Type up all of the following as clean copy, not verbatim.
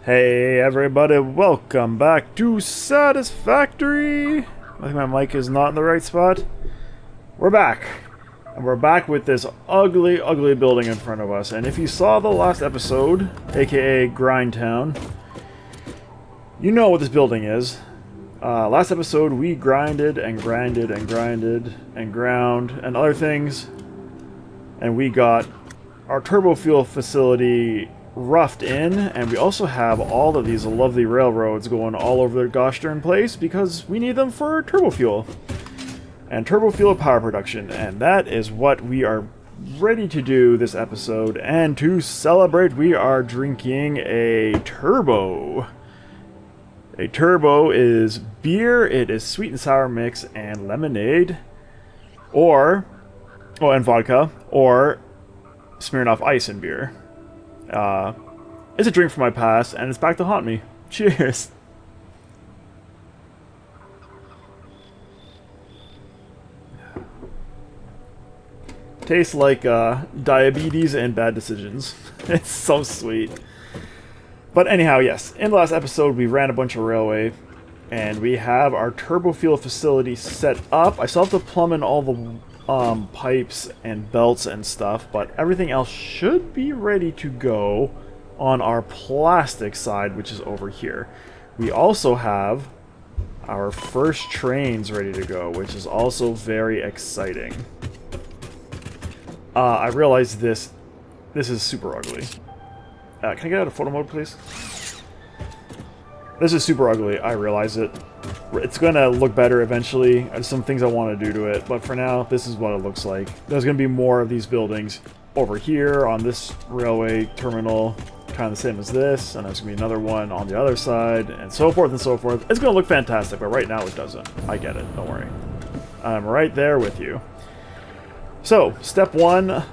Hey everybody, welcome back to Satisfactory! I think my mic is not in the right spot. We're back. And we're back with this ugly, ugly building in front of us. And if you saw the last episode, aka Grindtown, you know what this building is. Last episode we grinded and grinded and grinded and ground and other things. And we got our Turbofuel facility roughed in, and we also have all of these lovely railroads going all over the gosh darn place because we need them for Turbofuel and Turbofuel power production, and that is what we are ready to do this episode. And to celebrate, we are drinking a turbo. A turbo is beer, it is sweet and sour mix and lemonade, and vodka, or Smirnoff Ice and beer. It's a drink from my past, and it's back to haunt me. Cheers! Tastes like diabetes and bad decisions. It's so sweet. But anyhow, yes, in the last episode we ran a bunch of railway, and we have our Turbofuel facility set up. I still have to plumb in all the pipes and belts and stuff, but everything else should be ready to go on our plastic side, which is over here. We also have our first trains ready to go, which is also very exciting. I realize this is super ugly. Can I get out of photo mode, please? This is super ugly, I realize it. It's going to look better eventually. There's some things I want to do to it, but for now, this is what it looks like. There's going to be more of these buildings over here on this railway terminal, kind of the same as this, and there's going to be another one on the other side, and so forth and so forth. It's going to look fantastic, but right now it doesn't. I get it, don't worry. I'm right there with you. So, step one,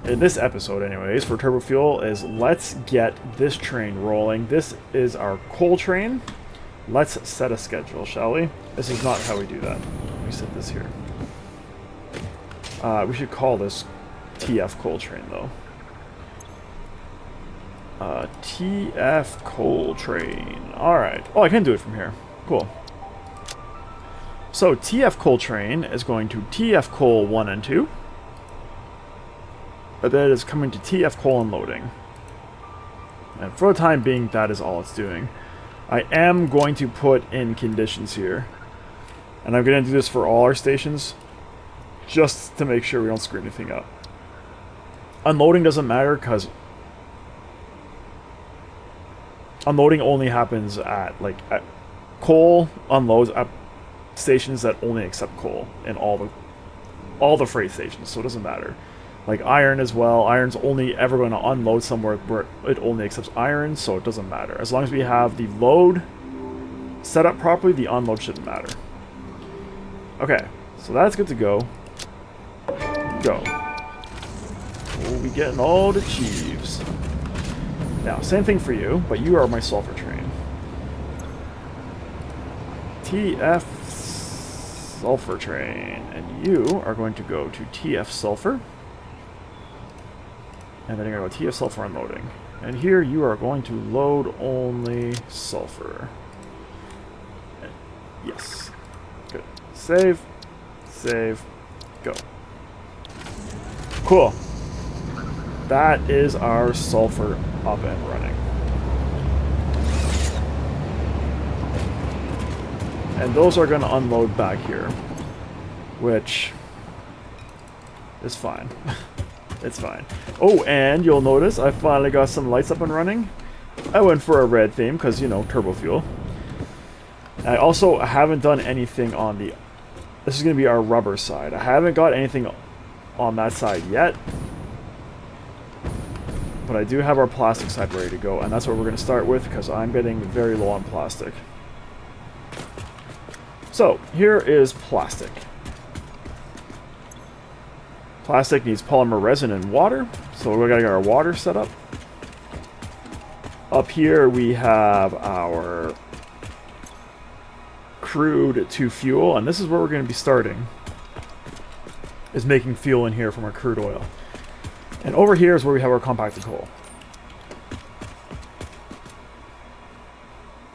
in this episode anyways, for Turbofuel is let's get this train rolling. This is our coal train. Let's set a schedule, shall we? This is not how we do that. Let me set this here. We should call this TF Coal Train, though. TF Coal Train. Alright. Oh, I can do it from here. Cool. So, TF Coal Train is going to TF Coal 1 and 2. But then it's coming to TF Coal Unloading. And for the time being, that is all it's doing. I am going to put in conditions here. And I'm going to do this for all our stations, just to make sure we don't screw anything up. Unloading doesn't matter, because unloading only happens at coal unloads at stations that only accept coal in all the freight stations, so it doesn't matter. Like iron as well. Iron's only ever going to unload somewhere where it only accepts iron, so it doesn't matter. As long as we have the load set up properly, the unload shouldn't matter. Okay, so that's good to go. Go. We'll be getting all the cheese. Now, same thing for you, but you are my sulfur train. TF Sulfur Train. And you are going to go to TF Sulfur. And then you're going to go TF Sulfur Unloading. And here you are going to load only sulfur. And yes. Good. Save. Save. Go. Cool. That is our sulfur up and running. And those are going to unload back here. Which is fine. It's fine. Oh, and you'll notice I finally got some lights up and running. I went for a red theme because, you know, Turbofuel. I also haven't done anything on the... This is going to be our rubber side. I haven't got anything on that side yet. But I do have our plastic side ready to go, and that's what we're going to start with because I'm getting very low on plastic. So, here is plastic. Plastic needs polymer resin and water, so we're going to get our water set up. Up here we have our crude to fuel, and this is where we're going to be starting, is making fuel in here from our crude oil. And over here is where we have our compacted coal.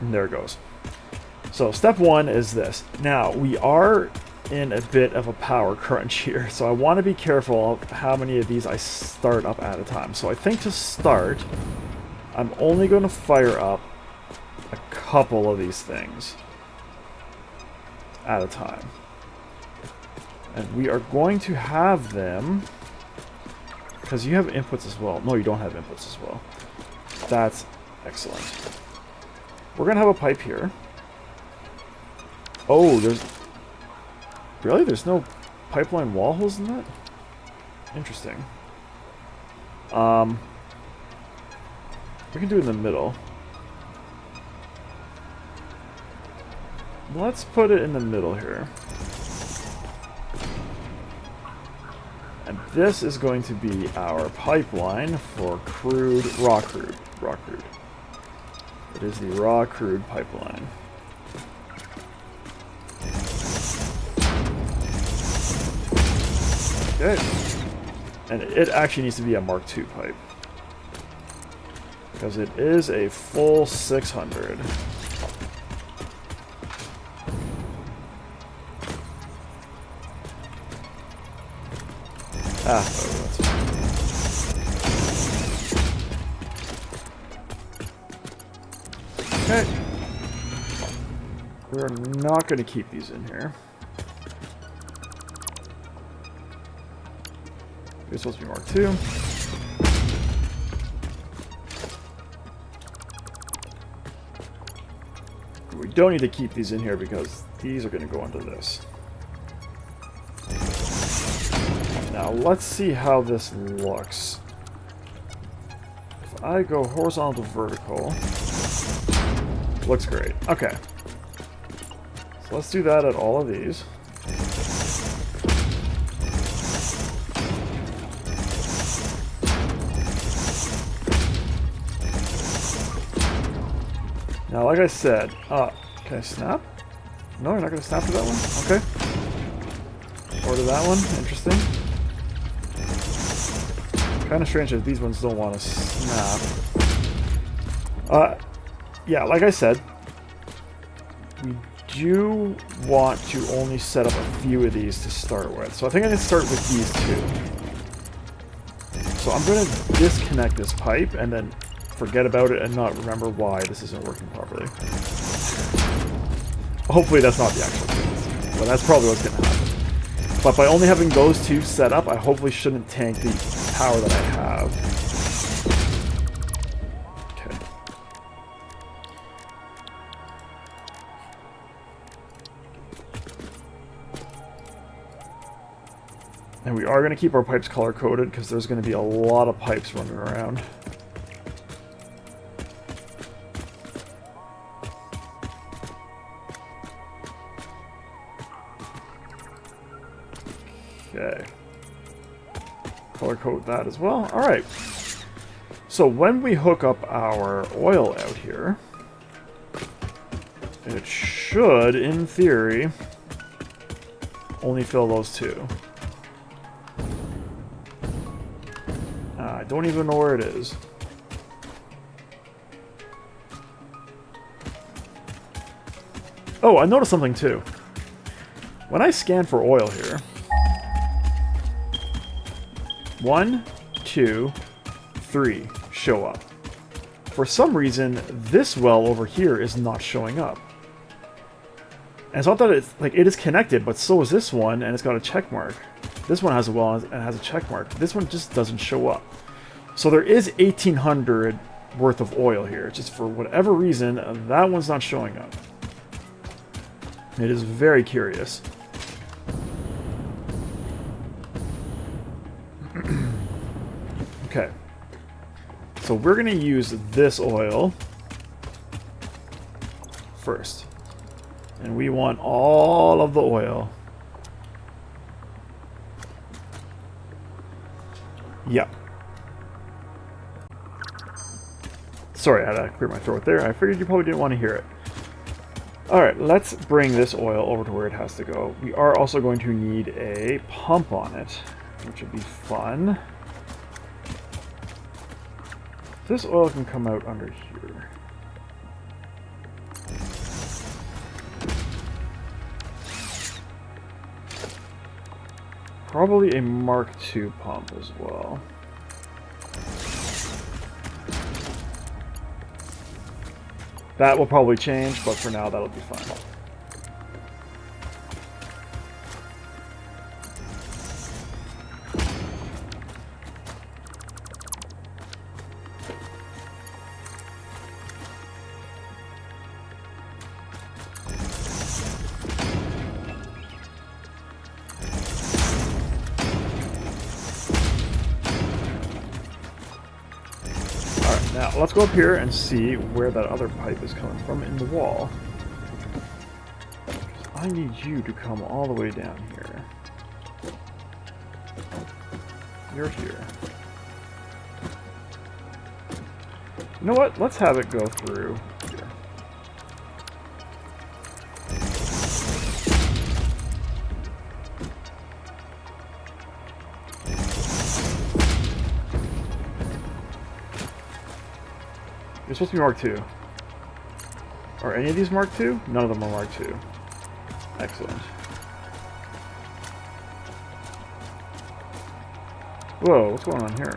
And there it goes. So step one is this. Now, we are in a bit of a power crunch here, so I want to be careful of how many of these I start up at a time. So I think to start, I'm only going to fire up a couple of these things at a time. And we are going to have them, because you have inputs as well. No, you don't have inputs as well. That's excellent. We're going to have a pipe here. Oh, there's... Really? There's no pipeline wall holes in that? Interesting. We can do it in the middle. Let's put it in the middle here. And this is going to be our pipeline for crude, raw crude. Raw crude. It is the raw crude pipeline. Okay. And it actually needs to be a Mark II pipe. Because it is a full 600. Ah, oh, that's fine. Okay. We're not going to keep these in here. They're supposed to be Mark II. We don't need to keep these in here because these are going to go into this. Now let's see how this looks. If I go horizontal to vertical, looks great. Okay. So let's do that at all of these. Now, like I said, can I snap? No, you're not going to snap to that one? Okay. Or to that one? Interesting. Kind of strange that these ones don't want to snap. Yeah, like I said, we do want to only set up a few of these to start with. So I think I'm going to start with these two. So I'm going to disconnect this pipe and then forget about it and not remember why this isn't working properly. Hopefully that's not the actual case. But that's probably what's going to happen. But by only having those two set up, I hopefully shouldn't tank the power that I have. Okay. And we are going to keep our pipes color-coded because there's going to be a lot of pipes running around. Okay. Color code that as well. Alright. So when we hook up our oil out here, it should, in theory, only fill those two. I don't even know where it is. Oh, I noticed something too. When I scan for oil here, 1, 2, 3 show up. For some reason, this well over here is not showing up. And it's not that it's like it is connected, but so is this one, and it's got a check mark. This one has a well and has a check mark. This one just doesn't show up. So there is 1,800 worth of oil here. Just for whatever reason, that one's not showing up. It is very curious. Okay. So we're going to use this oil first. And we want all of the oil. Yep. Sorry, I had to clear my throat there. I figured you probably didn't want to hear it. Alright, let's bring this oil over to where it has to go. We are also going to need a pump on it, which would be fun. This oil can come out under here. Probably a Mark II pump as well. That will probably change, but for now that'll be fine. Now, let's go up here and see where that other pipe is coming from in the wall. I need you to come all the way down here. You're here. You know what? Let's have it go through here. You're supposed to be Mark II. Are any of these Mark II? None of them are Mark II. Excellent. Whoa, what's going on here?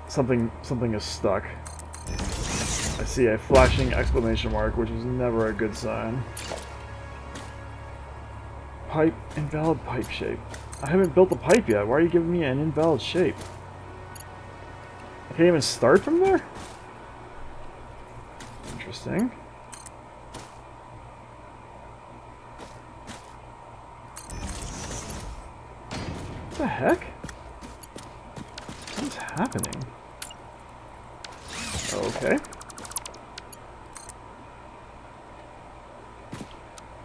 Something is stuck. I see a flashing exclamation mark, which is never a good sign. Pipe, invalid pipe shape. I haven't built the pipe yet. Why are you giving me an invalid shape? I can't even start from there? Interesting. What the heck? What's happening? Okay.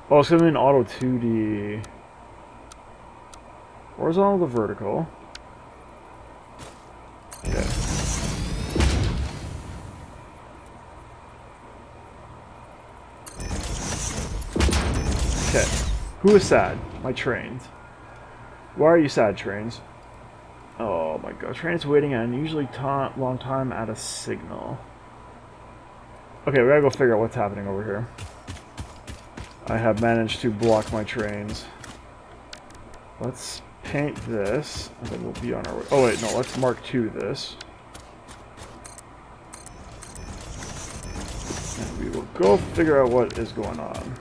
Oh, it's gonna be an auto 2D. Horizontal to vertical. Okay. Okay. Who is sad? My trains. Why are you sad, trains? Oh my god. Trains waiting an unusually long time at a signal. Okay, we gotta go figure out what's happening over here. I have managed to block my trains. Let's paint this, and then we'll be on our way. Oh wait, no, let's Mark II this. And we will go figure out what is going on.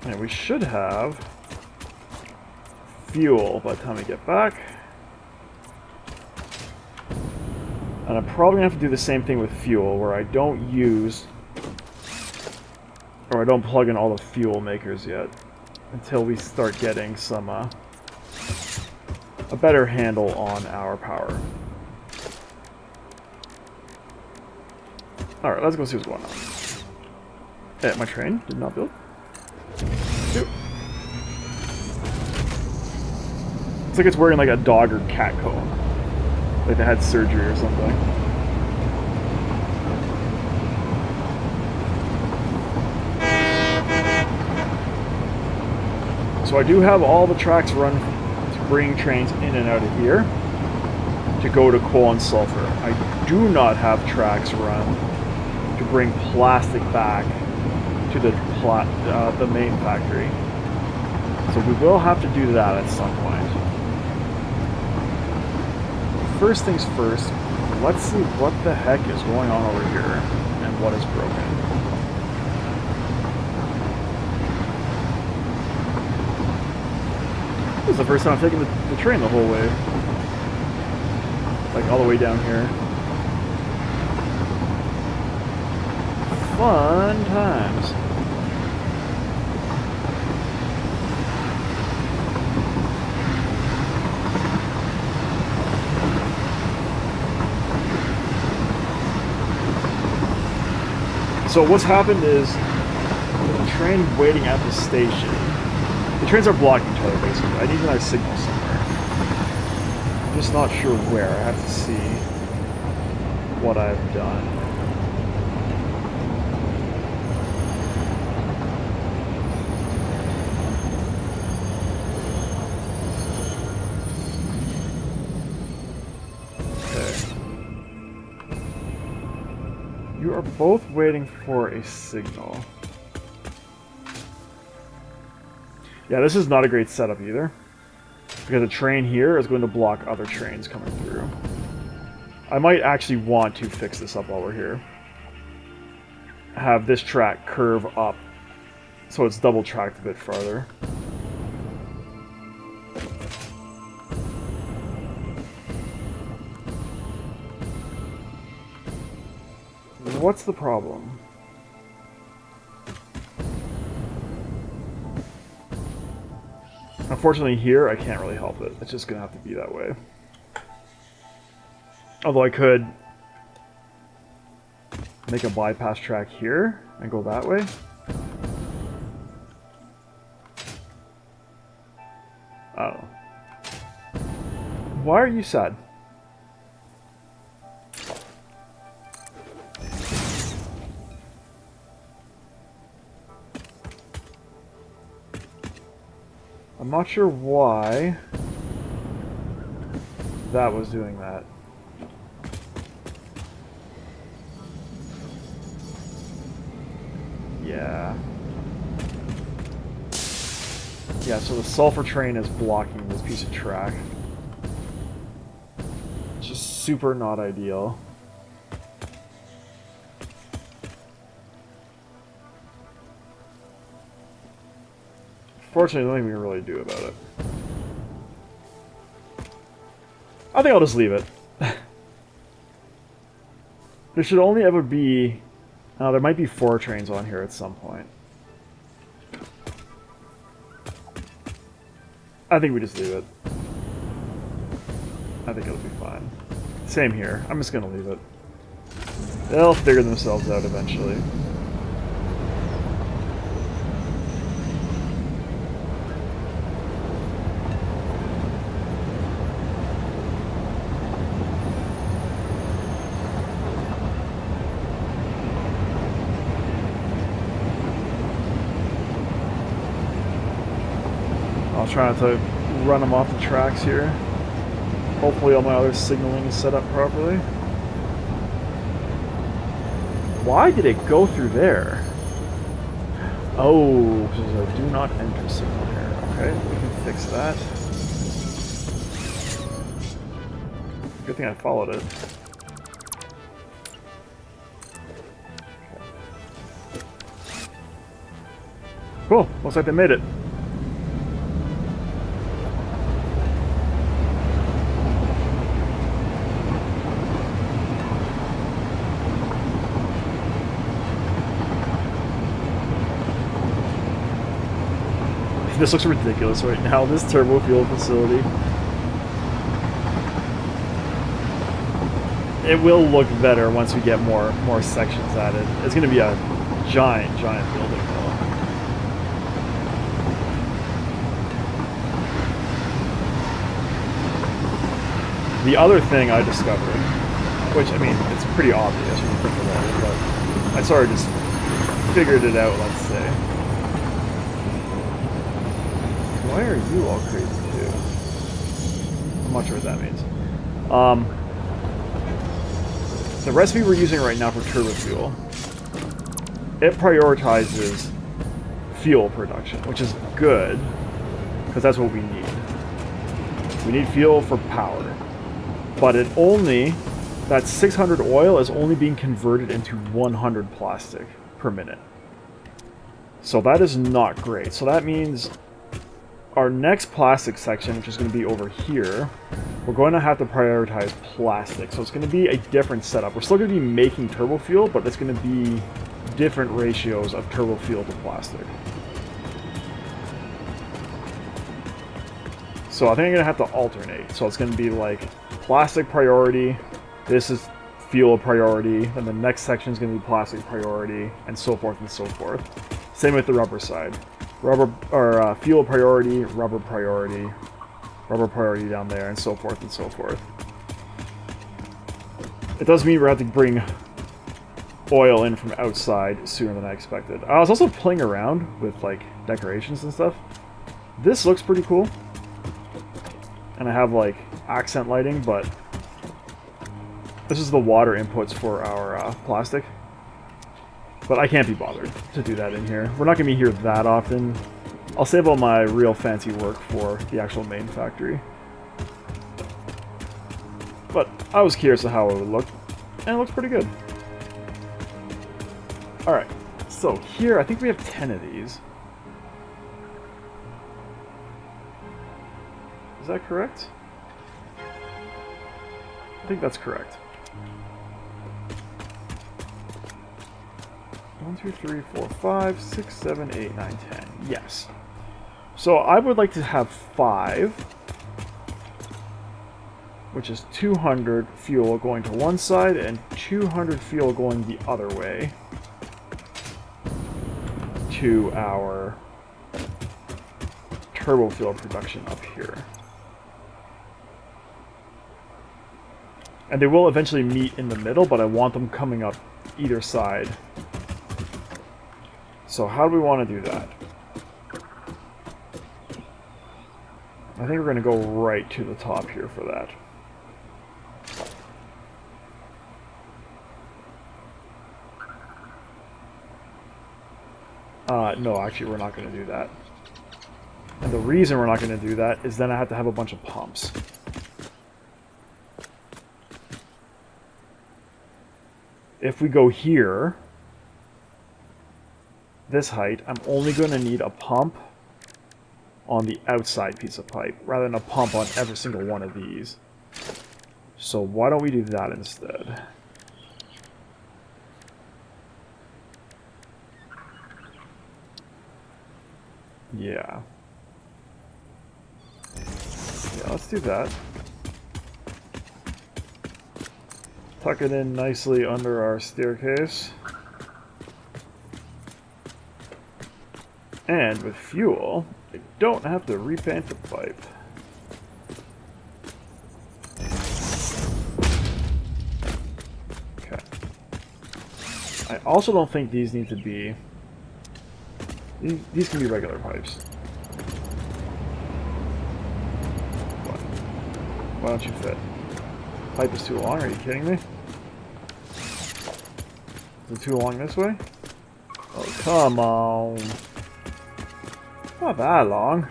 And we should have fuel by the time we get back. And I'm probably going to have to do the same thing with fuel, where I don't use, or I don't plug in all the fuel makers yet, until we start getting some, a better handle on our power. Alright, let's go see what's going on. Hey, my train did not build. Shoot. It's like it's wearing like a dog or cat coat. Like they had surgery or something. So I do have all the tracks run to bring trains in and out of here to go to coal and sulfur. I do not have tracks run to bring plastic back to the main factory. So we will have to do that at some point. First things first, let's see what the heck is going on over here and what is broken. This is the first time I've taken the train the whole way. Like all the way down here. Fun times. So what's happened is the train waiting at the station. The trains are blocking each other basically. I need another signal somewhere. I'm just not sure where. I have to see what I've done. You are both waiting for a signal. Yeah, this is not a great setup either. Because a train here is going to block other trains coming through. I might actually want to fix this up while we're here. Have this track curve up so it's double tracked a bit farther. What's the problem? Unfortunately here, I can't really help it. It's just going to have to be that way. Although I could make a bypass track here and go that way. I don't know. Why are you sad? I'm not sure why that was doing that. Yeah. Yeah, so the sulfur train is blocking this piece of track. Just super not ideal. Fortunately, nothing we can really do about it. I think I'll just leave it. There should only ever be... there might be 4 trains on here at some point. I think we just leave it. I think it'll be fine. Same here. I'm just gonna leave it. They'll figure themselves out eventually. I'll try not to run them off the tracks here. Hopefully all my other signaling is set up properly. Why did it go through there? Oh, there's a do not enter signal here. Okay, we can fix that. Good thing I followed it. Cool, looks like they made it. This looks ridiculous right now, this Turbofuel facility. It will look better once we get more sections added. It's going to be a giant building though. The other thing I discovered, which, I mean, it's pretty obvious when you think about it, but I sort of just figured it out, let's say. Why are you all crazy too? I'm not sure what that means. The recipe we're using right now for Turbofuel, it prioritizes fuel production, which is good, because that's what we need. We need fuel for power. But it only, that 600 oil is only being converted into 100 plastic per minute. So that is not great. So that means our next plastic section, which is going to be over here, we're going to have to prioritize plastic. So it's going to be a different setup. We're still going to be making turbofuel, but it's going to be different ratios of turbofuel to plastic. So I think I'm going to have to alternate. So it's going to be like plastic priority, this is fuel priority, and the next section is going to be plastic priority, and so forth and so forth. Same with the rubber side. Rubber or fuel priority, rubber priority down there, and so forth and so forth. It does mean we're going to have to bring oil in from outside sooner than I expected. I was also playing around with like decorations and stuff. This looks pretty cool. And I have like accent lighting, but this is the water inputs for our plastic. But I can't be bothered to do that in here. We're not going to be here that often. I'll save all my real fancy work for the actual main factory. But I was curious of how it would look, and it looks pretty good. Alright, so here I think we have 10 of these. Is that correct? I think that's correct. 1, 2, 3, 4, 5, 6, 7, 8, 9, 10. Yes. So I would like to have 5, which is 200 fuel going to one side and 200 fuel going the other way to our Turbofuel production up here. And they will eventually meet in the middle, but I want them coming up either side. So how do we want to do that? I think we're going to go right to the top here for that. No, actually we're not going to do that. And the reason we're not going to do that is then I have to have a bunch of pumps. If we go here, this height, I'm only going to need a pump on the outside piece of pipe, rather than a pump on every single one of these. So why don't we do that instead? Yeah. Yeah, let's do that. Tuck it in nicely under our staircase. And with fuel, I don't have to repaint the pipe. Okay. I also don't think these need to be... These can be regular pipes. Why don't you fit? Pipe is too long, are you kidding me? Is it too long this way? Oh, come on. Not that long.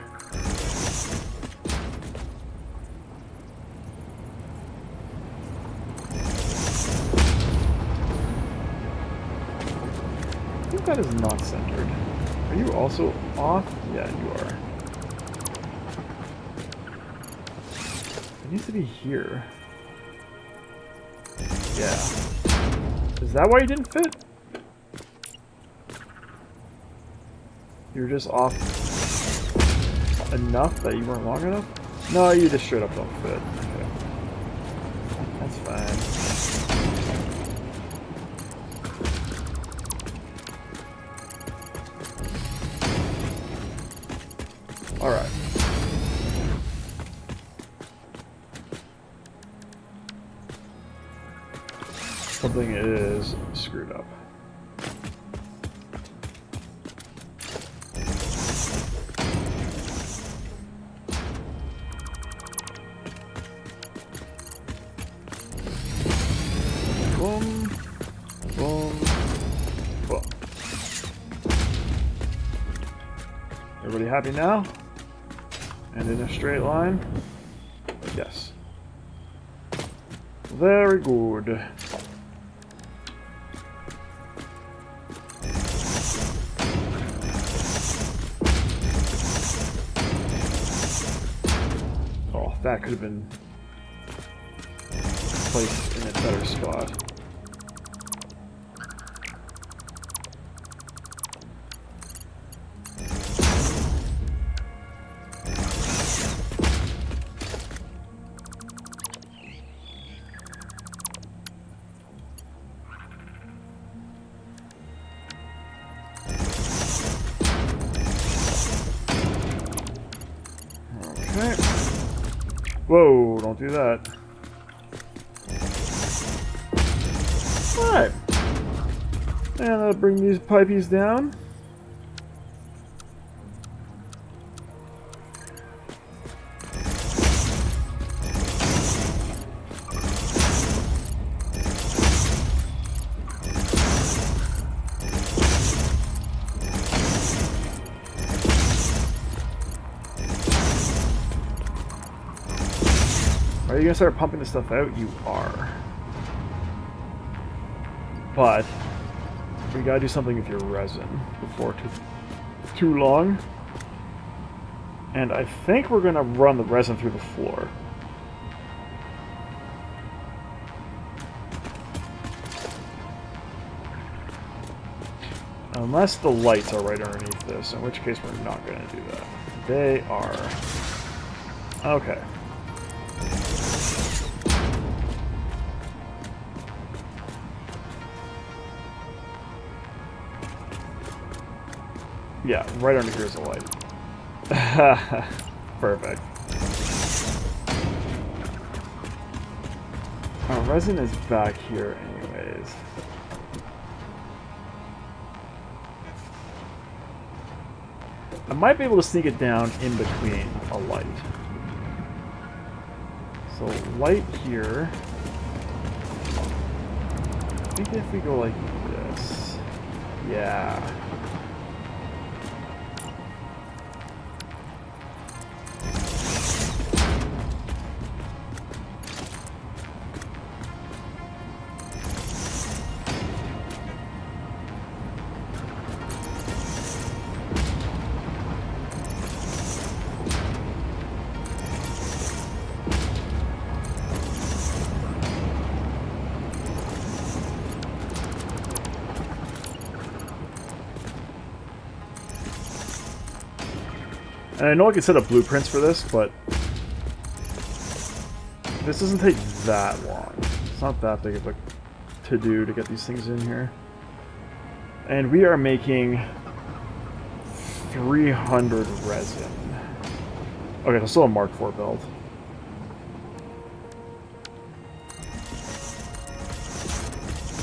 I think that is not centered. Are you also off? Yeah, you are. It needs to be here. Yeah. Is that why you didn't fit? You're just off enough that you weren't long enough? No, you just straight up don't fit. Okay. That's fine. Alright. Something is screwed up. Boom, boom, boom. Everybody happy now? And in a straight line? Yes. Very good. Oh, that could have been placed in a better spot. Okay. Whoa, don't do that. Alright. And I'll bring these pipies down. Are you gonna start pumping this stuff out? You are. But we gotta do something with your resin before too long. And I think we're gonna run the resin through the floor. Unless the lights are right underneath this, in which case we're not gonna do that. They are. Okay. Yeah, right under here is a light. Perfect. Resin is back here anyways. I might be able to sneak it down in between a light. So light here. I think if we go like this. Yeah. And I know I can set up blueprints for this, but this doesn't take that long. It's not that big of a to-do to get these things in here. And we are making 300 resin. Okay, so still a Mark IV build.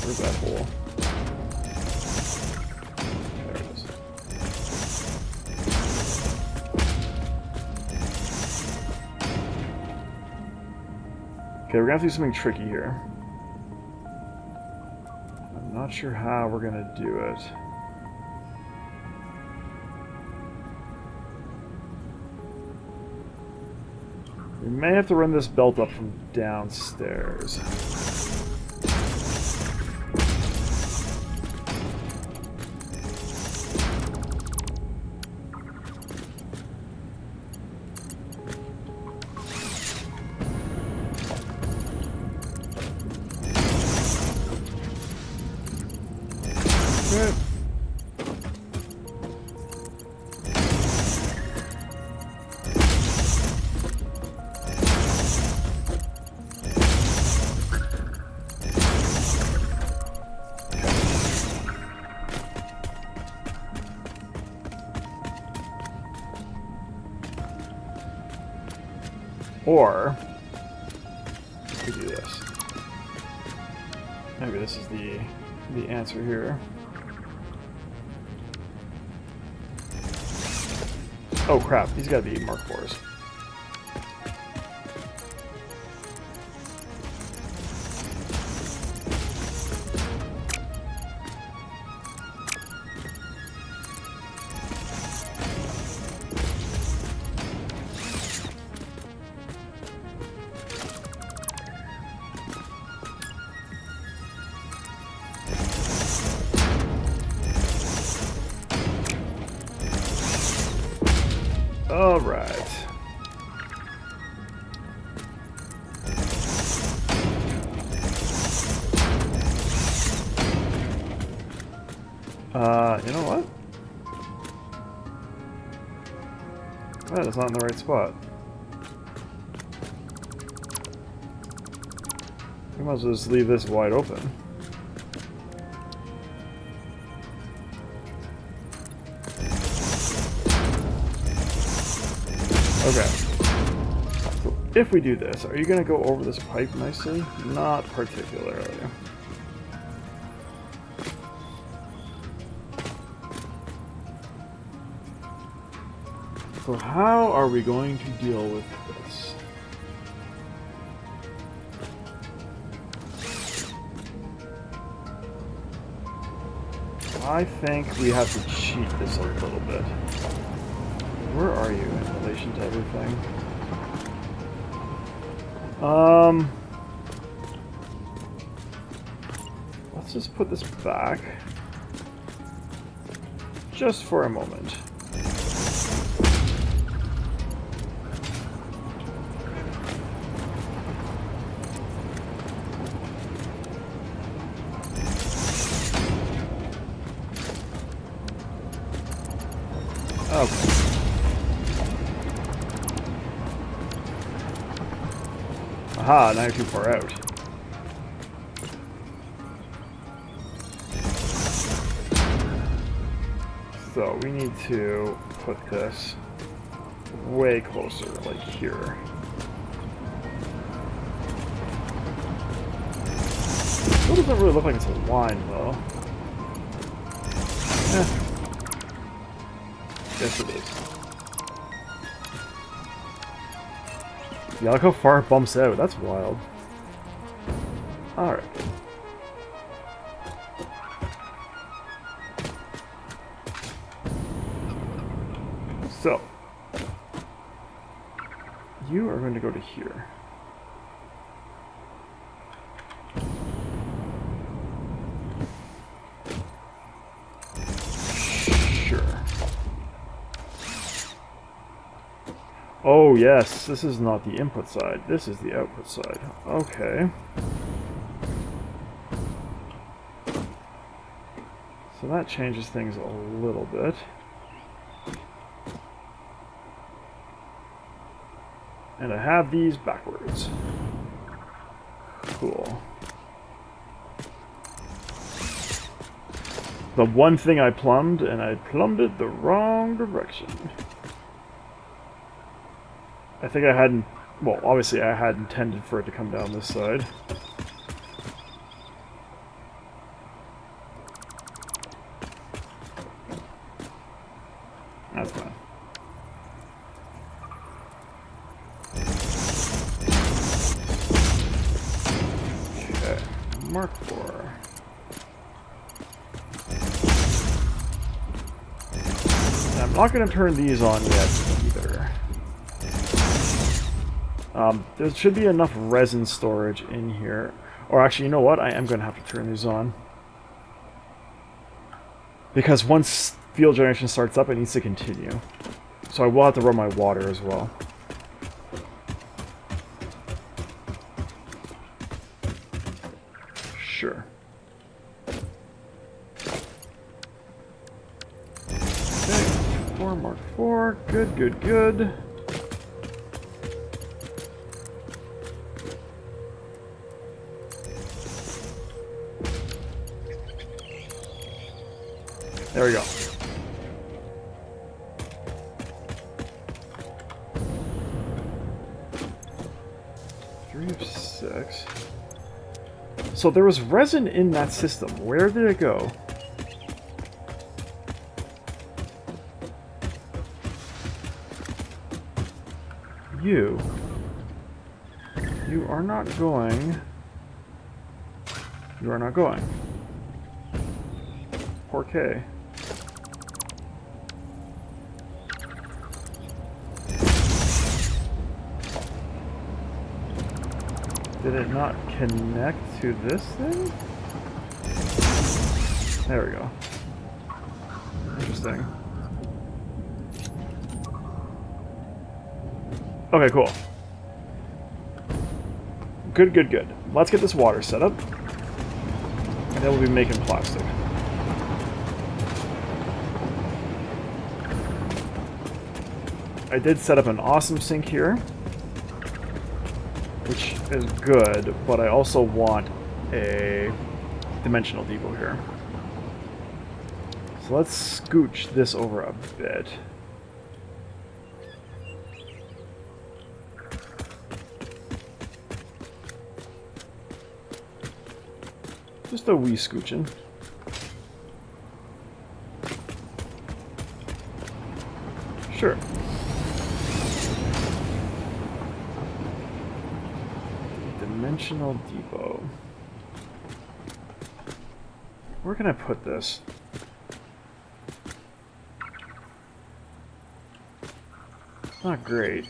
Where's that hole? There it is. Okay, we're gonna have to do something tricky here. I'm not sure how we're gonna do it. We may have to run this belt up from downstairs. Okay. Or we do this. Maybe this is the answer here. Oh crap, these gotta be Mark IVs. All right. You know what? That is not in the right spot. We might as well just leave this wide open. Okay. So if we do this, are you going to go over this pipe nicely? Not particularly. So how are we going to deal with this? I think we have to cheat this a little bit. Where are you in relation to everything? Let's just put this back. Just for a moment. Okay. Aha, now you're too far out. So we need to put this way closer, like here. It doesn't really look like it's a line, though. Eh. Yes, it is. Yeah, look how far it bumps out. That's wild. Alright. So, you are going to go to here. Oh yes, this is not the input side, this is the output side. Okay. So that changes things a little bit. And I have these backwards. Cool. The one thing I plumbed, and I plumbed it the wrong direction. I think I hadn't, well, obviously I had intended for it to come down this side. That's fine. Okay, Mark IV. I'm not going to turn these on yet either. There should be enough resin storage in here. Or actually, you know what? I am going to have to turn these on. Because once fuel generation starts up, it needs to continue. So I will have to run my water as well. Sure. Okay, 4 Mark IV. Good, good, good. There we go. Three of 6. So there was resin in that system. Where did it go? You are not going. You are not going. Poor K. Did it not connect to this thing? There we go. Interesting. Okay, cool. Good, good, good. Let's get this water set up. And then we'll be making plastic. I did set up an awesome sink here, which is good, but I also want a dimensional depot here. So let's scooch this over a bit. Just a wee scooching. Sure. Dimensional depot. Where can I put this? It's not great.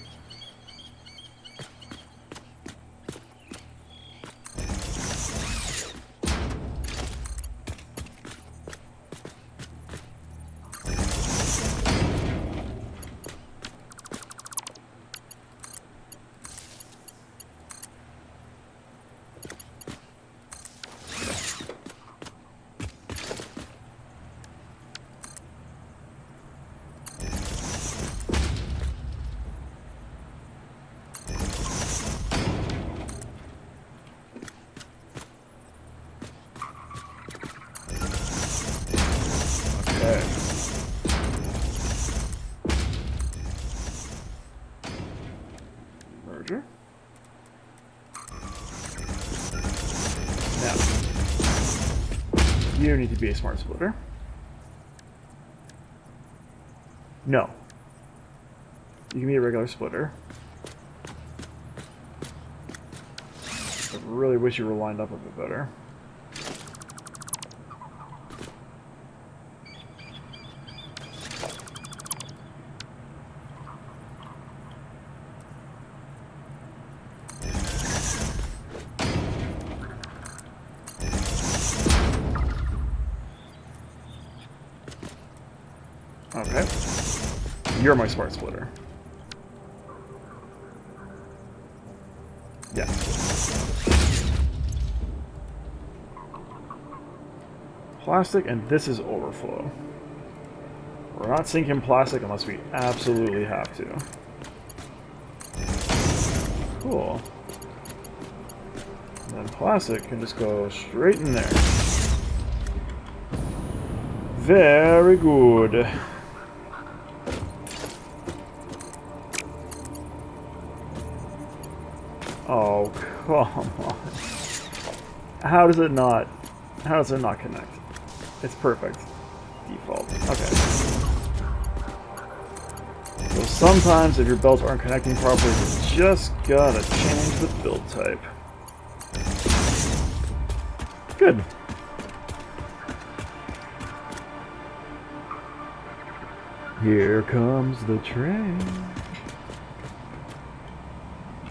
Okay. Merger. Now, you need to be a smart splitter. No. You can be a regular splitter. I really wish you were lined up a bit better. Okay. You're my smart splitter. Yeah. Plastic, and this is overflow. We're not sinking plastic unless we absolutely have to. Cool. And then plastic can just go straight in there. Very good. Oh, come on. How does it not connect? It's perfect. Default. Okay. So sometimes if your belts aren't connecting properly, you just gotta change the build type. Good. Here comes the train.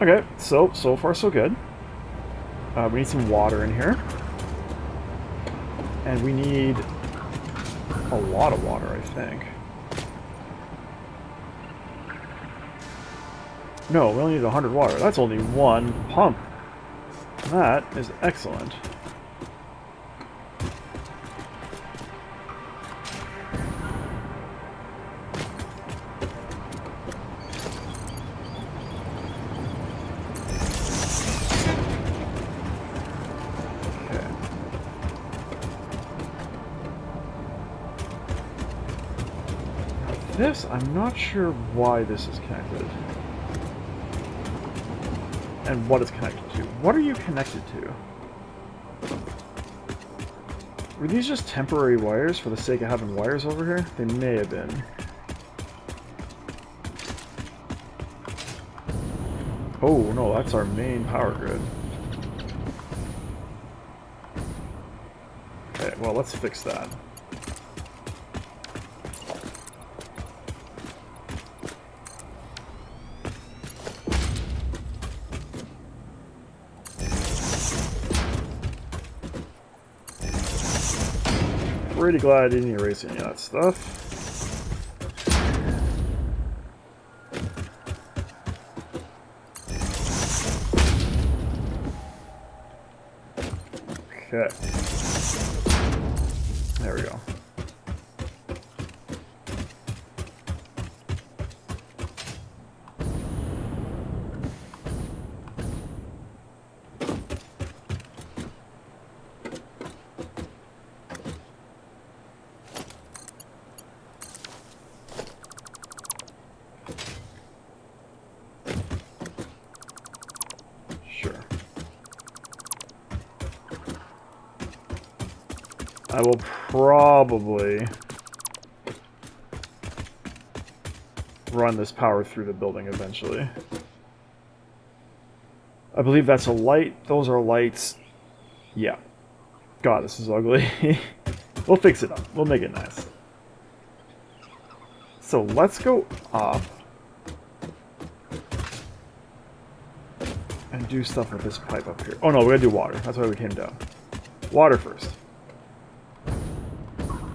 Okay, so far so good. We need some water in here. And we need a lot of water, I think. No, we only need 100 water. That's only one pump. That is excellent. This, I'm not sure why this is connected. And what it's connected to. What are you connected to? Were these just temporary wires for the sake of having wires over here? They may have been. Oh no, that's our main power grid. Okay, well let's fix that. Pretty glad I didn't erase any of that stuff. Okay. There we go. I will probably run this power through the building eventually. I believe that's a light. Those are lights. Yeah. God, this is ugly. We'll fix it up. We'll make it nice. So let's go up and do stuff with this pipe up here. Oh no, we gotta do water. That's why we came down. Water first.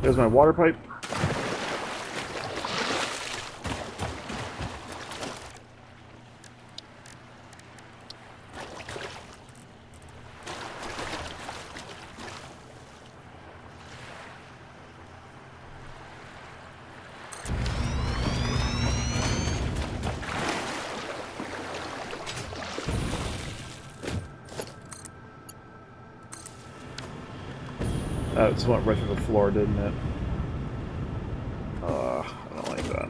There's my water pipe. That just went right through the floor, didn't it? I don't like that.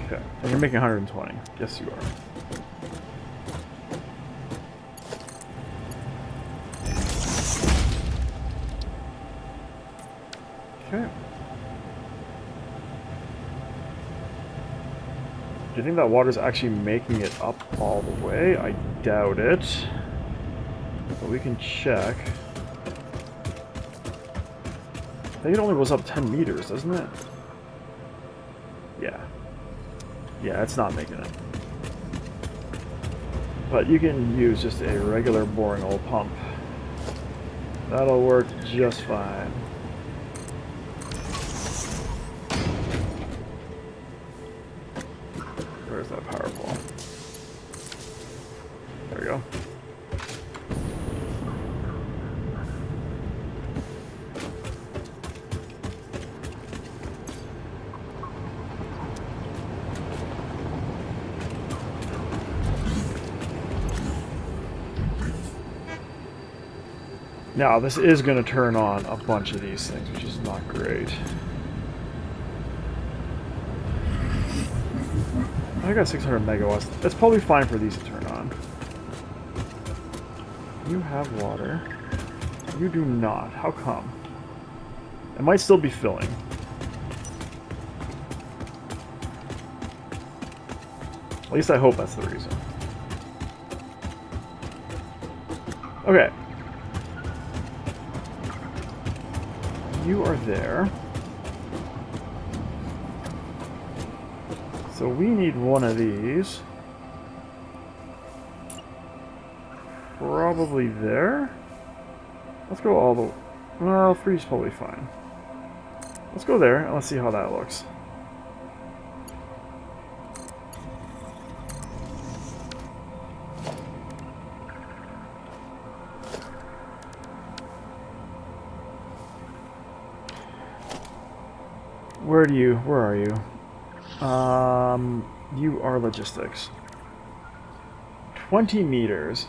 Okay, and you're making 120. Yes, you are. Okay. Do you think that water's actually making it up all the way? I doubt it. But we can check. I think it only goes up 10 meters, doesn't it? Yeah. Yeah, it's not making it. But you can use just a regular boring old pump. That'll work just fine. Where's that power pole? There we go. Now, this is going to turn on a bunch of these things, which is not great. I got 600 megawatts. That's probably fine for these to turn on. You have water. You do not. How come? It might still be filling. At least I hope that's the reason. Okay. You are there. So we need one of these. Probably there. Let's go all the... Well, 3 is probably fine. Let's go there and let's see how that looks. Where are you? You are logistics. 20 meters.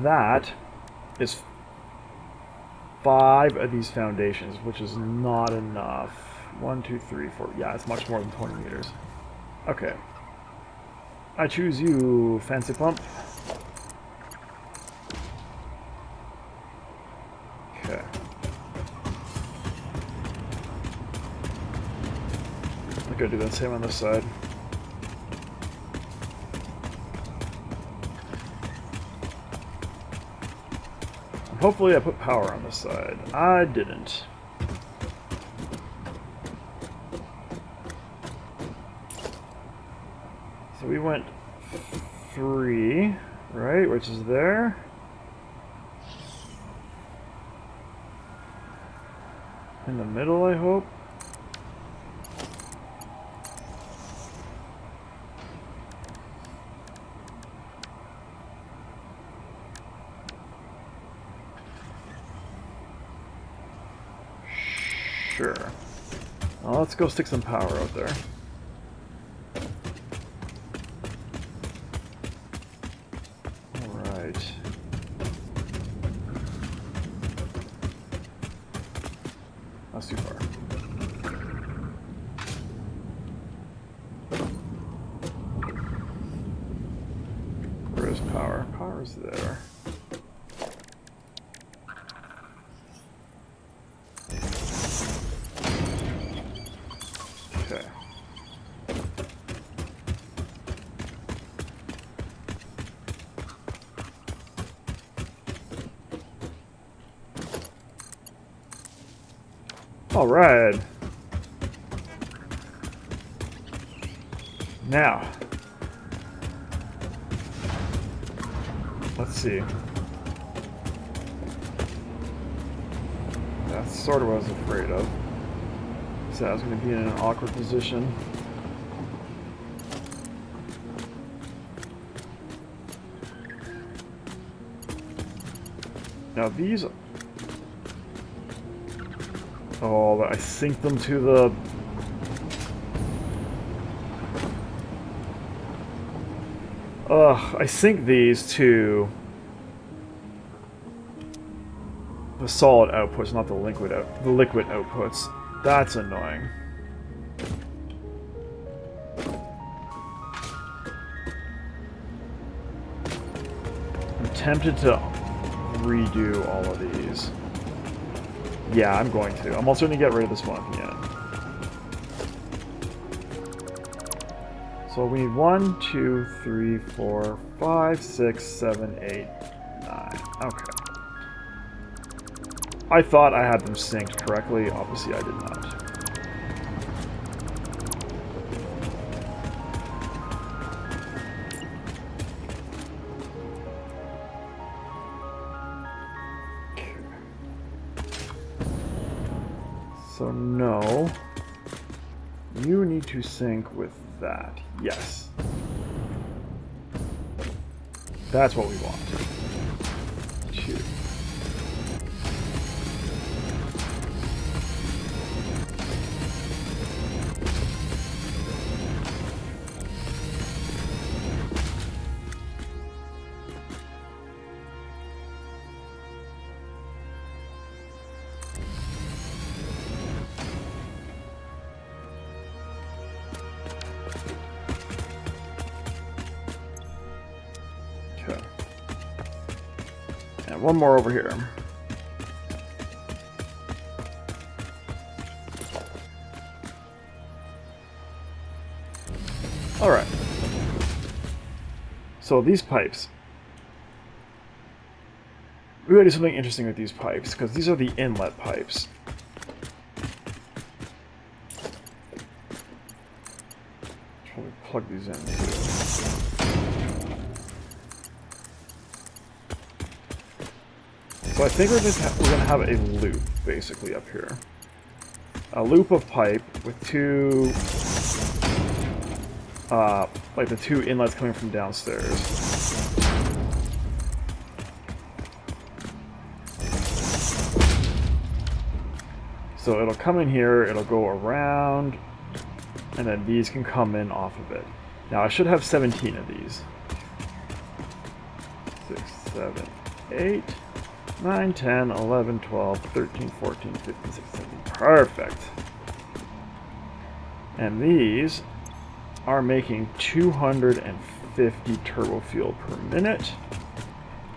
That is 5 of these foundations, which is not enough. 1, 2, 3, 4. Yeah, it's much more than 20 meters. Okay. I choose you, fancy pump. Okay. I gotta do the same on this side. Hopefully I put power on this side. I didn't. So we went 3, right, which is there. In the middle, I hope. Sure. Well, let's go stick some power out there. Alright. That's too far. Where is power? Power's there. Okay. All right. Now, let's see. That's sort of what I was afraid of. So I was going to be in an awkward position. Now these... Oh, I sync them to the... I sync these to the solid outputs, not the liquid outputs. That's annoying. I'm tempted to redo all of these. Yeah, I'm going to. I'm also going to get rid of this one at the end. So we need 1, 2, 3, 4, 5, 6, 7, 8, 9. Okay. I thought I had them synced correctly. Obviously, I did not. Okay. So no. You need to sync with that. Yes. That's what we want. 2. Okay. And one more over here. Alright. So these pipes. We gotta do something interesting with these pipes, because these are the inlet pipes. Probably plug these in too. So I think we're gonna have a loop basically up here. A loop of pipe with two, like the two inlets coming from downstairs. So it'll come in here, it'll go around, and then these can come in off of it. Now I should have 17 of these. 6, 7, 8, 9, 10, 11, 12, 13, 14, 15, 16, 17. Perfect. And these are making 250 turbo fuel per minute.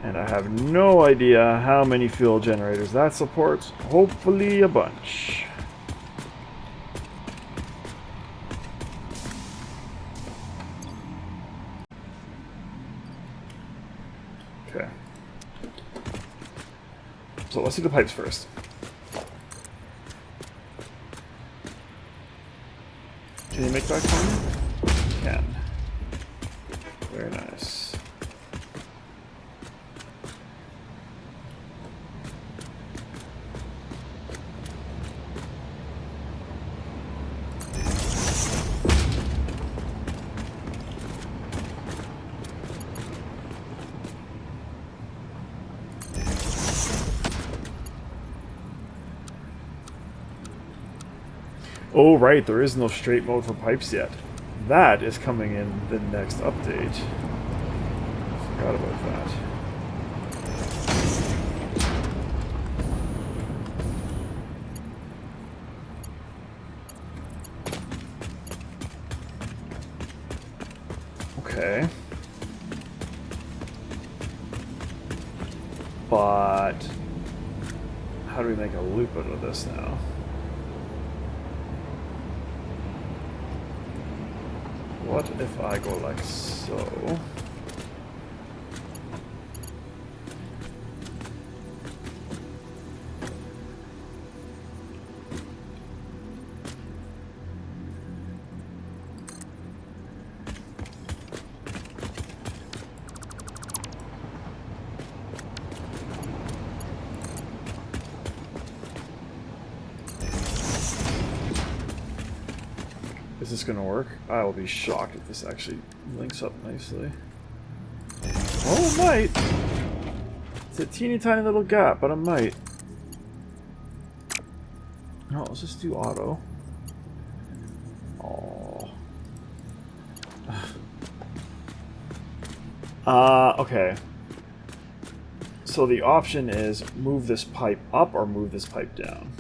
And I have no idea how many fuel generators that supports. Hopefully a bunch. Okay. So let's do the pipes first. Can you make that come? Can. Very nice. Oh, right, there is no straight mode for pipes yet. That is coming in the next update. Forgot about that. Okay. But how do we make a loop out of this now? What if I go like so? Is this gonna work? I will be shocked if this actually links up nicely. Oh, it might! It's a teeny tiny little gap, but it might. No, let's just do auto. Oh. Okay. So the option is move this pipe up or move this pipe down.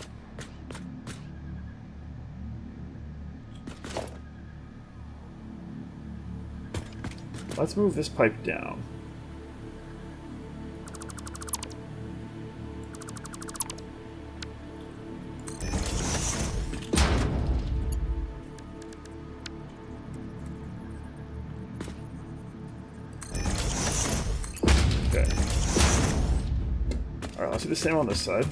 Let's move this pipe down. Okay. Alright, let's do the same on this side.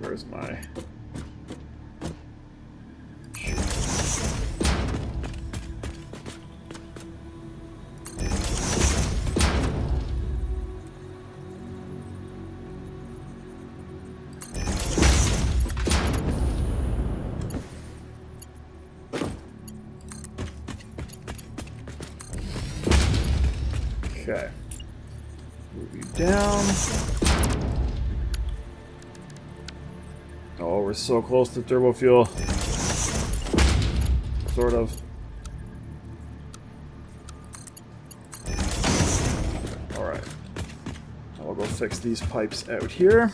Where's my... Okay. Move you down. Oh, we're so close to Turbofuel. Sort of. Alright. I'll go fix these pipes out here.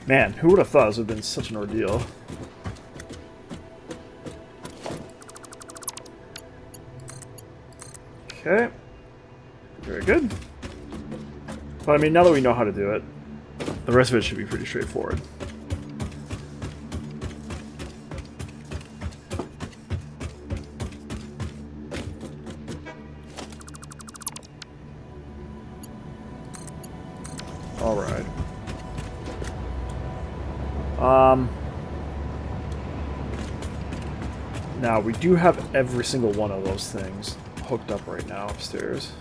Man, who would have thought this would have been such an ordeal? Okay. Very good. But I mean, now that we know how to do it, the rest of it should be pretty straightforward. Alright. Now, we do have every single one of those things hooked up right now upstairs.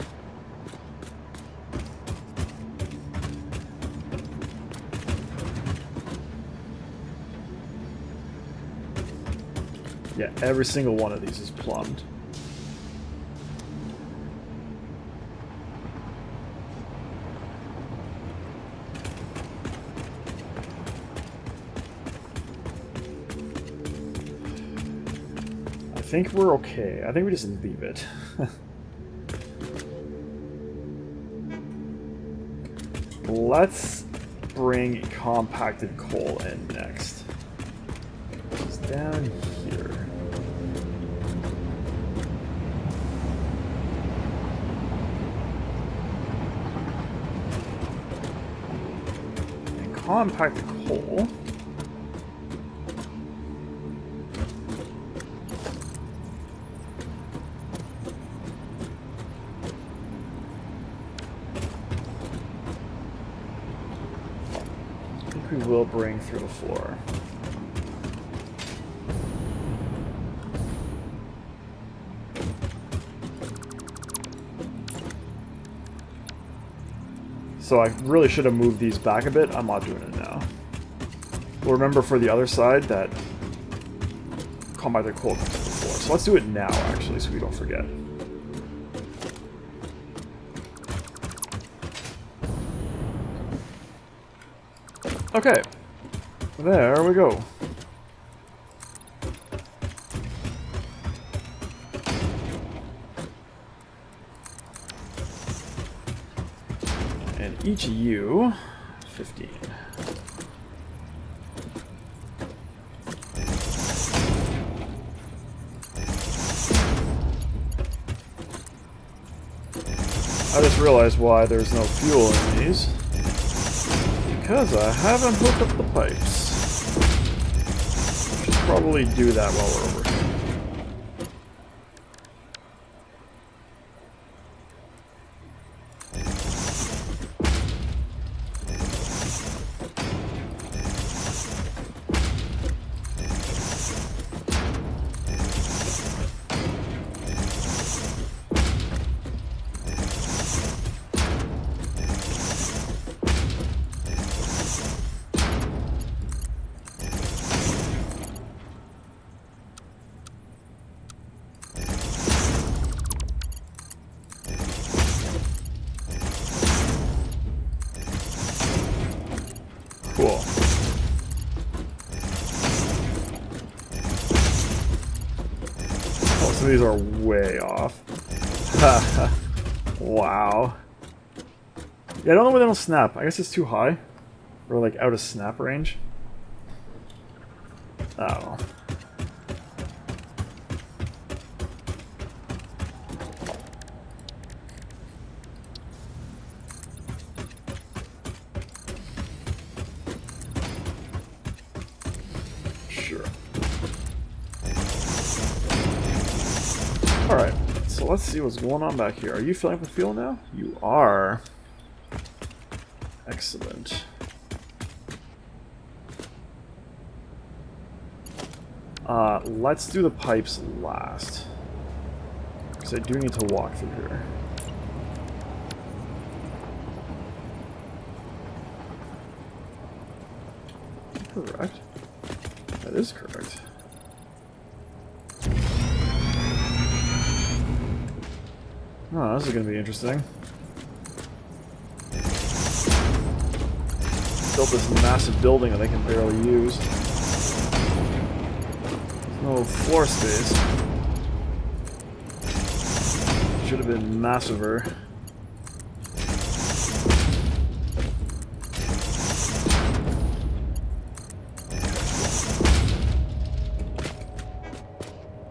Yeah, every single one of these is plumbed. I think we're okay. I think we just leave it. Let's bring compacted coal in next. It's down here. And compacted coal. We will bring through the floor. So I really should have moved these back a bit. I'm not doing it now. We'll remember for the other side that compacted coal comes to the floor. So let's do it now, actually, so we don't forget. Okay, there we go. And each of you, 15. I just realized why there's no fuel in these. Because I haven't hooked up the pipes. Should probably do that while we're over here. Some of these are way off. Wow. Yeah, I don't know why they don't snap. I guess it's too high. Or like out of snap range. I don't know. Sure. Alright, so let's see what's going on back here. Are you filling up with fuel now? You are. Excellent. Let's do the pipes last. Because I do need to walk through here. Correct. That is correct. Oh, this is going to be interesting. Built this massive building that they can barely use. No floor space. Should have been massiver.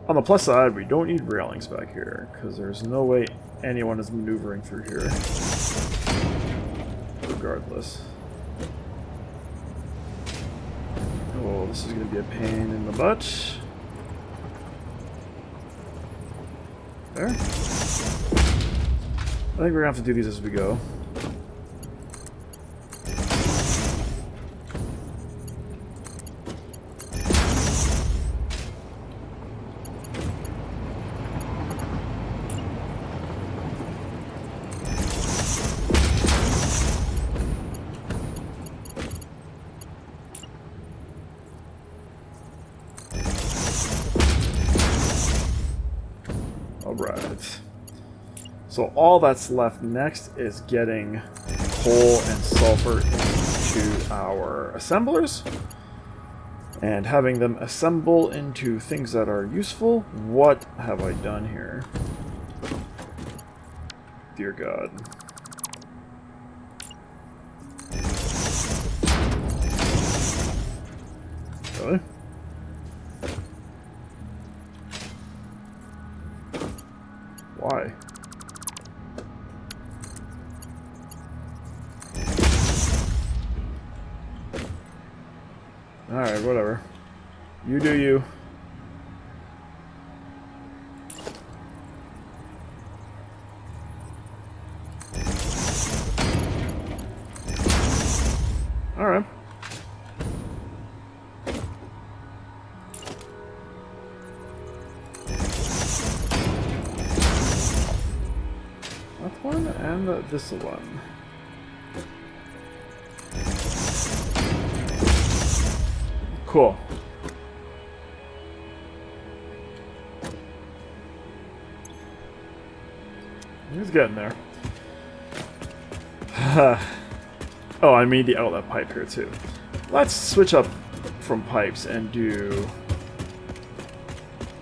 On the plus side, we don't need railings back here, because there's no way anyone is maneuvering through here. Regardless. Oh, this is going to be a pain in the butt. There. I think we're going to have to do these as we go. Alright. So all that's left next is getting coal and sulfur into our assemblers and having them assemble into things that are useful. What have I done here? Dear God. Really? Why? Alright, whatever. You do you. Alright. That one and this one. Cool. He's getting there. Oh, I made the outlet pipe here too. Let's switch up from pipes and do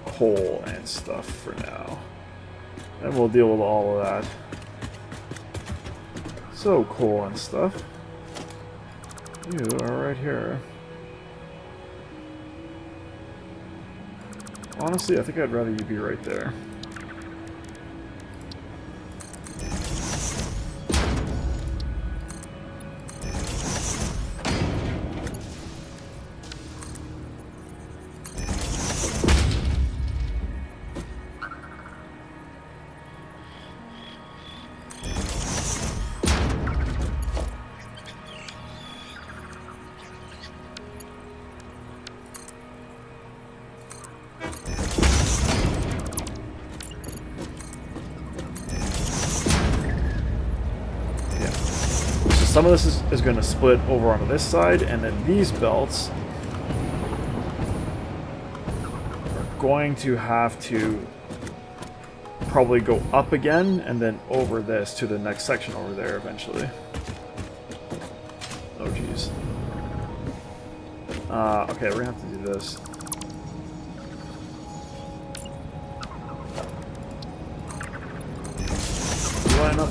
coal and stuff for now. And we'll deal with all of that. So, coal and stuff. You are right here. Honestly, I think I'd rather you be right there. Some of this is going to split over onto this side, and then these belts are going to have to probably go up again, and then over this to the next section over there eventually. Oh, jeez. Okay, we're going to have to do this.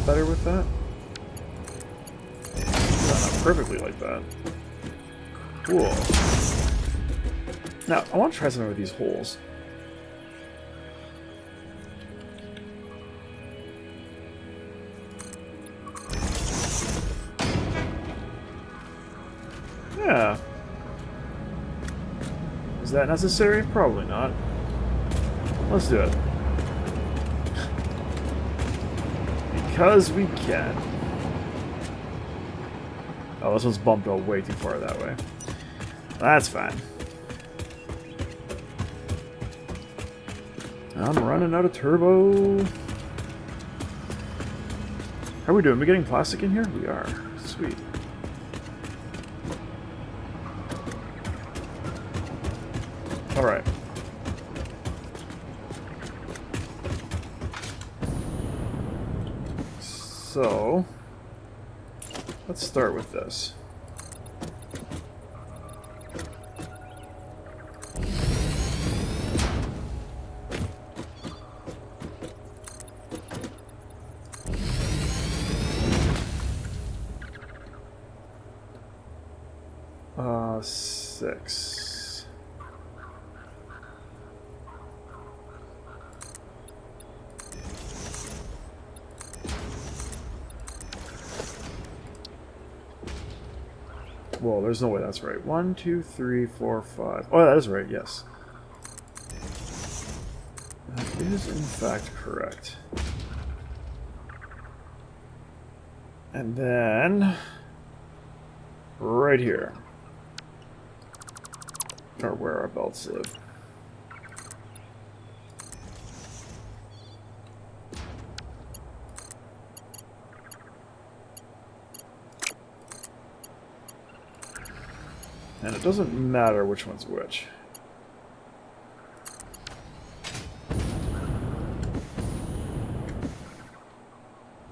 that better with that? Not perfectly like that. Cool. Now, I want to try something with these holes. Yeah. Is that necessary? Probably not. Let's do it. Because we can. Oh, this one's bumped out way too far that way. That's fine. I'm running out of turbo. How are we doing? Are we getting plastic in here? We are. Sweet. Alright. So, let's start with this. Six. Whoa, there's no way that's right. 1, 2, 3, 4, 5. Oh, that is right, yes. That is, in fact, correct. And then... right here. Or where our belts live. And it doesn't matter which one's which.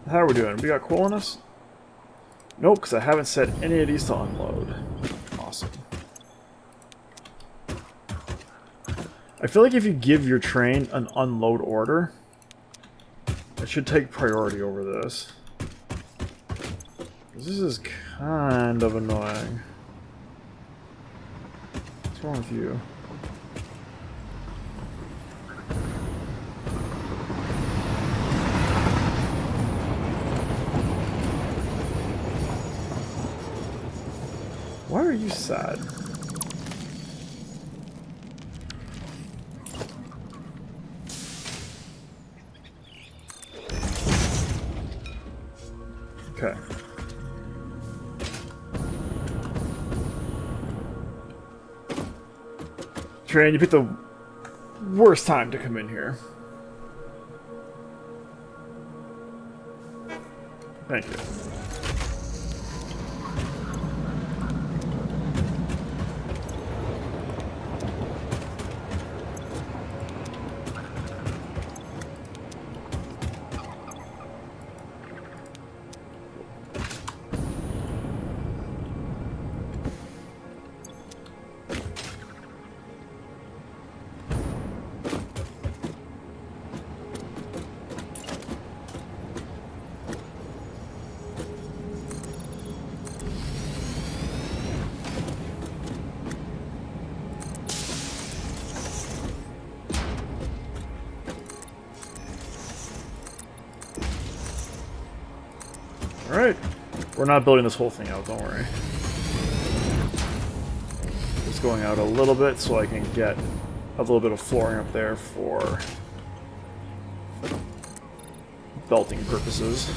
How are we doing? We got coal in us? Nope, because I haven't set any of these to unload. Awesome. I feel like if you give your train an unload order, it should take priority over this. This is kind of annoying. What's wrong with you? Why are you sad? Okay. Train, you picked the worst time to come in here. Thank you. Alright. We're not building this whole thing out, don't worry. Just going out a little bit so I can get a little bit of flooring up there for belting purposes.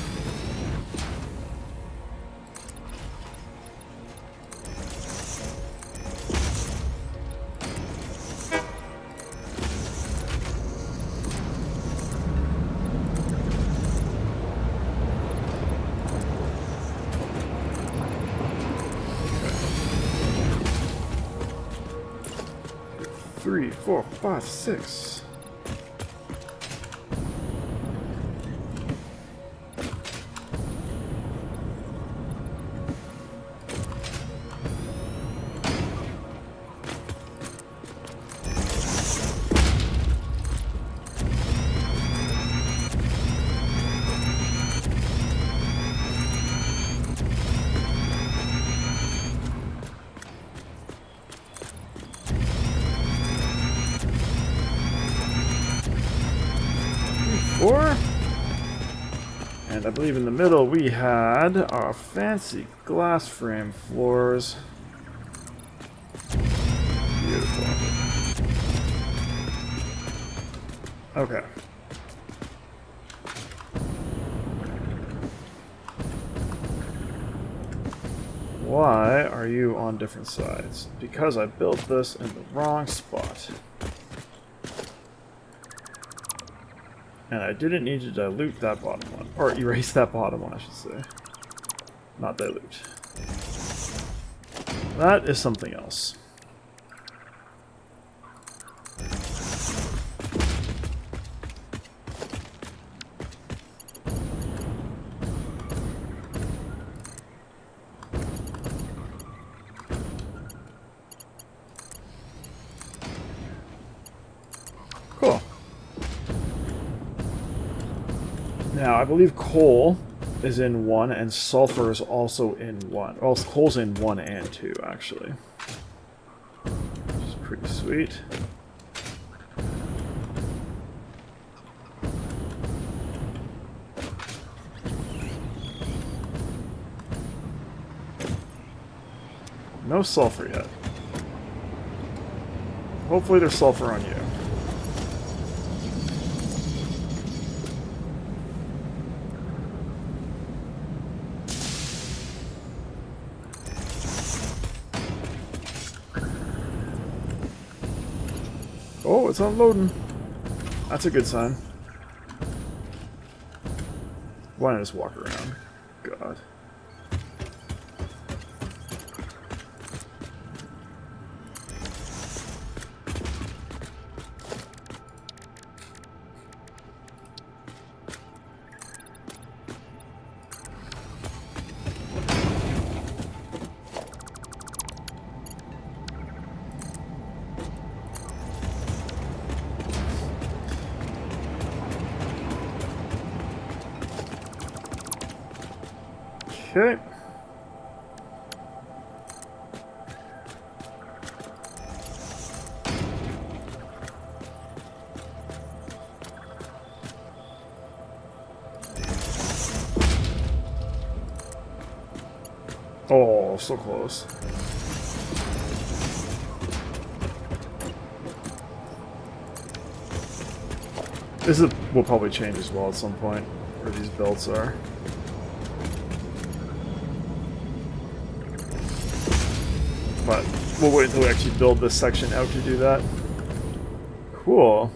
Three, 4, 5, 6. And I believe in the middle we had our fancy glass frame floors. Beautiful. Okay. Why are you on different sides? Because I built this in the wrong spot. And I didn't need to dilute that bottom one. Or erase that bottom one, I should say. Not dilute. That is something else. Cool. Now, I believe coal is in 1 and sulfur is also in 1. Well, coal's in 1 and 2, actually. Which is pretty sweet. No sulfur yet. Hopefully there's sulfur on you. Oh, it's unloading. That's a good sign. Why not just walk around? God. Okay. Oh, so close. This will probably change as well at some point, where these belts are. But we'll wait until we actually build this section out to do that. Cool.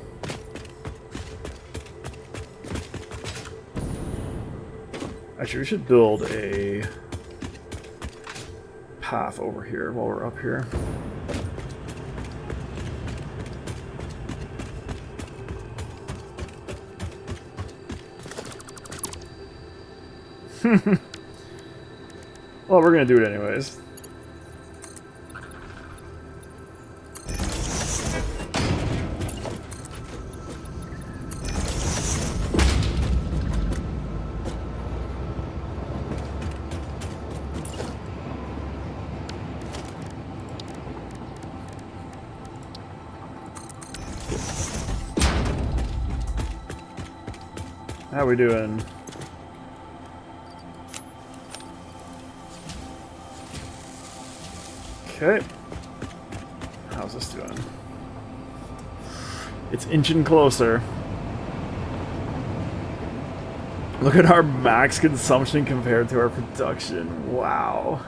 Actually, we should build a path over here while we're up here. Well, we're gonna do it anyways. How we doing? Okay. How's this doing? It's inching closer. Look at our max consumption compared to our production. Wow.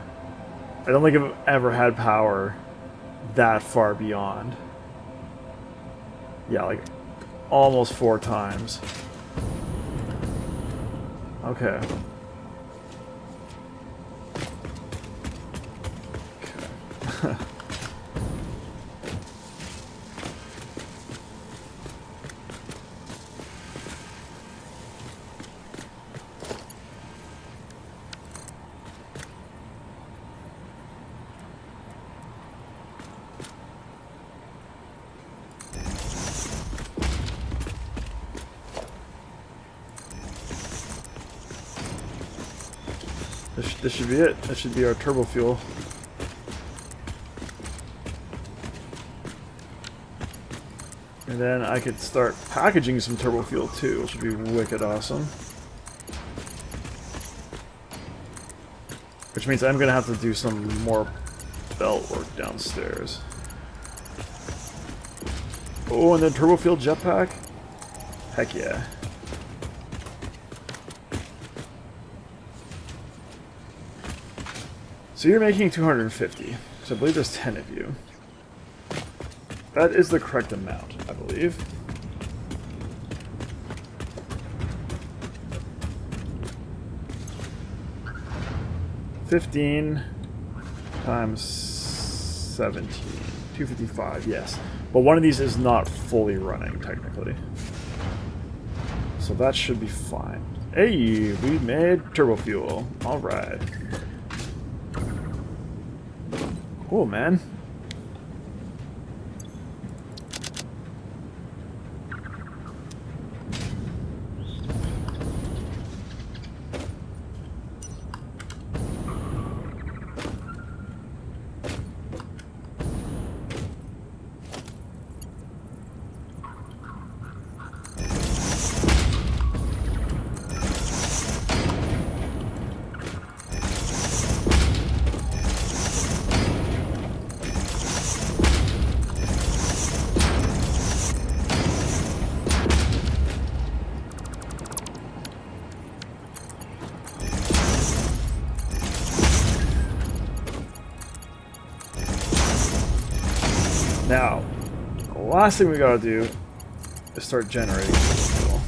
I don't think I've ever had power that far beyond. Yeah, like almost 4 times. Okay. Okay. This should be it. That should be our Turbofuel. And then I could start packaging some Turbofuel too, which would be wicked awesome. Which means I'm gonna have to do some more belt work downstairs. Oh, and then Turbofuel jetpack? Heck yeah. So you're making 250. So I believe there's 10 of you. That is the correct amount, I believe. $15 times 17. 255, yes. But one of these is not fully running, technically. So that should be fine. Hey, we made Turbofuel. Alright. Cool, man. Now, the last thing we gotta do is start generating fuel.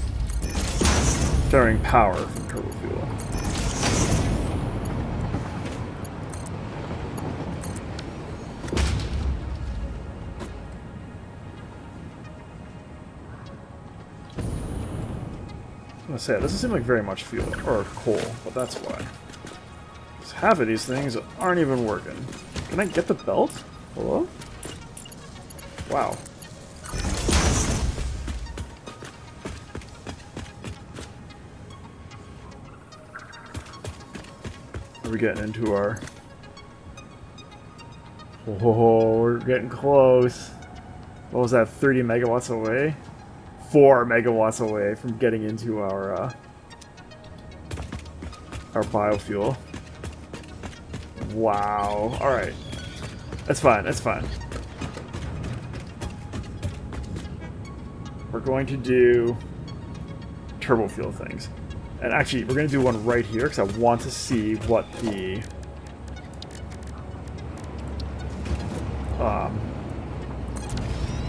Generating power from Turbofuel. I'm gonna say, it doesn't seem like very much fuel, or coal, but that's why. Because half of these things aren't even working. Can I get the belt? Hello? Wow. Are we getting into our... Oh, we're getting close. What was that, 30 megawatts away? 4 megawatts away from getting into our biofuel. Wow. Alright. That's fine, that's fine. We're going to do Turbofuel things. And actually, we're going to do one right here, because I want to see what the...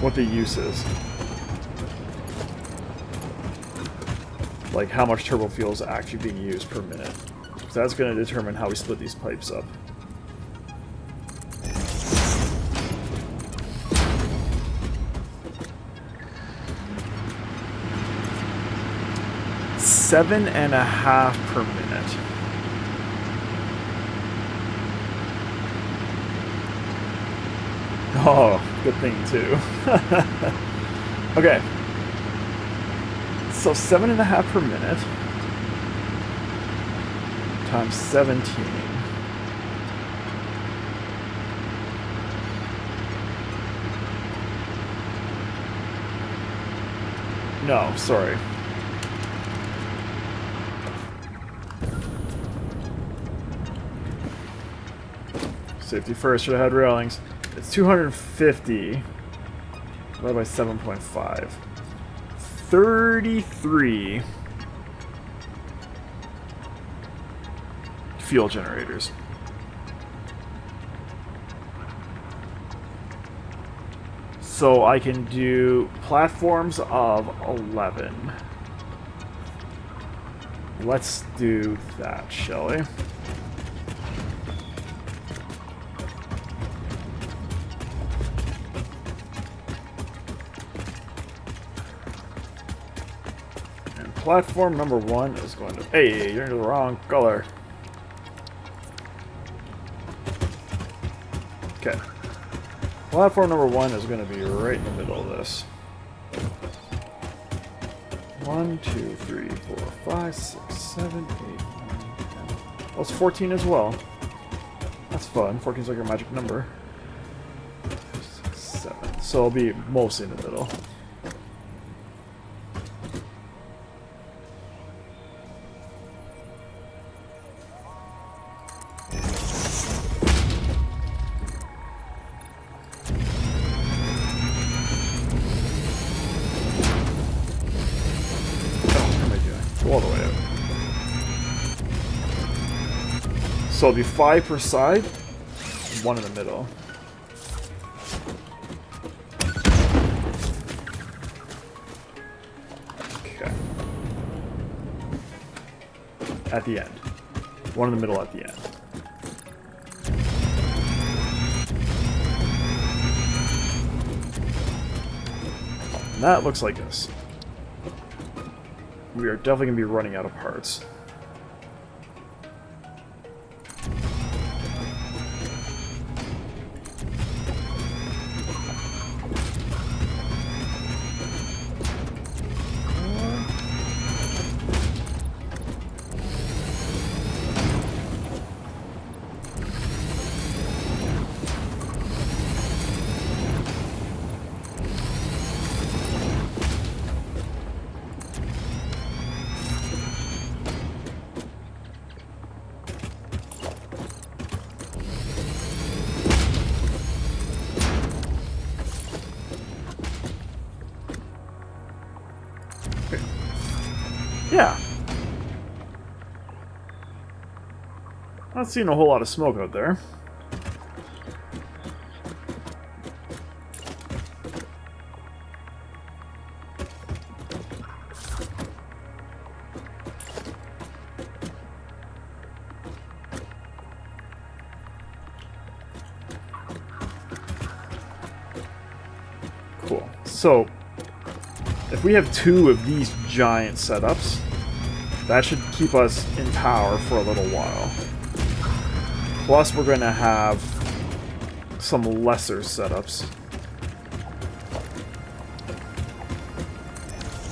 what the use is. Like, how much Turbofuel is actually being used per minute. So that's going to determine how we split these pipes up. $7.5 per minute. Oh, good thing too. Okay. So 7.5 per minute times 17. No, sorry. Safety first, should have had railings. It's 250 divided by 7.5. 33 fuel generators. So I can do platforms of 11. Let's do that, shall we? Platform number 1 is going to... Hey, you're in the wrong color. Okay. Platform number 1 is going to be right in the middle of this. 1, 2, 3, 4, 5, 6, 7, 8, 9, 10. Well, it's 14 as well. That's fun. 14 is like your magic number. 6, 7. So it'll be mostly in the middle. So it'll be 5 per side, 1 in the middle. Okay. At the end. 1 in the middle at the end. And that looks like this. We are definitely going to be running out of parts. Yeah. Not seeing a whole lot of smoke out there. Cool. So, if we have 2 of these giant setups, that should keep us in power for a little while. Plus, we're going to have some lesser setups.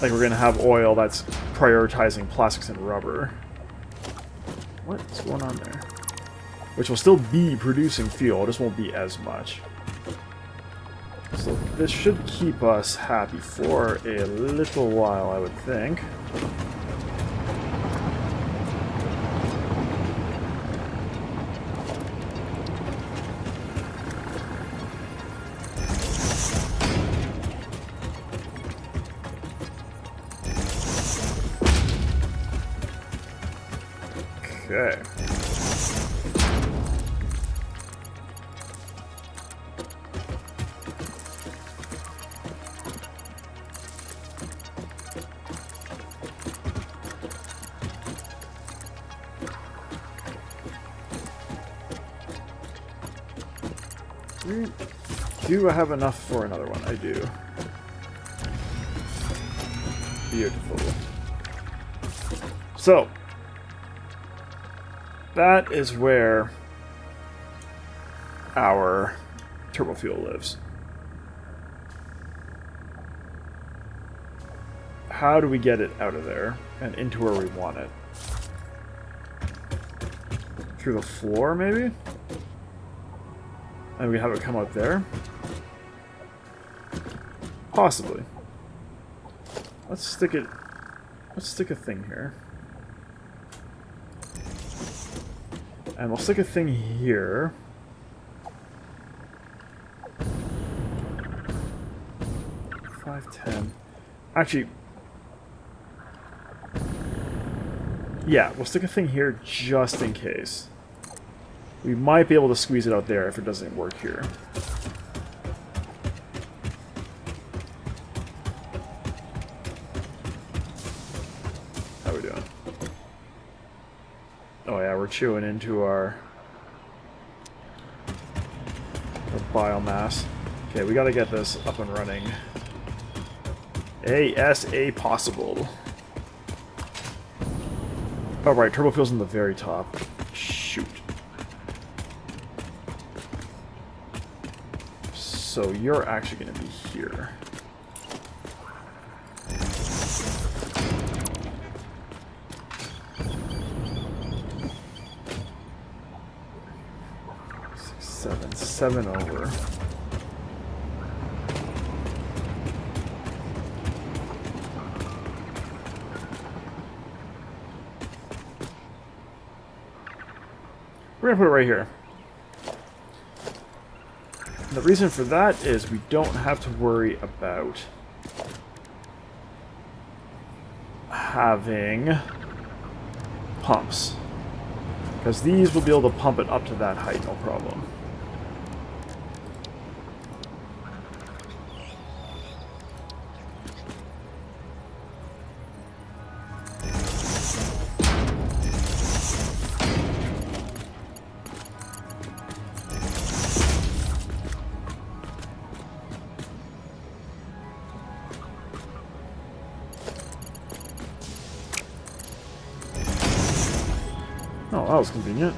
Like, we're going to have oil that's prioritizing plastics and rubber. What's going on there? Which will still be producing fuel, it just won't be as much. So this should keep us happy for a little while, I would think. Okay. Do I have enough for another one? I do. Beautiful. So, that is where our turbofuel lives. How do we get it out of there and into where we want it? Through the floor, maybe? And we have it come out there? Possibly. Let's stick a thing here. And we'll stick a thing here. $5.10. Actually, yeah, we'll stick a thing here just in case. We might be able to squeeze it out there if it doesn't work here. How we doing? Oh yeah, we're chewing into our biomass. Okay, we gotta get this up and running. ASA possible. Oh right, turbofuel's in the very top. Shoot. So you're actually going to be here. Seven over. We're going to put it right here. The reason for that is we don't have to worry about having pumps. Because these will be able to pump it up to that height, no problem. Oh, that was convenient.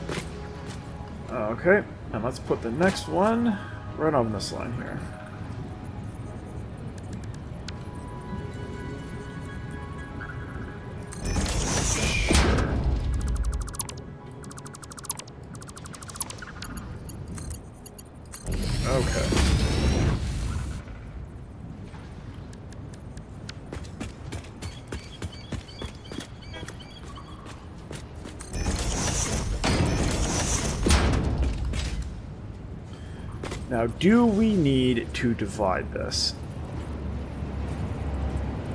Okay, and let's put the next one right on this line here. Sure. Okay. Now, do we need to divide this?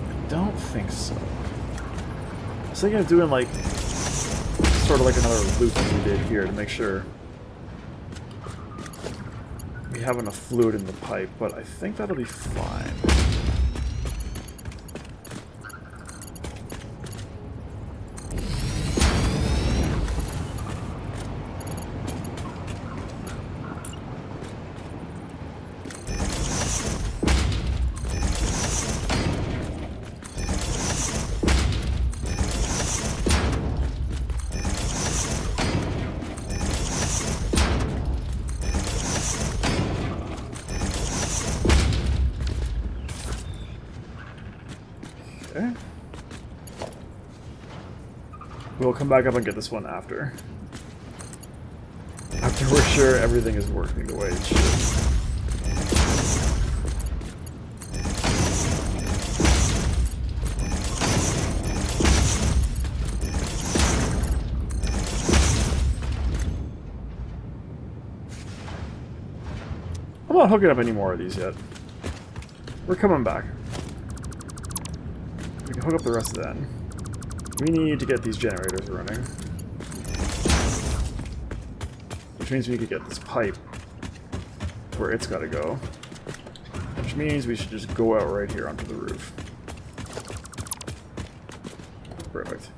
I don't think so. I was thinking of doing like, sort of like another loop that we did here to make sure we have enough fluid in the pipe, but I think that'll be fine. Okay. We'll come back up and get this one after. After we're sure everything is working the way it should. I'm not hooking up any more of these yet. We're coming back. We can hook up the rest of that. We need to get these generators running. Which means we could get this pipe where it's got to go. Which means we should just go out right here onto the roof. Perfect.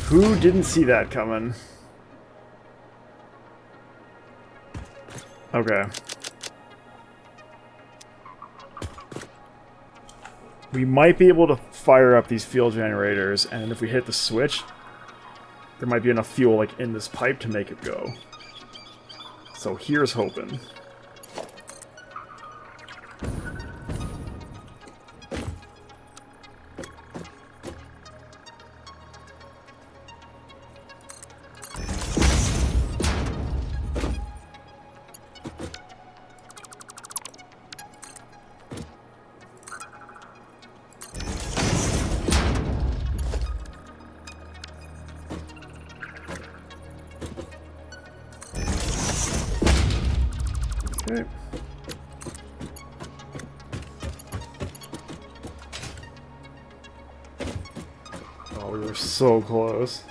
Who didn't see that coming? Okay. We might be able to fire up these fuel generators, and if we hit the switch, there might be enough fuel like in this pipe to make it go. So here's hoping. Okay. Oh, we were so close.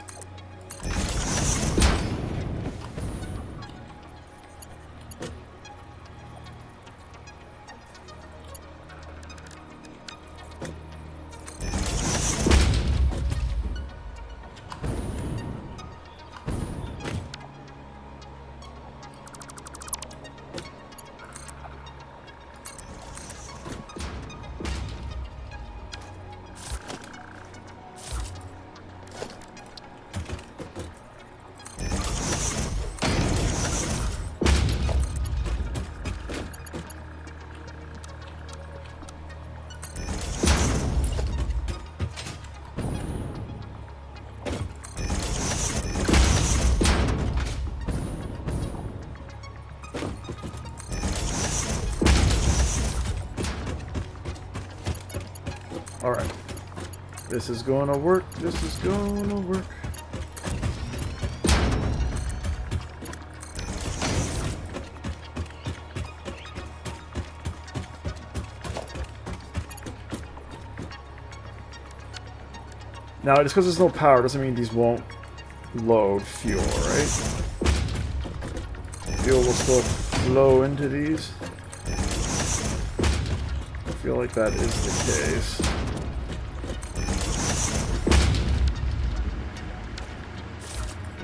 Alright. This is gonna work. This is gonna work. Now, just because there's no power doesn't mean these won't load fuel, right? Fuel will still flow into these. I feel like that is the case.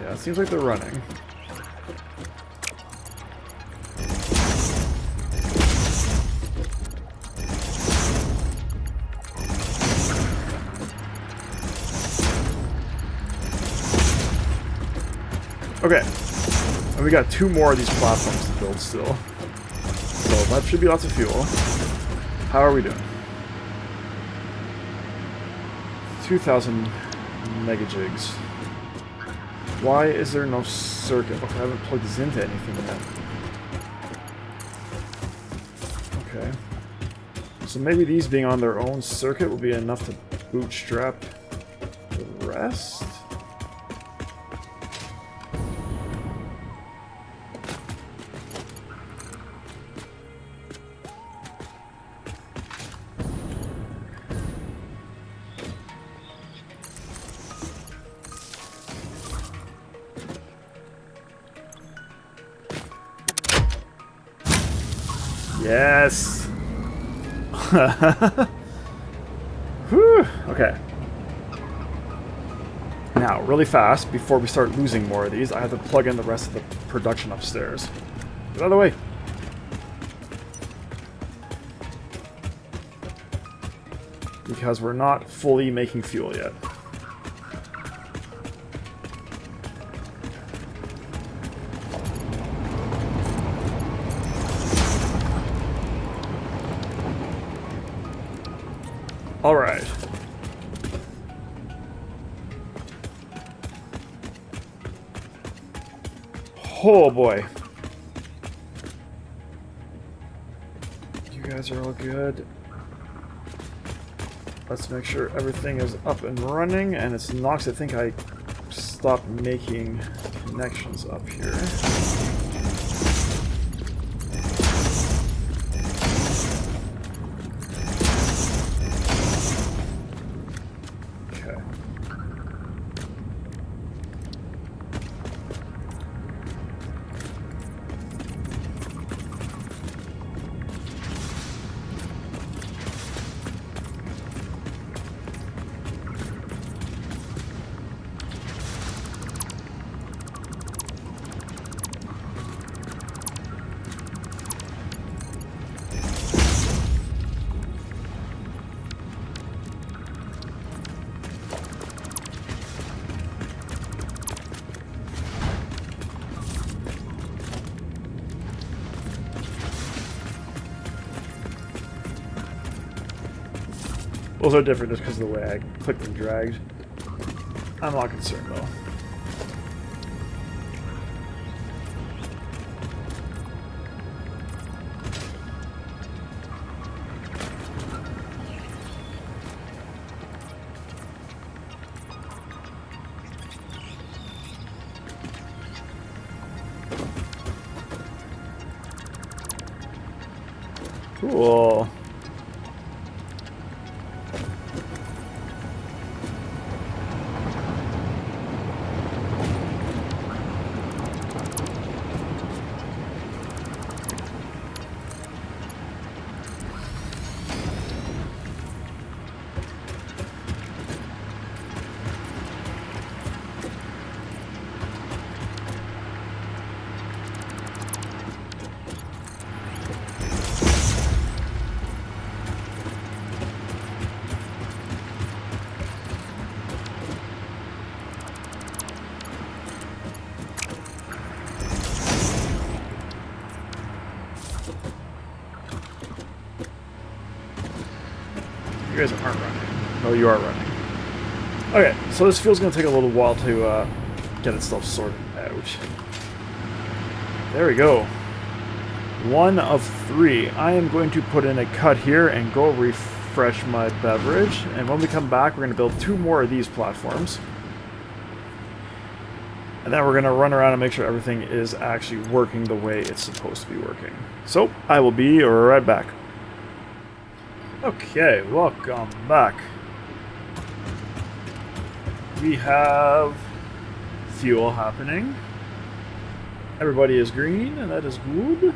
Yeah, it seems like they're running. Okay, and we got 2 more of these platforms to build still. So that should be lots of fuel. How are we doing? 2,000 megajigs. Why is there no circuit? Okay, I haven't plugged this into anything yet. Okay. So maybe these being on their own circuit will be enough to bootstrap the rest? Yes! Whew. Okay. Now, really fast, before we start losing more of these, I have to plug in the rest of the production upstairs. Get out of the way! Because we're not fully making fuel yet. All right. Oh boy. You guys are all good. Let's make sure everything is up and running, and it's not 'cause I think I stopped making connections up here. Those are different just because of the way I clicked and dragged. I'm not concerned though. Cool. You guys aren't running. Oh, you are running. Okay, so this fuel's going to take a little while to get itself sorted out. There we go. 1 of 3. I am going to put in a cut here and go refresh my beverage, and when we come back, we're going to build 2 more of these platforms. And then we're going to run around and make sure everything is actually working the way it's supposed to be working. So, I will be right back. Okay, welcome back. We have fuel happening. Everybody is green, and that is good.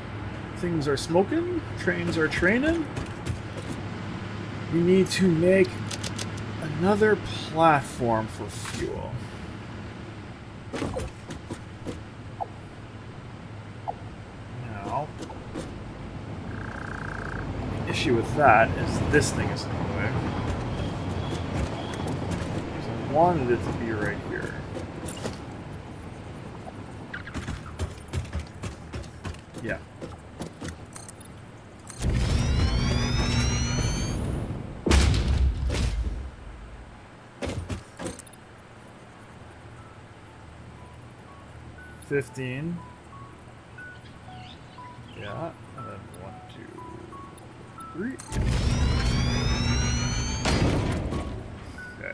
Things are smoking. Trains are training. We need to make another platform for fuel. Now, the issue with that is this thing is in the way. I wanted it to be right here. Yeah. $15. Yeah, and then 1, 2, 3. Okay.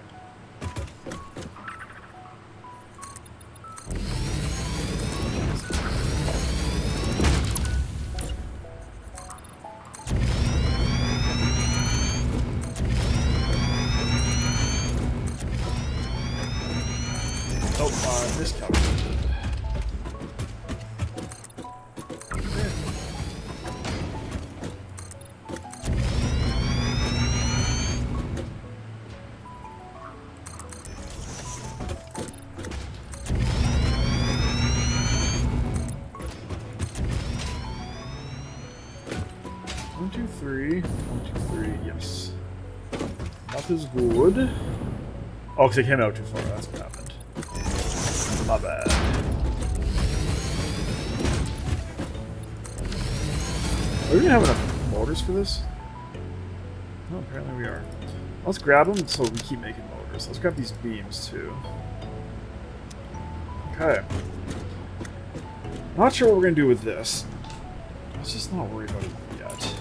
Oh, miscalculated. 1, 2, 3. 1, 2, 3. Yes. That is good. Oh, because it came out too far. That's what happened. My bad. Are we gonna have enough motors for this? Oh, apparently we are. Let's grab them so we can keep making motors. Let's grab these beams too. Okay. Not sure what we're gonna do with this. Let's just not worry about it yet.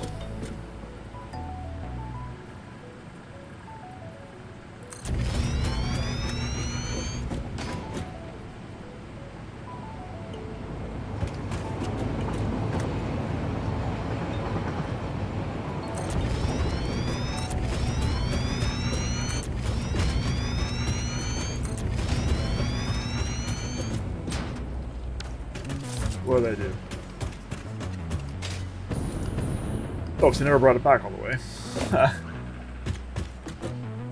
What did I do? Oh, because I never brought it back all the way.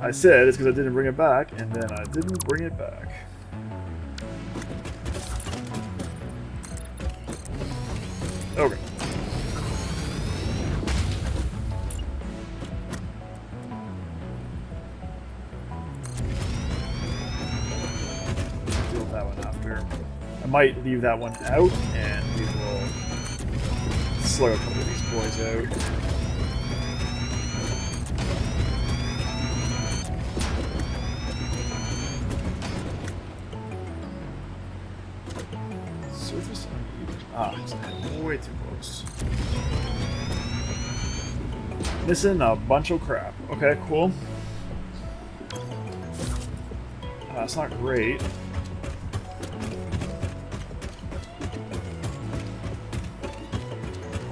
I said it's because I didn't bring it back, and then I didn't bring it back. Okay. Deal with that one after. I might leave that one out, and we will slug a couple of these boys out. Surface uneven. Ah, it's way too close. Missing a bunch of crap. Okay, cool. That's not great.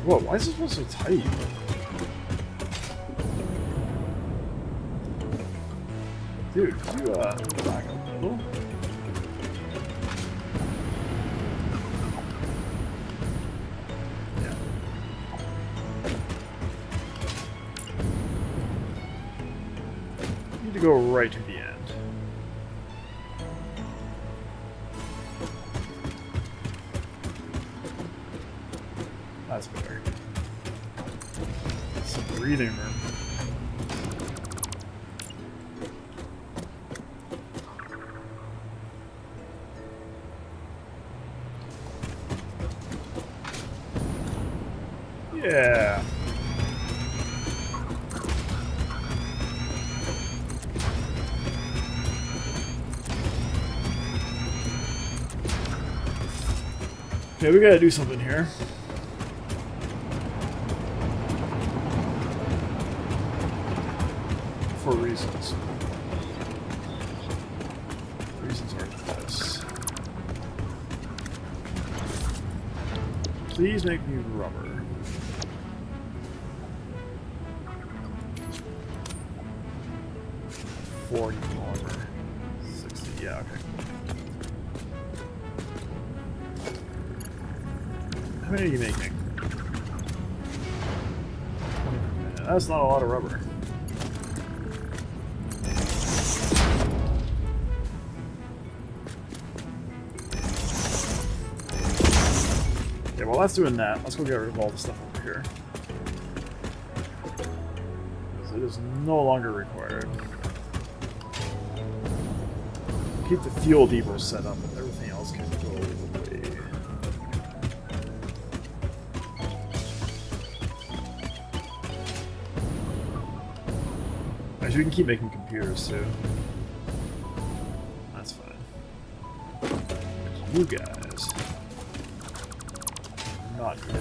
Whoa, why is this one so tight? Dude, could you, back up a little? Yeah. Need to go right to the end. That's better. Some breathing room. Yeah. Okay, we gotta do something here. for reasons. Reasons are this. Please make me rubber. $40 more. 60, yeah, okay. How many are you making? 20 per minute. That's not a lot of rubber. Okay, while that's doing that, let's go get rid of all the stuff over here. Because it is no longer required. Keep the fuel depot set up, and everything else can go away. Actually, we can keep making computers too. That's fine. You guys. Not good.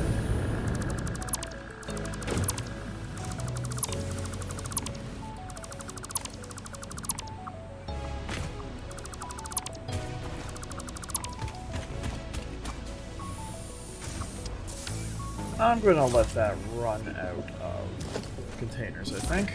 I'm going to let that run out of containers, I think.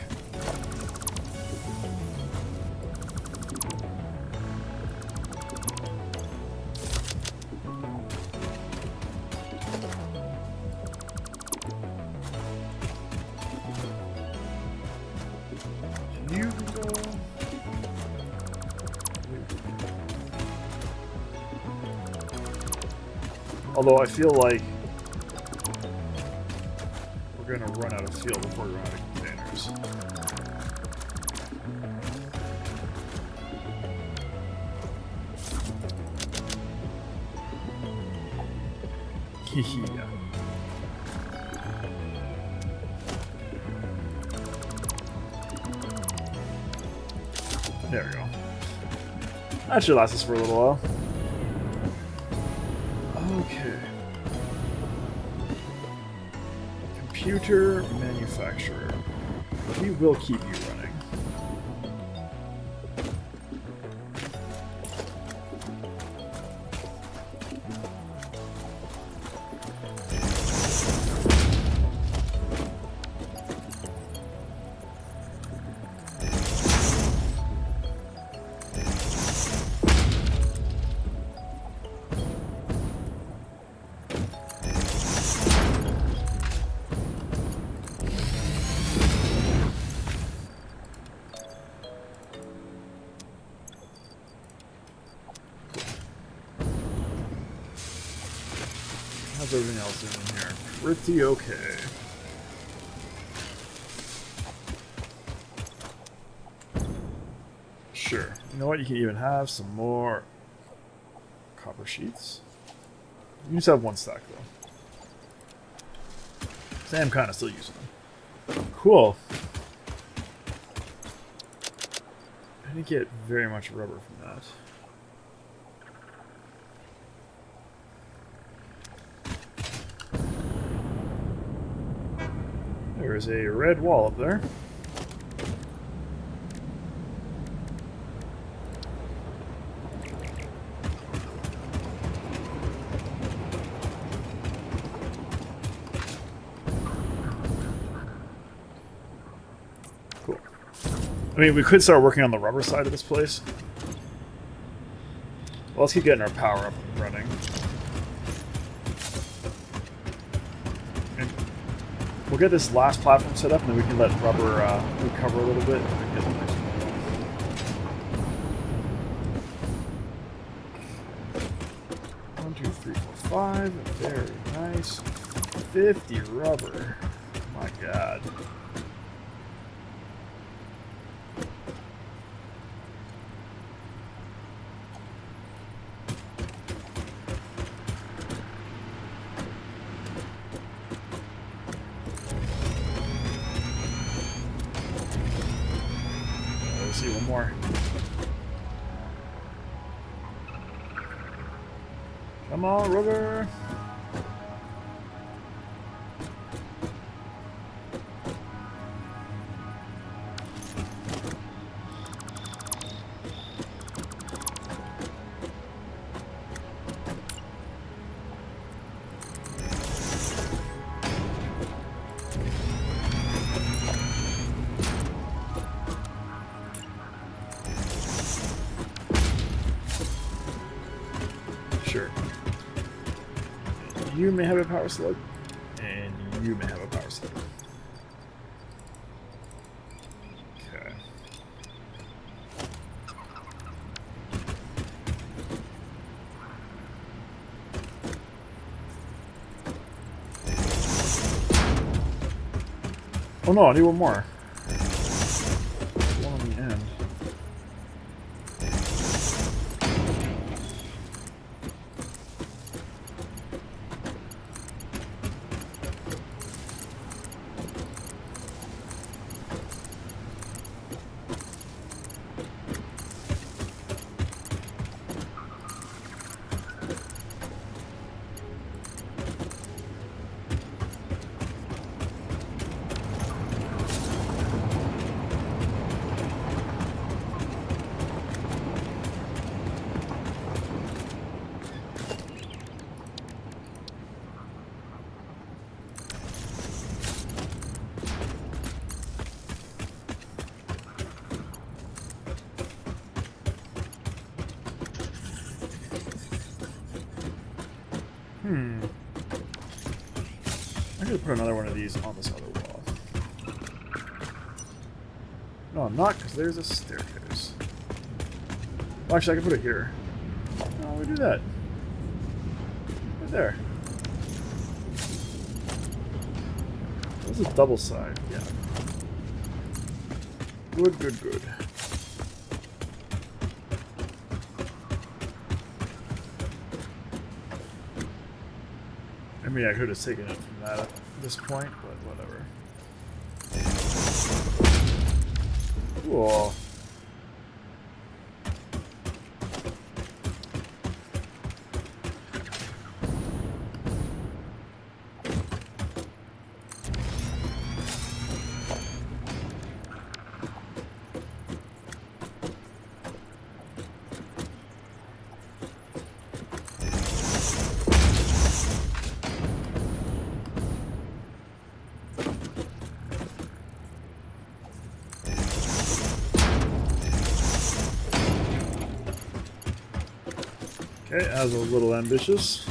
You can go. Although I feel like we're going to run out of fuel before we run out of containers. Yeah. There we go. That should last us for a little while. Okay. Computer manufacturer. We will keep you running. How's everything else doing here? Pretty okay. Sure. You know what? You can even have some more copper sheets. You just have one stack, though. So I'm kind of still using them. Cool. I didn't get very much rubber from that. There's a red wall up there. Cool. I mean, we could start working on the rubber side of this place. Well, let's keep getting our power up and running. We'll get this last platform set up, and then we can let rubber recover a little bit. And get the next one. 1, 2, 3, 4, 5. Very nice. 50 rubber. My God. See one more. Come on, rubber. you may have a power slug, and you may have a power slug. Okay. Oh no, I need one more. One on the end. I'm gonna put another one of these on this other wall. No, I'm not, because there's a staircase. Well, actually, I can put it here. Oh, we do that. Right there. This is a double side, yeah. Good, good, good. I mean, I could have taken it from that at this point, but whatever. Cool. Okay, that was a little ambitious.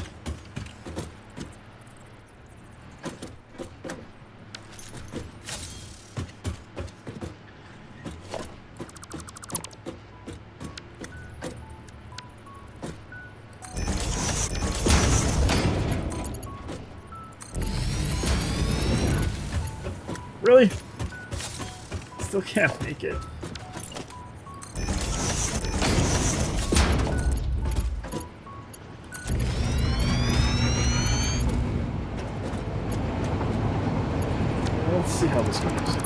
Really? Still can't make it. Let's see how this goes.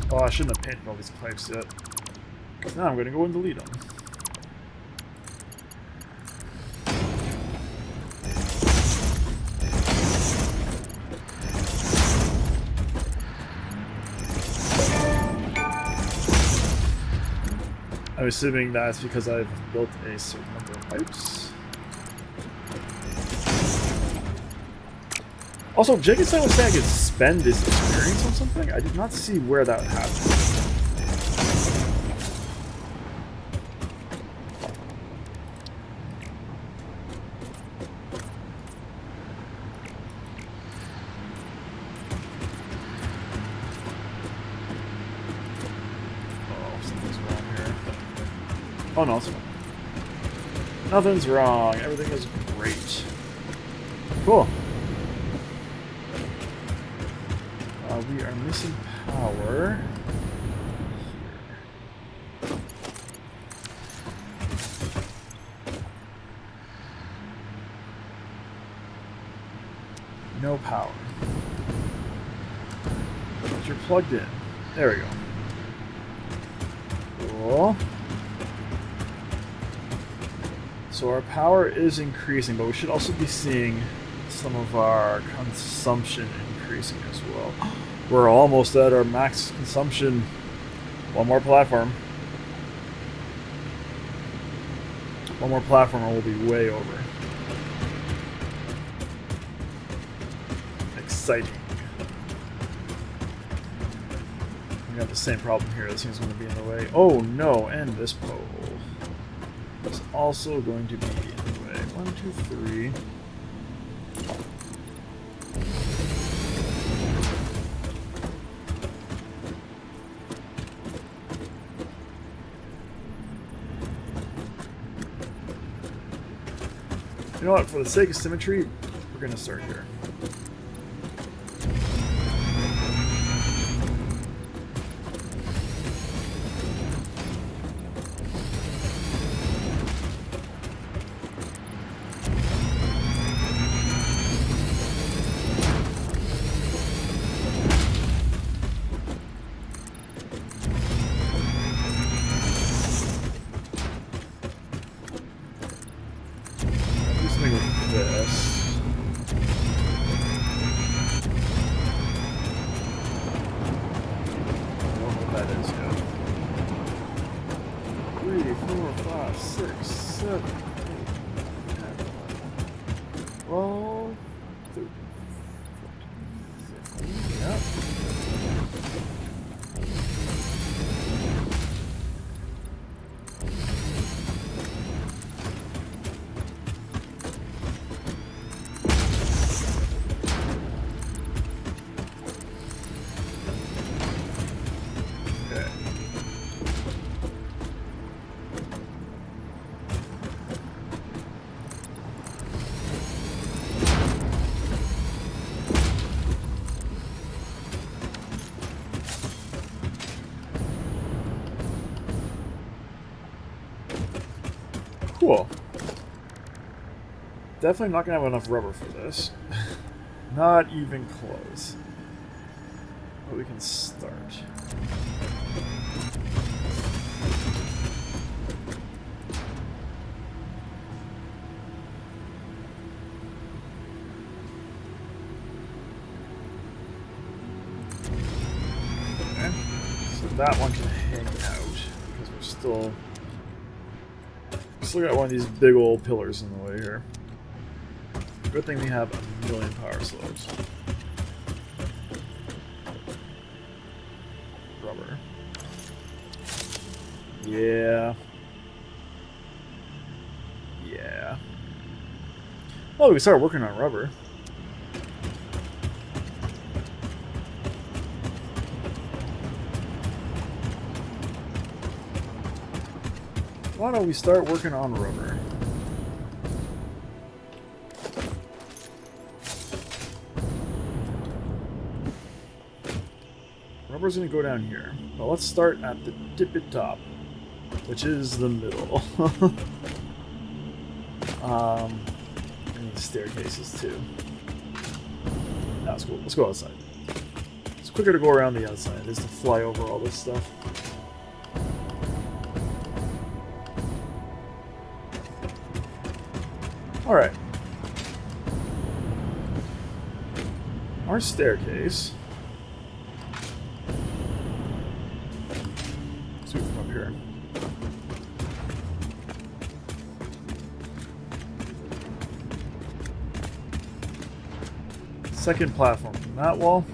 Oh, I shouldn't have painted all these pipes yet. Now I'm going to go and delete them. I'm assuming that's because I've built a certain number of pipes. Also, Jenkins was saying I could spend this experience on something. I did not see where that happened. Oh, something's wrong here. Oh no, it's fine. Nothing's wrong. Everything is great. Cool. We are missing power. No power. But you're plugged in. There we go. Cool. So our power is increasing, but we should also be seeing some of our consumption increasing as well. We're almost at our max consumption. One more platform. One more platform and we'll be way over. Exciting. We have the same problem here. This thing's going to be in the way. Oh no, and this pole is also going to be in the way. 1, 2, 3. You know what, for the sake of symmetry, we're going to start here. Cool. Definitely not gonna have enough rubber for this. Not even close. But we can start. Okay. So that one can hang out because we're still got one of these big old pillars in the way here. Good thing we have a million power slabs. Rubber. Yeah. Yeah. Well, we started working on rubber. Why don't we start working on rubber? Rubber's gonna go down here. Well, let's start at the tippy top, which is the middle. And the staircases too. That's cool. Let's go outside. It's quicker to go around the outside than to fly over all this stuff. Alright. Our staircase. Let's do it from up here. second platform from that wall,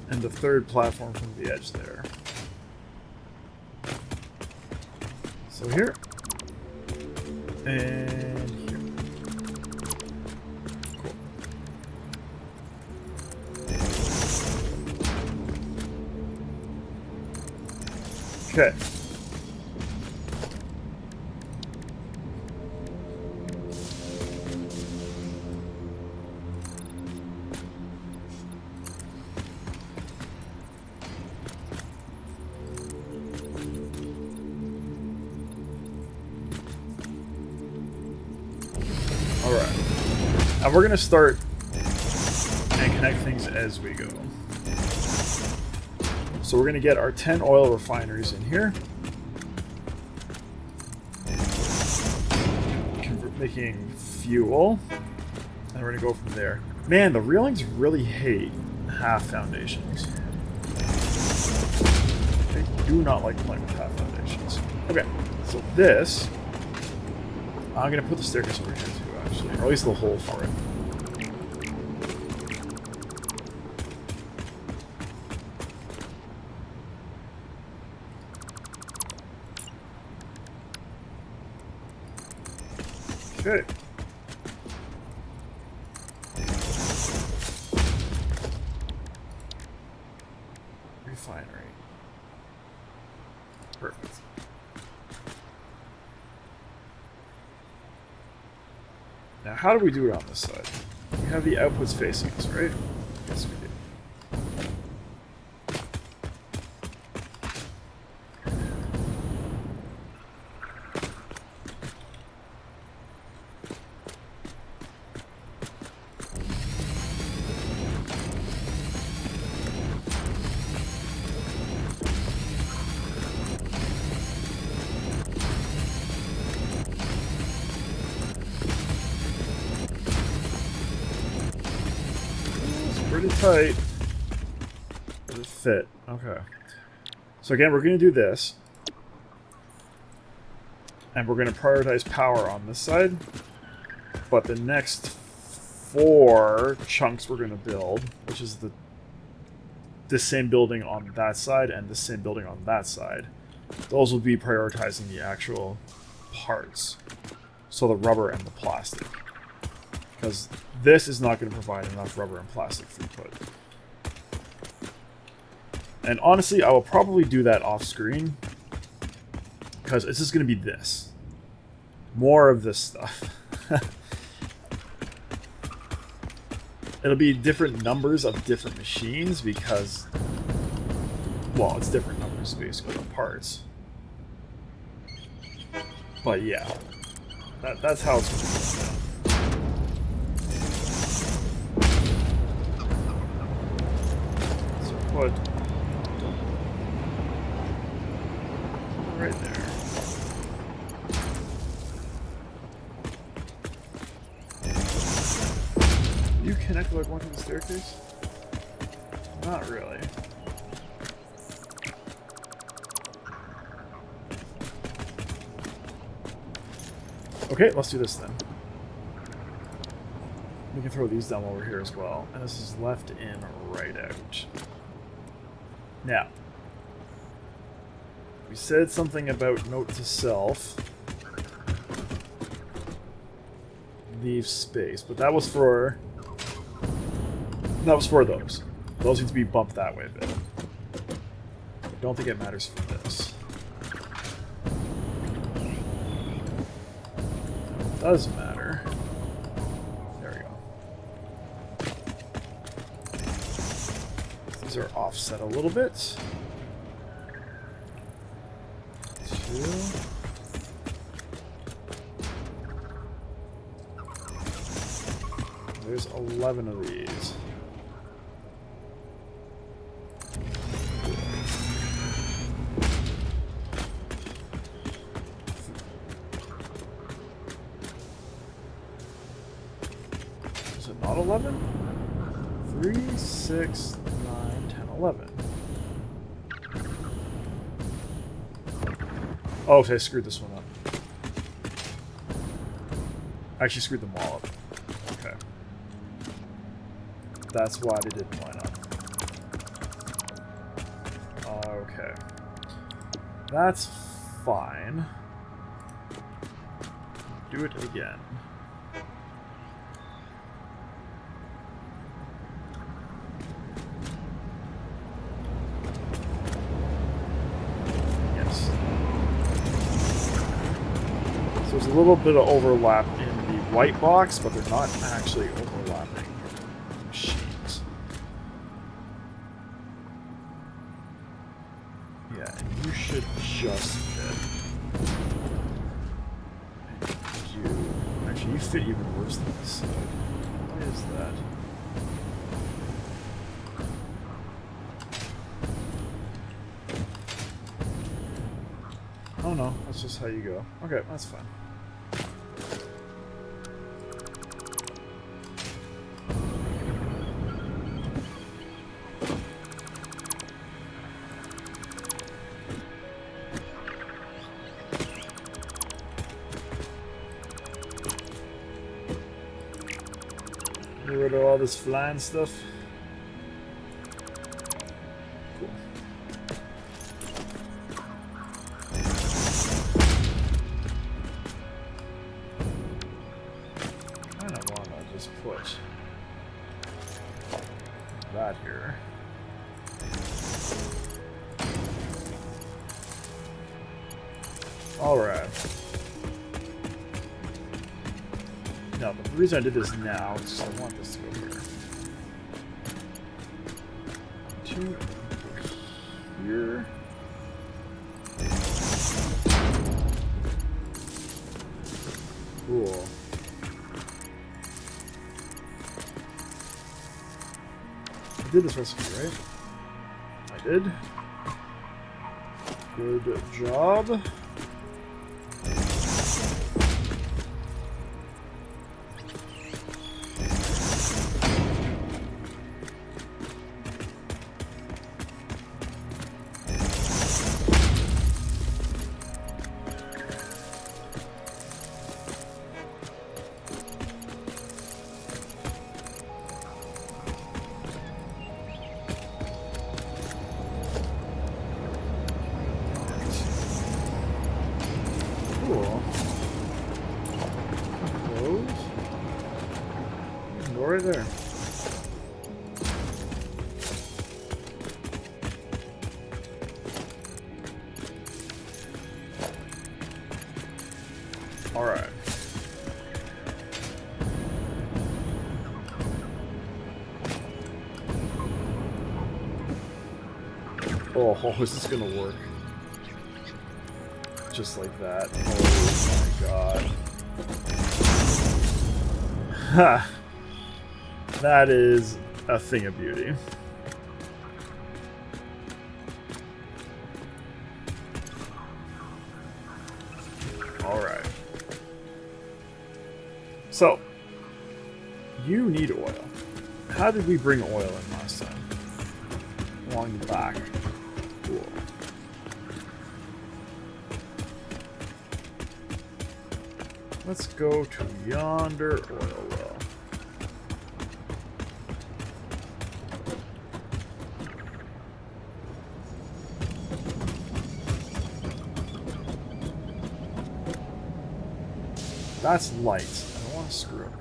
and the third platform from the edge there. So here, and here. Cool. Okay. And we're going to start and connect things as we go. So we're going to get our 10 oil refineries in here. Making fuel. And we're going to go from there. Man, the Reelings really hate half foundations. They do not like playing with half foundations. Okay, so this... I'm going to put the staircase over here too. Or at least the hole for it. Okay. Refinery. Perfect. Now, how do we do it on this side? We have the outputs facing us, right? Yes, we do. Pretty tight. Does it fit? Okay. So again, we're going to do this. And we're going to prioritize power on this side. But the next 4 chunks we're going to build, which is the same building on that side and the same building on that side, those will be prioritizing the actual parts. So the rubber and the plastic. Because this is not going to provide enough rubber and plastic throughput. And honestly, I will probably do that off screen. Because it's just going to be this. More of this stuff. It'll be different numbers of different machines because... Well, it's different numbers basically of parts. But yeah. That's how it's going to go down. Put right there. You connect like one to the staircase? Not really. Okay, let's do this then. We can throw these down over here as well. And this is left in, right out. Now, we said something about note to self. Leave space, but that was for those. Those need to be bumped that way a bit. I don't think it matters for this. It does matter. There we go. These are offset a little bit. 2. There's 11 of these. Is it not 11? 3, 6, 9, 10, 11. Oh, okay, I screwed this one up. I actually screwed them all up. Okay. that's why they didn't line up. Okay. That's fine. Do it again. Yes. So there's a little bit of overlap in the white box, but they're not actually overlapping machines. Yeah, and you should just fit. Actually, you fit even worse than this side. Why is that? Oh no, that's just how you go. Okay, that's fine. Get rid of all this flying stuff. Cool. I kind of want to just put that here. All right. No, but the reason I did this now is I want this to go here. 2 here. Cool. I did this recipe, right? I did. Good job. Cool. Close. Go right there. All right. Oh, is this gonna work? Just like that. Oh my god. Ha! That is a thing of beauty. Alright. So, you need oil. How did we bring oil in last time? Along the back. Cool. Let's go to yonder oil well. That's light. I don't want to screw up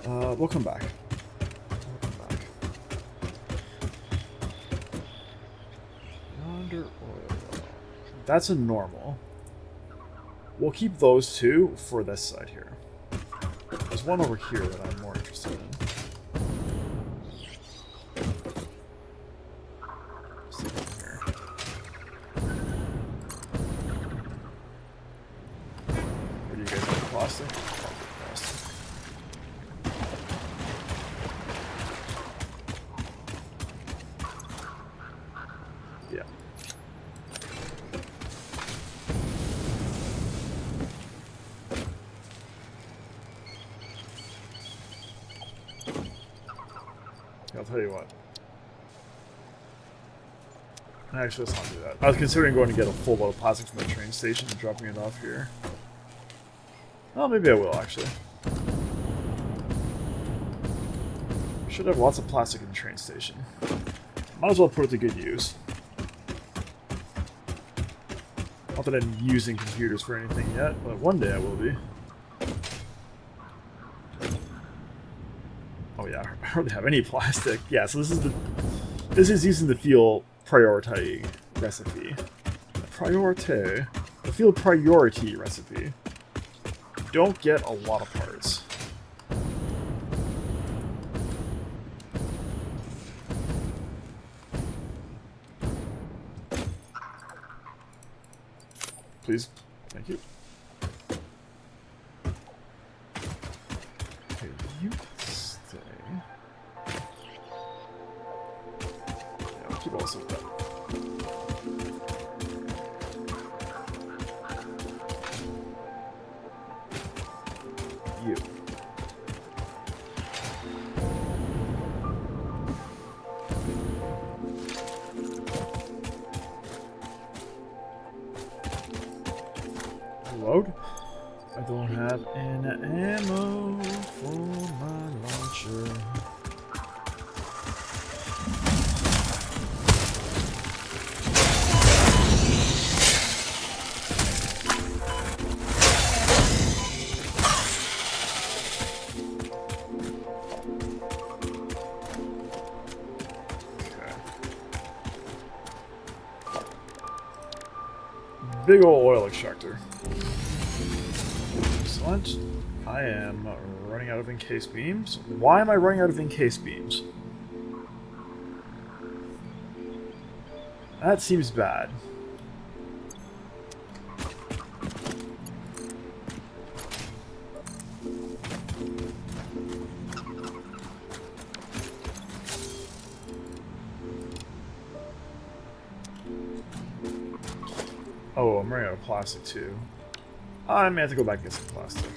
that. We'll come back. Yonder oil well. That's a normal. We'll keep those two for this side here. There's one over here that I'm more interested in. Stick it in here. What do you guys want, plastic? Plastic. Yeah. I'll tell you what. Actually, let's not do that. I was considering going to get a full load of plastic from the train station and dropping it off here. Well, maybe I will, actually. Should have lots of plastic in the train station. Might as well put it to good use. Not that I'm using computers for anything yet, but one day I will be. Oh yeah, I hardly have any plastic. Yeah, so this is using the fuel priority recipe. The fuel priority recipe. Don't get a lot of parts. Please. Thank you. Okay, you stay. Yeah, I'll keep all this like that. You. Load. I don't have an ammo for my launcher. Okay. Big old oil extractor. Excellent. I am running out of encased beams. Why am I running out of encased beams? That seems bad. Oh, I'm running out of plastic too. I may have to go back and get some plastic.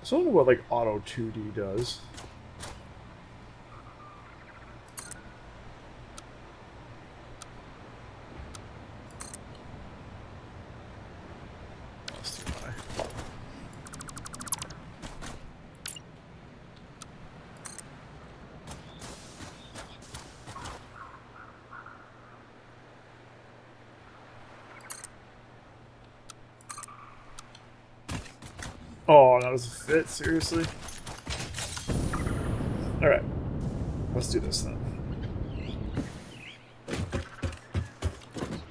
So I don't know what like auto 2D does. That's too high. Oh, that doesn't fit, seriously? Alright. Let's do this then.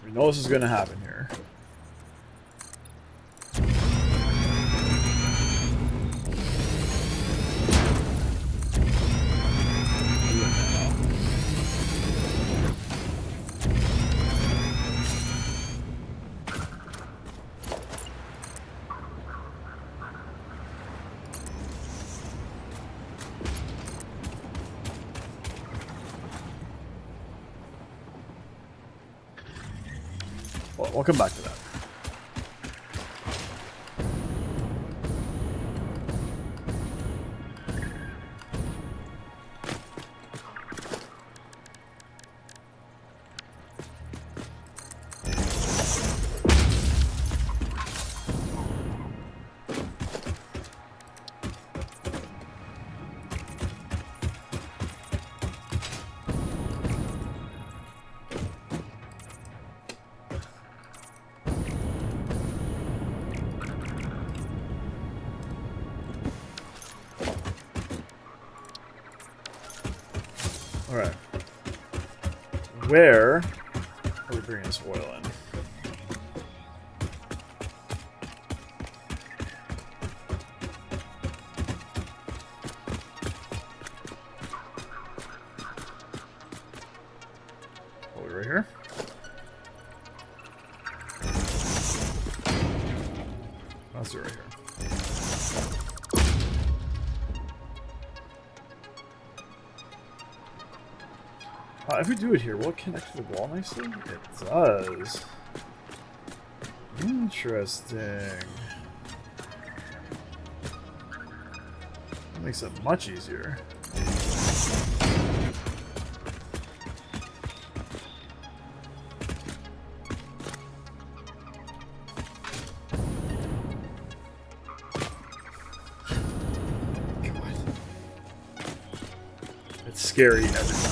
We know this is gonna happen here. Well, we'll come back to that. Alright. Where are we bringing this oil in? Right here. Let's do it right here. If we do it here, will it connect to the wall nicely? It does. Interesting. That makes it much easier. It's scary every time.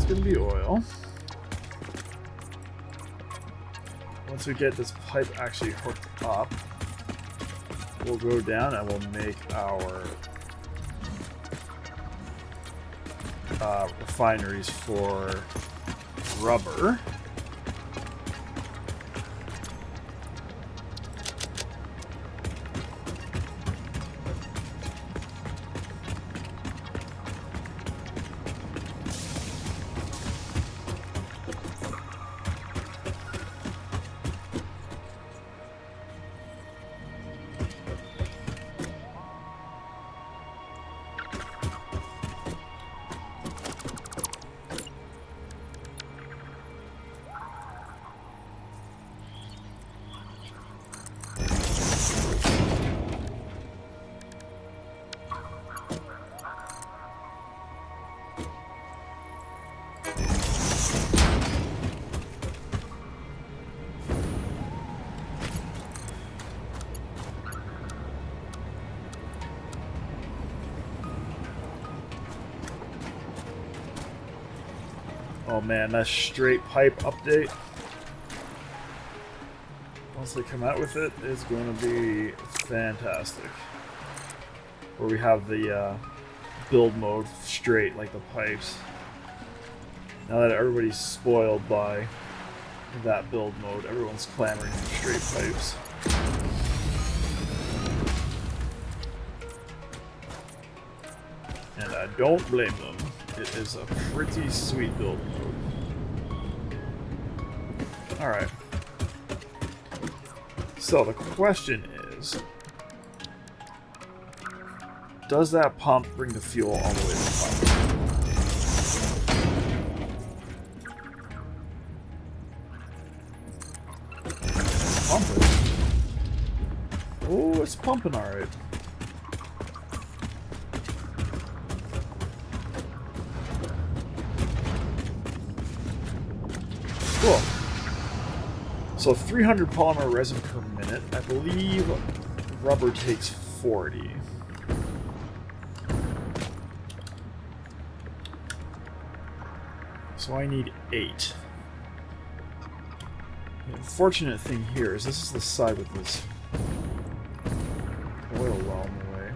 Gonna be oil. Once we get this pipe actually hooked up, we'll go down and we'll make our refineries for rubber. Oh man, that straight pipe update, once they come out with it, is going to be fantastic. Where we have the build mode straight, like the pipes. Now that everybody's spoiled by that build mode, everyone's clamoring for straight pipes. And I don't blame them. It is a pretty sweet build mode. Alright. So the question is, does that pump bring the fuel all the way to the top? It's pumping. Oh, it's pumping alright. Cool. So 300 polymer resin per minute. I believe rubber takes 40. So I need 8. The unfortunate thing here is this is the side with this oil well in the way.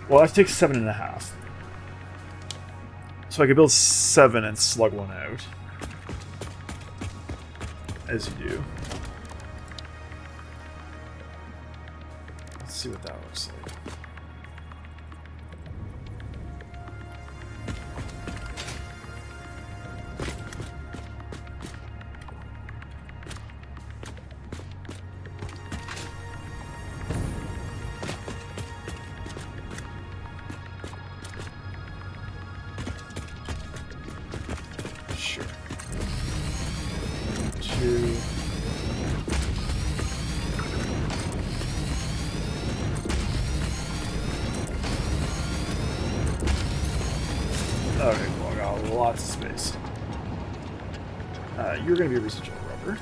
Well, that takes 7.5. So I could build 7 and slug one out. As you do. Let's see what that looks like. Sure. 2. Okay, cool. I got lots of space. You're going to be a research rubber.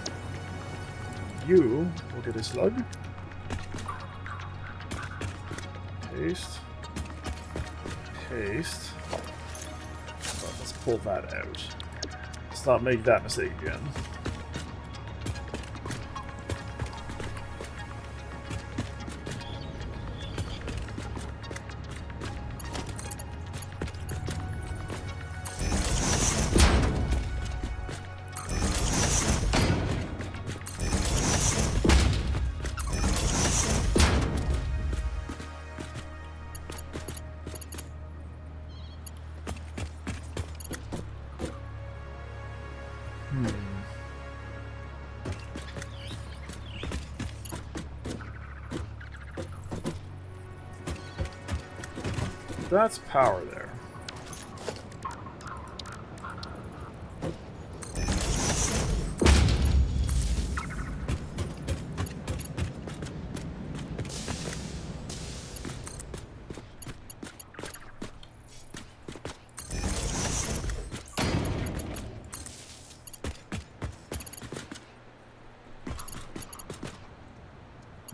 You will get a slug. Paste. Paste. Oh, let's pull that out. Let's not make that mistake again. That's power there.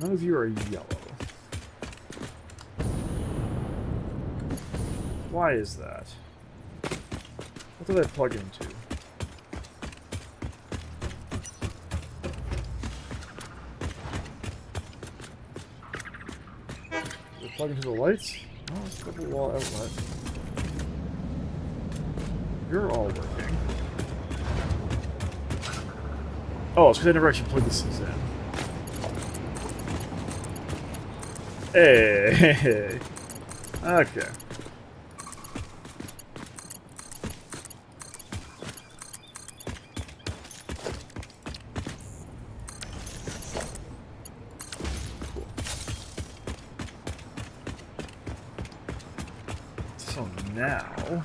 None of you are yellow. Why is that? What did I plug into? Did I plug into the lights? No, it's a double wall outlet. You're all working. Oh, it's because I never actually plugged this in. Hey! Okay. So now...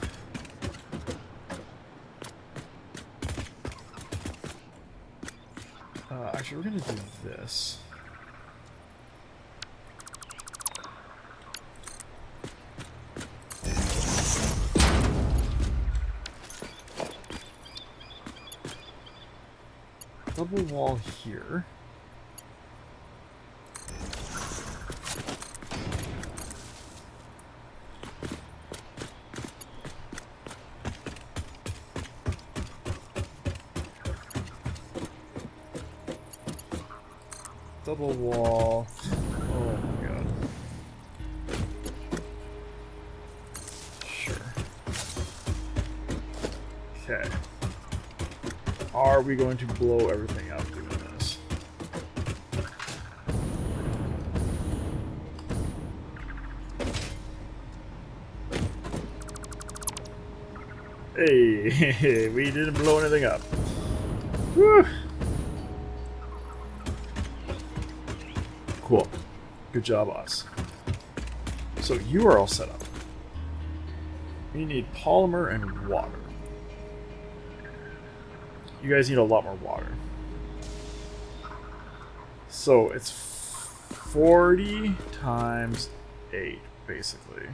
actually, we're going to do this. Double wall here. Double wall. Oh my god. Sure. Okay. Are we going to blow everything up doing this? Hey, we didn't blow anything up. Whew. Cool. Good job, us. So you are all set up. We need polymer and water. You guys need a lot more water. So it's 40 times 8, basically.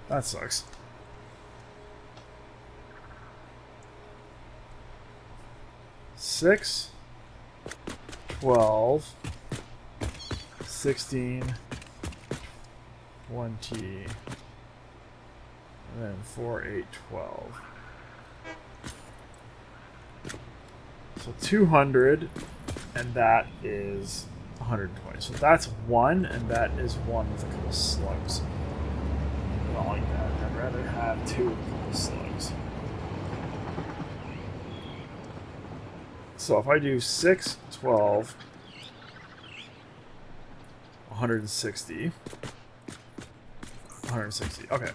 That sucks. Six, 12, 16, 20, and then 4, 8, 12. So 200, and that is 120. So that's 1, and that is 1 with a couple slugs. I don't like that. I'd rather have 2 with a couple slugs. So if I do 6, 12, 160. 160. Okay.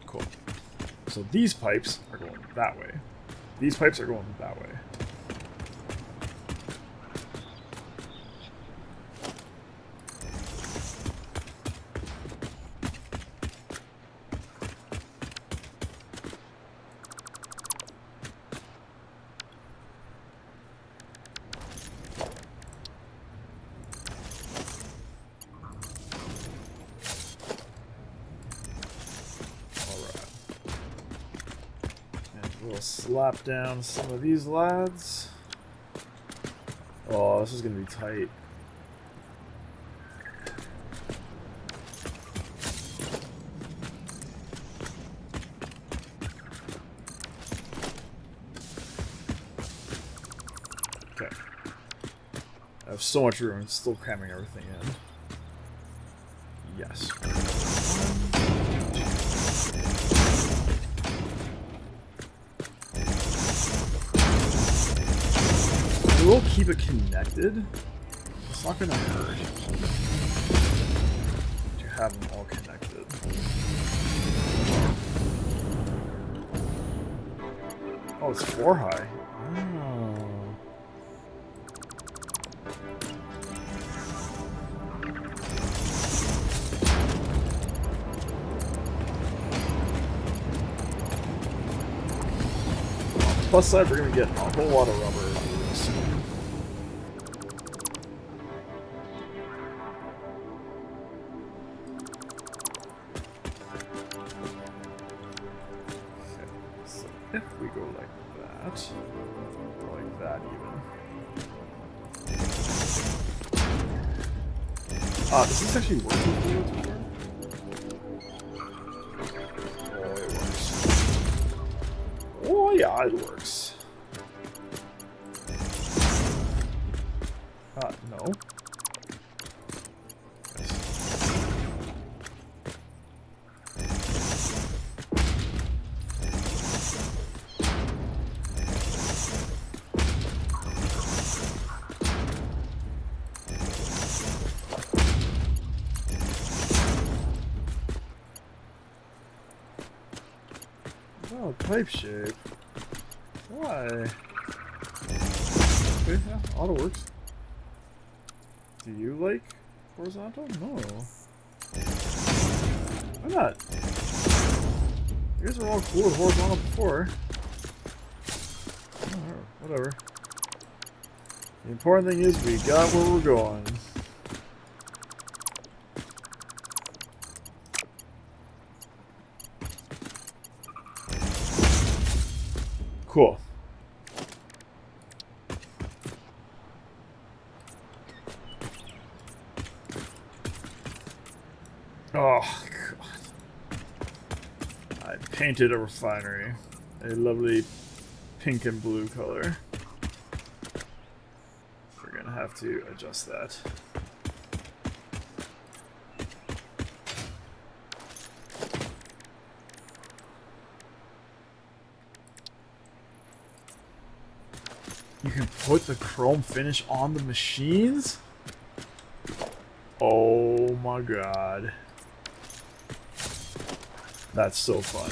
Cool. So these pipes are going that way. These pipes are going that way. We'll slap down some of these lads. Oh, this is gonna be tight. Okay. I have so much room, still cramming everything in. Yes. We'll keep it connected. It's not gonna hurt to have them all connected. Oh, it's 4 high. Oh. Plus side, we're gonna get a whole lot of rubber. If we go like that, or like that even. Does this actually work with fluids before? Oh, it works. Oh yeah, it works. No. Oh, pipe shape. Why? Okay, yeah, auto works. Do you like horizontal? No. Why not? You guys were all cool with horizontal before. Oh, whatever. The important thing is we got where we're going. Cool. Oh, God. I painted a refinery. A lovely pink and blue color. We're gonna have to adjust that. You can put the chrome finish on the machines? Oh my god. That's so fun.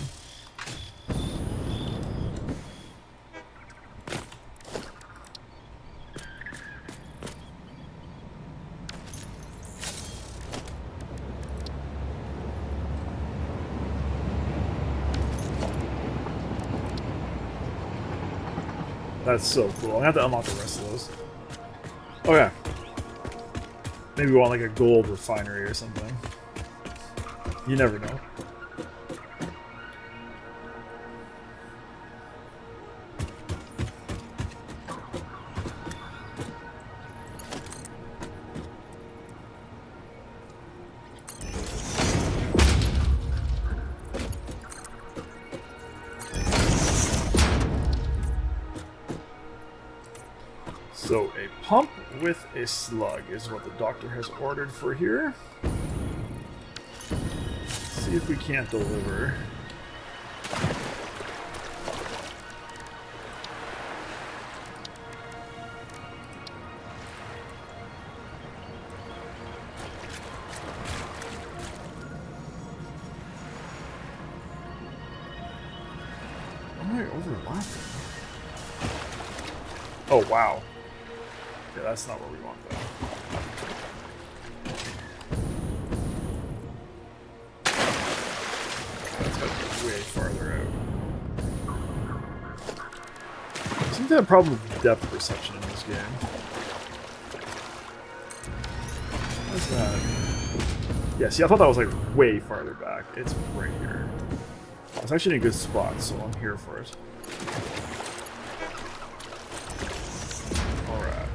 That's so cool. I'm gonna have to unlock the rest of those. Oh yeah. Maybe we want like a gold refinery or something. You never know. So a pump with a slug is what the doctor has ordered for here. Let's see if we can't deliver. Am I overlapping? Oh wow. Yeah, that's not what we want, though. That's got to be way farther out. I seem to have a problem with depth perception in this game. What's that? Yeah, see, I thought that was like way farther back. It's right here. It's actually in a good spot, so I'm here for it. Alright.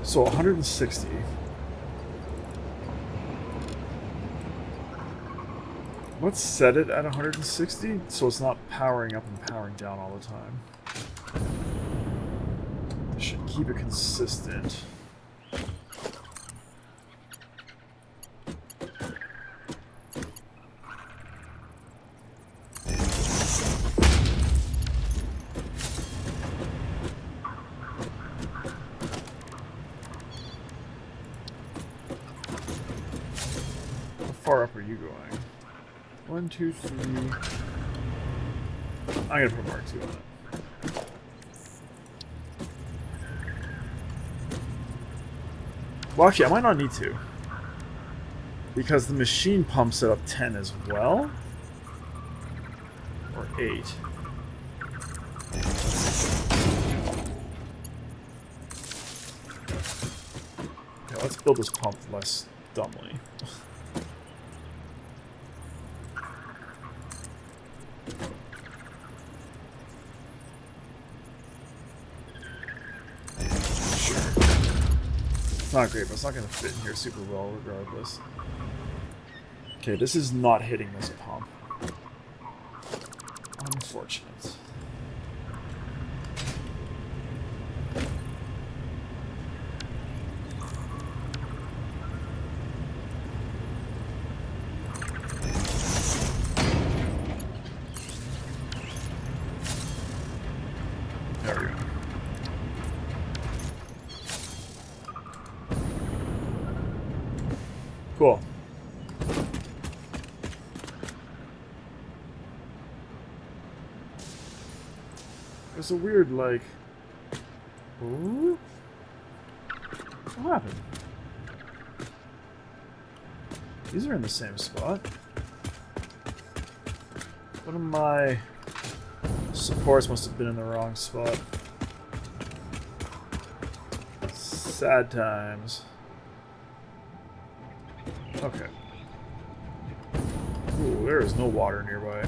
So 160. Let's set it at 160 so it's not powering up and powering down all the time. This should keep it consistent. How far up are you going? 1, 2, 3. I'm gonna put Mark 2 on it. Well, actually, I might not need to. Because the machine pumps it up 10 as well. Or 8. Yeah, let's build this pump less dumbly. It's not great, but it's not going to fit in here super well regardless. Okay, this is not hitting this pump. Unfortunate. There we go. Cool. There's a weird, like... Ooh? What happened? These are in the same spot. One of my supports must have been in the wrong spot. Sad times. Okay. Ooh, there is no water nearby.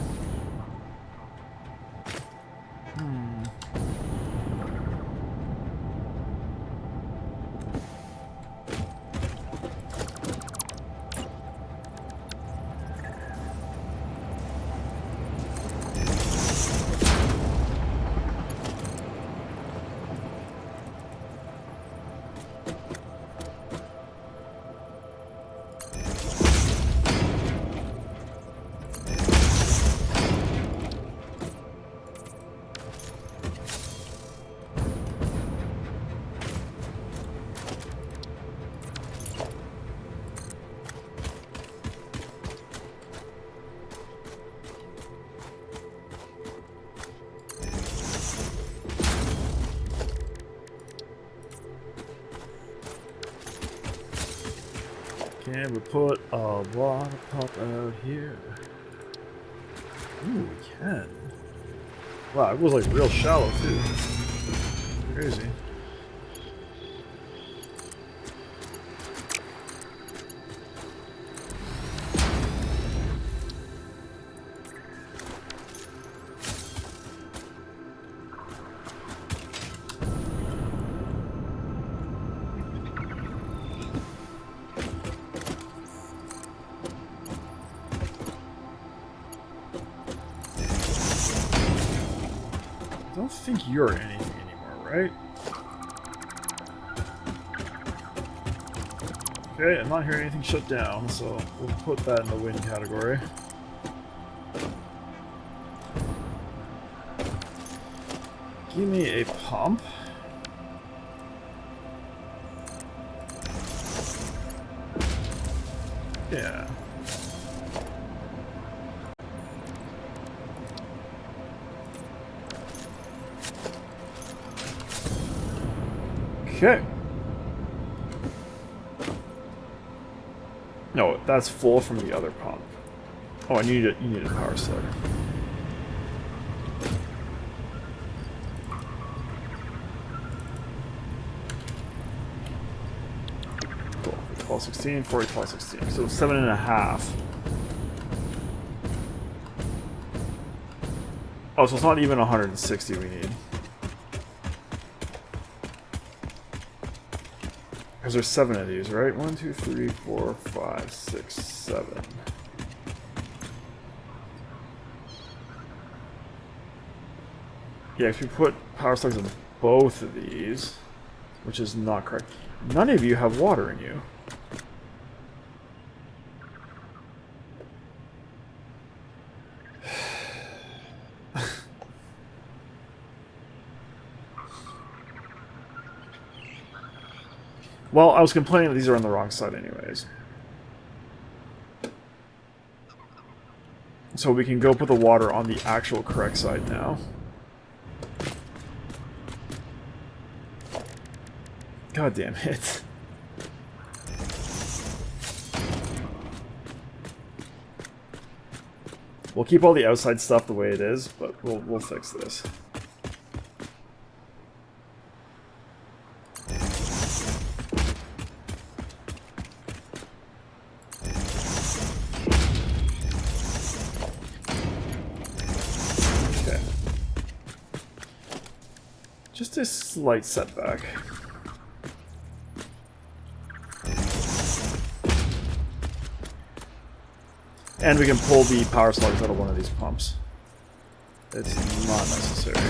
Can we put a water pump out here? Ooh, we can. Wow, it was like real shallow too. Crazy. I don't think you're anything anymore, right? Okay, I'm not hearing anything shut down, so we'll put that in the wind category. Give me a pump. Yeah. Okay. No, that's full from the other pump. Oh, I need you need a power slug. Cool. 12, 16, 40, 12, 16. So 7.5. Oh, so it's not even 160 we need. Because there's 7 of these, right? 1, 2, 3, 4, 5, 6, 7. Yeah, if we put power slugs in both of these, which is not correct. None of you have water in you. Well, I was complaining that these are on the wrong side anyways. So we can go put the water on the actual correct side now. God damn it. We'll keep all the outside stuff the way it is, but we'll fix this. Okay. Just a slight setback. And we can pull the power slugs out of one of these pumps. It's not necessary.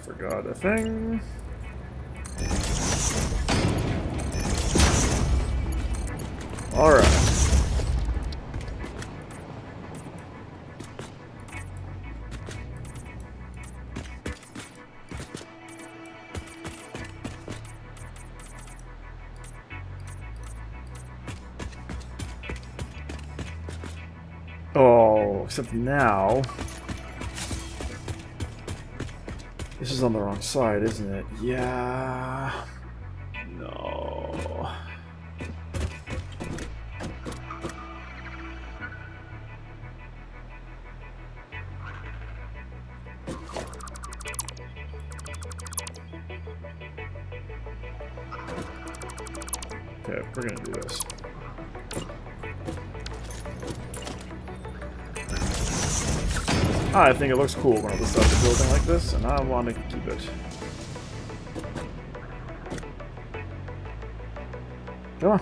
Forgot a thing. Alright. Oh, except now... This is on the wrong side, isn't it? Yeah... No... Okay, we're gonna do this. I think it looks cool when I decide to building like this, and I want to keep it. Come on.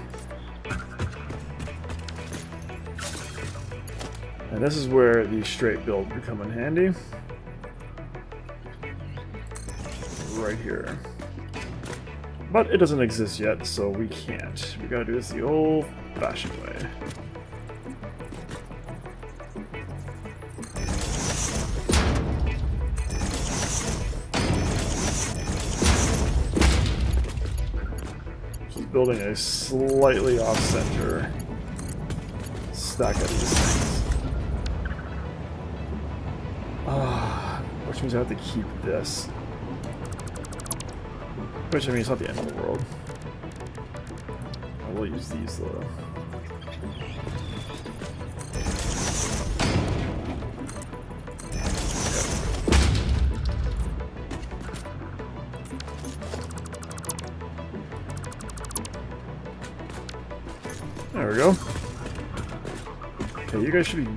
And this is where the straight build would come in handy. Right here. But it doesn't exist yet, so we can't. We gotta do this the old-fashioned way. Just building a slightly off-center stack of these things. Which means I have to keep this. Which, I mean, it's not the end of the world. I will use these, though. There we go. Okay, you guys should be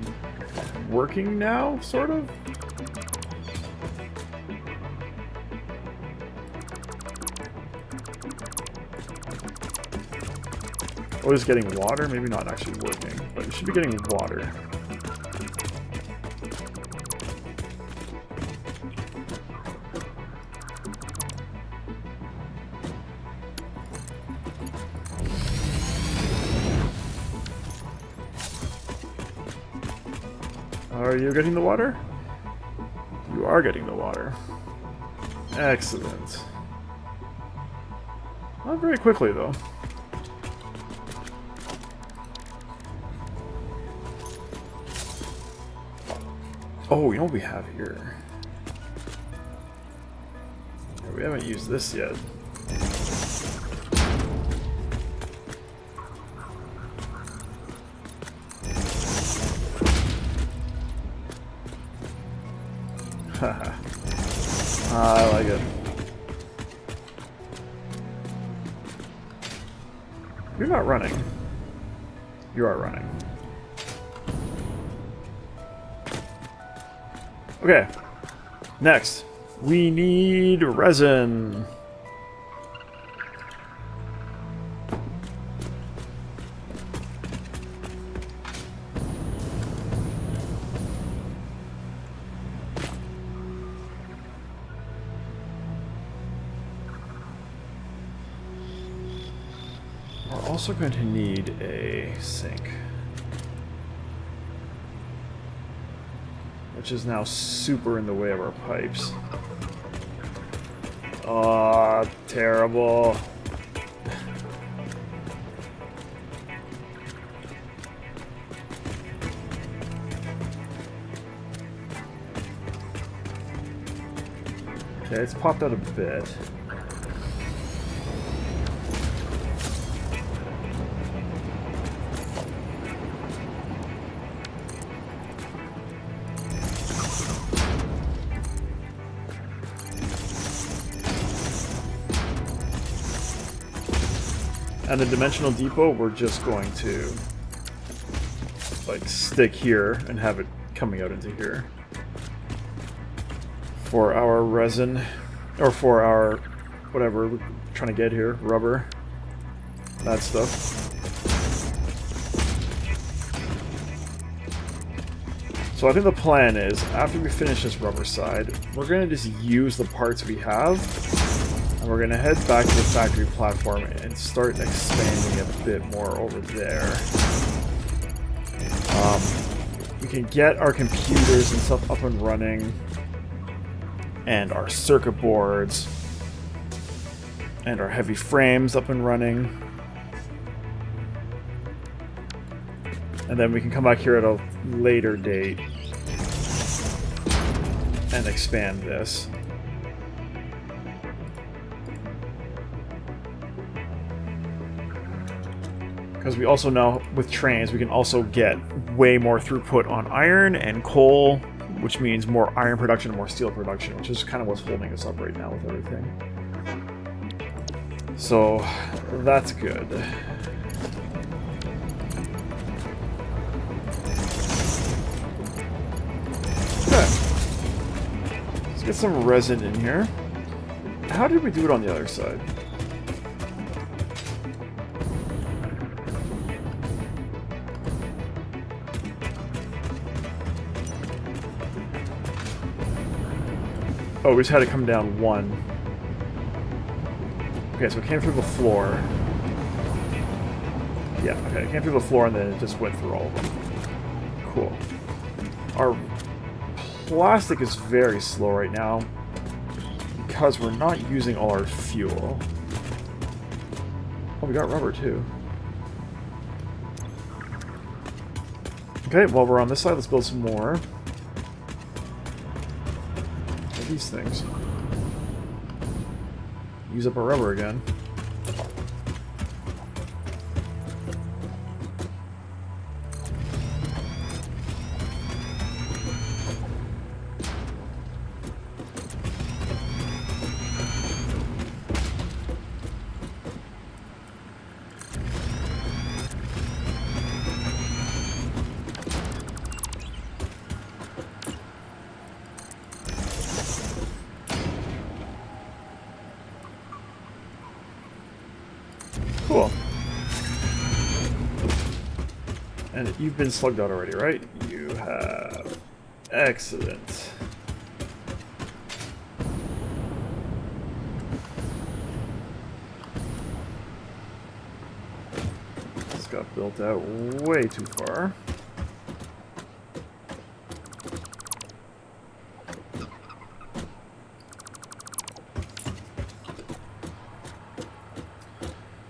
working now, sort of? Oh, it's getting water? Maybe not actually working, but it should be getting water. Are you getting the water? You are getting the water. Excellent. Not very quickly, though. Oh, you know what we have here? We haven't used this yet. I like it. You're not running. You are running. Okay. Next, we need resin. We're also going to need a sink, which is now super in the way of our pipes. Ah, terrible. Okay, it's popped out a bit. And the dimensional depot, we're just going to like stick here and have it coming out into here for our resin, or for our whatever we're trying to get here, rubber, that stuff. So I think the plan is, after we finish this rubber side, we're going to just use the parts we have. And we're going to head back to the factory platform and start expanding a bit more over there. We can get our computers and stuff up and running, and our circuit boards, and our heavy frames up and running. And then we can come back here at a later date and expand this. Because we also know, with trains, we can also get way more throughput on iron and coal, which means more iron production and more steel production, which is kind of what's holding us up right now with everything. So, that's good. Okay. Let's get some resin in here. How did we do it on the other side? Oh, we just had to come down one. Okay, so it came through the floor. Yeah, okay, it came through the floor and then it just went through all of them. Cool. Our plastic is very slow right now because we're not using all our fuel. Oh, we got rubber too. Okay, while we're on this side, let's build some more. These things. Use up our rubber again. Cool. And you've been slugged out already, right? You have. Excellent. This got built out way too far.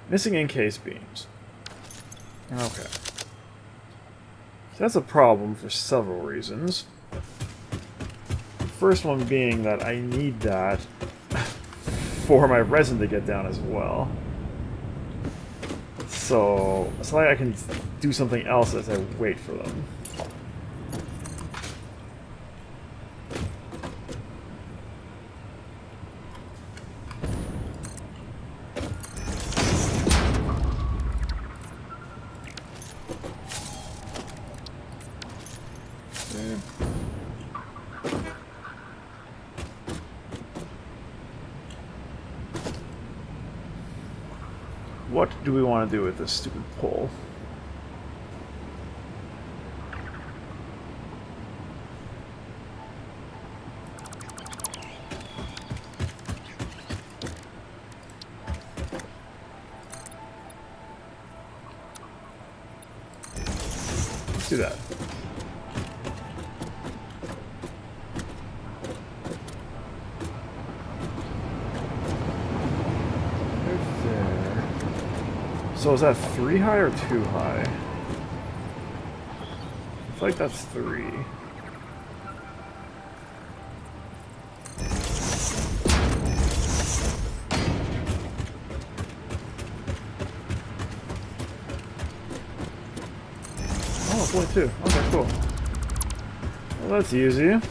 Missing encased beams. Okay. So that's a problem for several reasons. The first one being that I need that for my resin to get down as well. So it's like I can do something else as I wait for them. What do we want to do with this stupid pole? Let's do that. So is that 3 high or 2 high? I feel like that's 3. Oh, it's only 2. Okay, cool. Well, that's easy.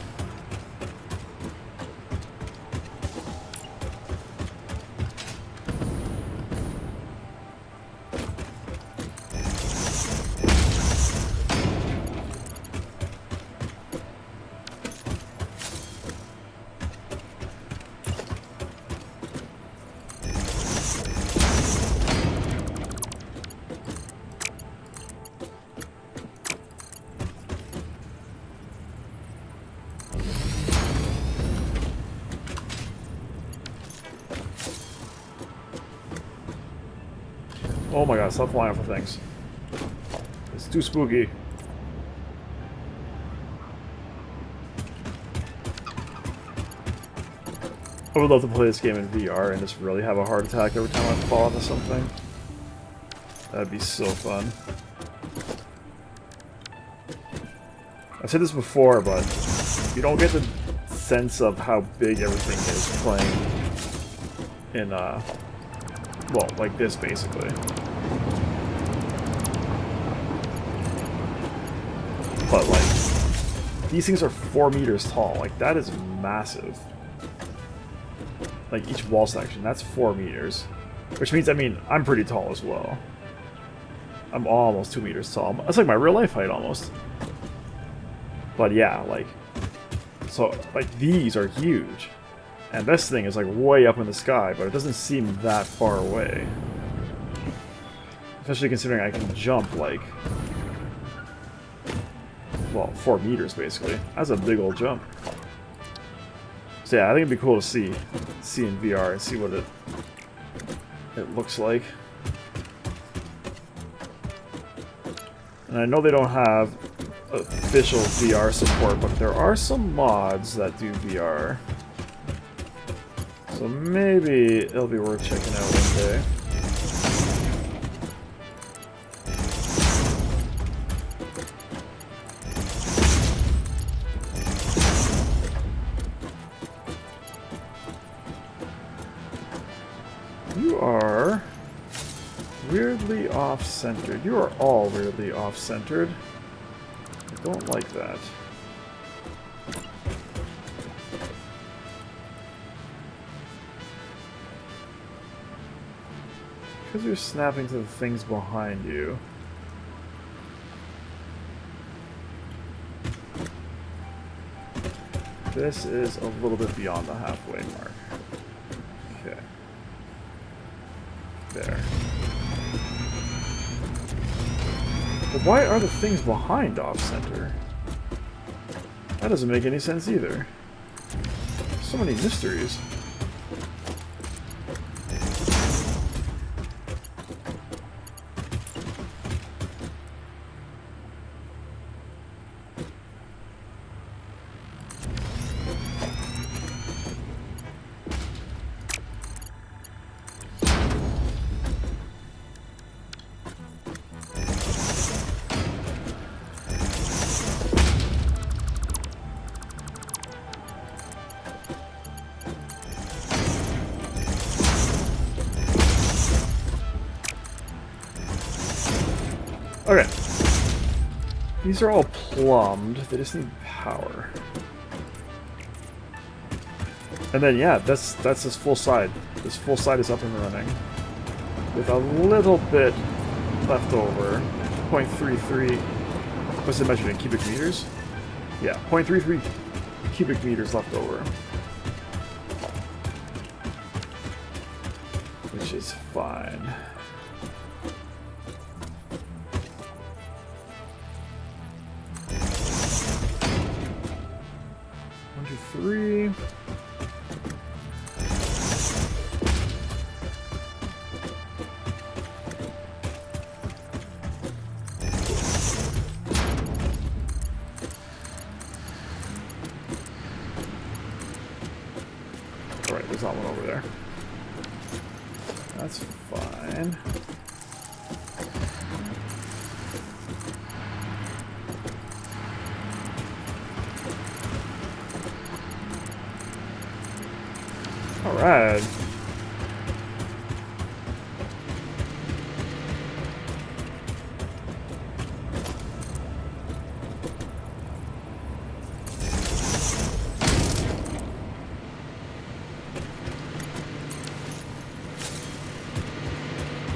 Oh my god, stop flying for things. It's too spooky. I would love to play this game in VR and just really have a heart attack every time I fall into something. That'd be so fun. I've said this before, but you don't get the sense of how big everything is playing in, well, like this, basically. But, like, these things are 4 meters tall. Like, that is massive. Like, each wall section, that's 4 meters. Which means, I mean, I'm pretty tall as well. I'm almost 2 meters tall. That's like my real life height, almost. But yeah, like... So, like, these are huge. And this thing is, like, way up in the sky, but it doesn't seem that far away. Especially considering I can jump, like... Well, 4 meters, basically. That's a big old jump. So yeah, I think it'd be cool to see in VR and see what it looks like. And I know they don't have official VR support, but there are some mods that do VR. So maybe it'll be worth checking out one day. You are weirdly off-centered. You are all weirdly off-centered. I don't like that. Because you're snapping to the things behind you. This is a little bit beyond the halfway mark. Okay. There. But why are the things behind off-center? That doesn't make any sense either. So many mysteries. Okay. These are all plumbed. They just need power. And then yeah, that's this full side. This full side is up and running. With a little bit left over. 0.33. What's it measured in cubic meters? Yeah, 0.33 cubic meters left over. Which is fine. there's not one over there. That's fine. Alright.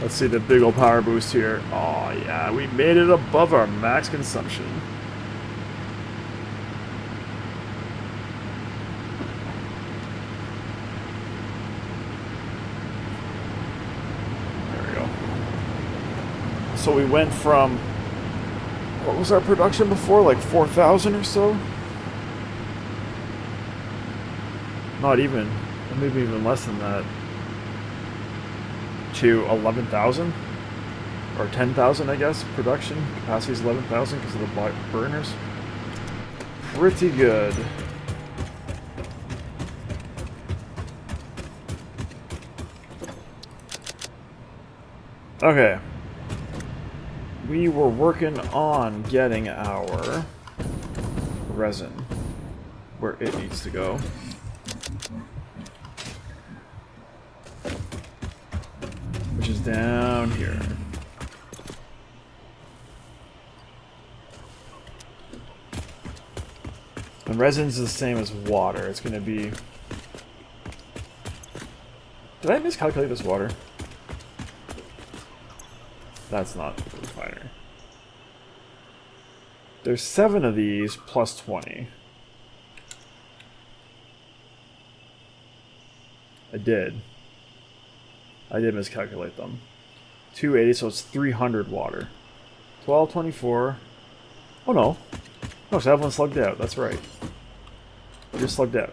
Let's see the big ol' power boost here. Oh yeah, we made it above our max consumption. There we go. So we went from, what was our production before? Like 4,000 or so? Not even, maybe even less than that. To 11,000 or 10,000, I guess. Production capacity is 11,000 because of the burners. Pretty good. Okay. We were working on getting our resin where it needs to go. Which is down here. And resin's the same as water. It's going to be... Did I miscalculate this water? That's not the refiner. There's 7 of these plus 20. I did miscalculate them. 280, so it's 300 water. 1224. Oh no. No, so I have one slugged out. That's right. You're slugged out.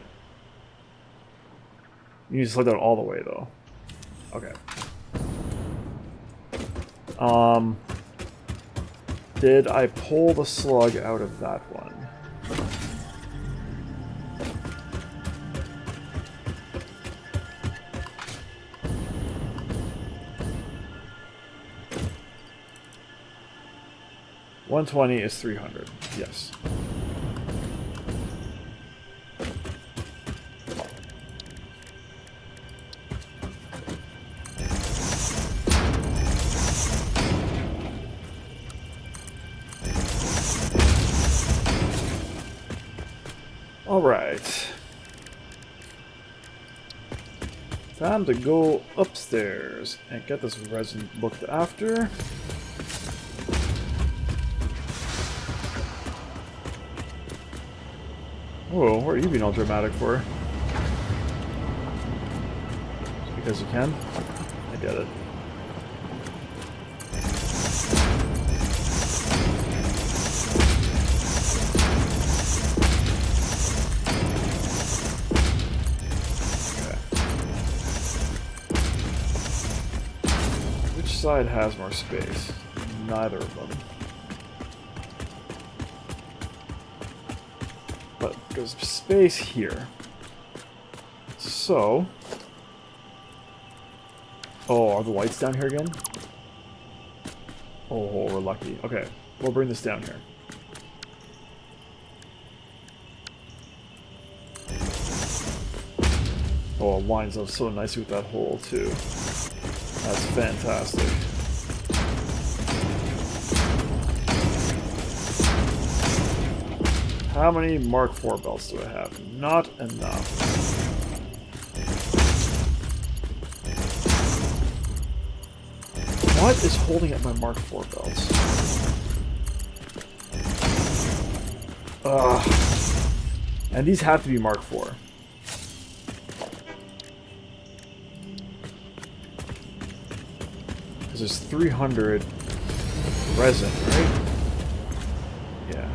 You need to slug out all the way, though. Okay. Did I pull the slug out of that one? $120 is 300. Yes. All right. Time to go upstairs and get this resin looked after. Whoa, what are you being all dramatic for? Just because you can? I get it. Okay. Which side has more space? Neither of them. But there's space here. So... Oh, are the lights down here again? Oh, we're lucky. Okay, we'll bring this down here. Oh, it lines up so nicely with that hole, too. That's fantastic. How many Mark IV belts do I have? Not enough. What is holding up my Mark IV belts? Ugh. And these have to be Mark IV. Because there's 300 resin, right? Yeah.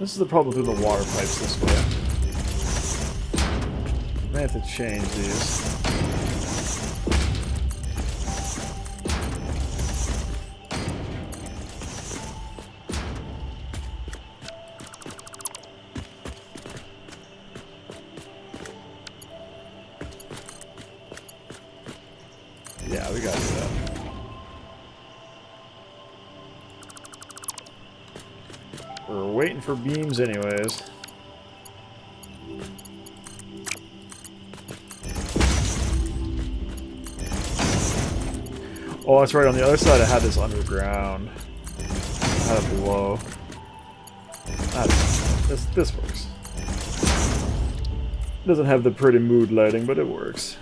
This is the problem through the water pipes this way. May have to change these. Yeah, we gotta do that. We're waiting for beams anyways. Oh, that's right. On the other side, I had this underground. I had it below. This works. It doesn't have the pretty mood lighting, but it works.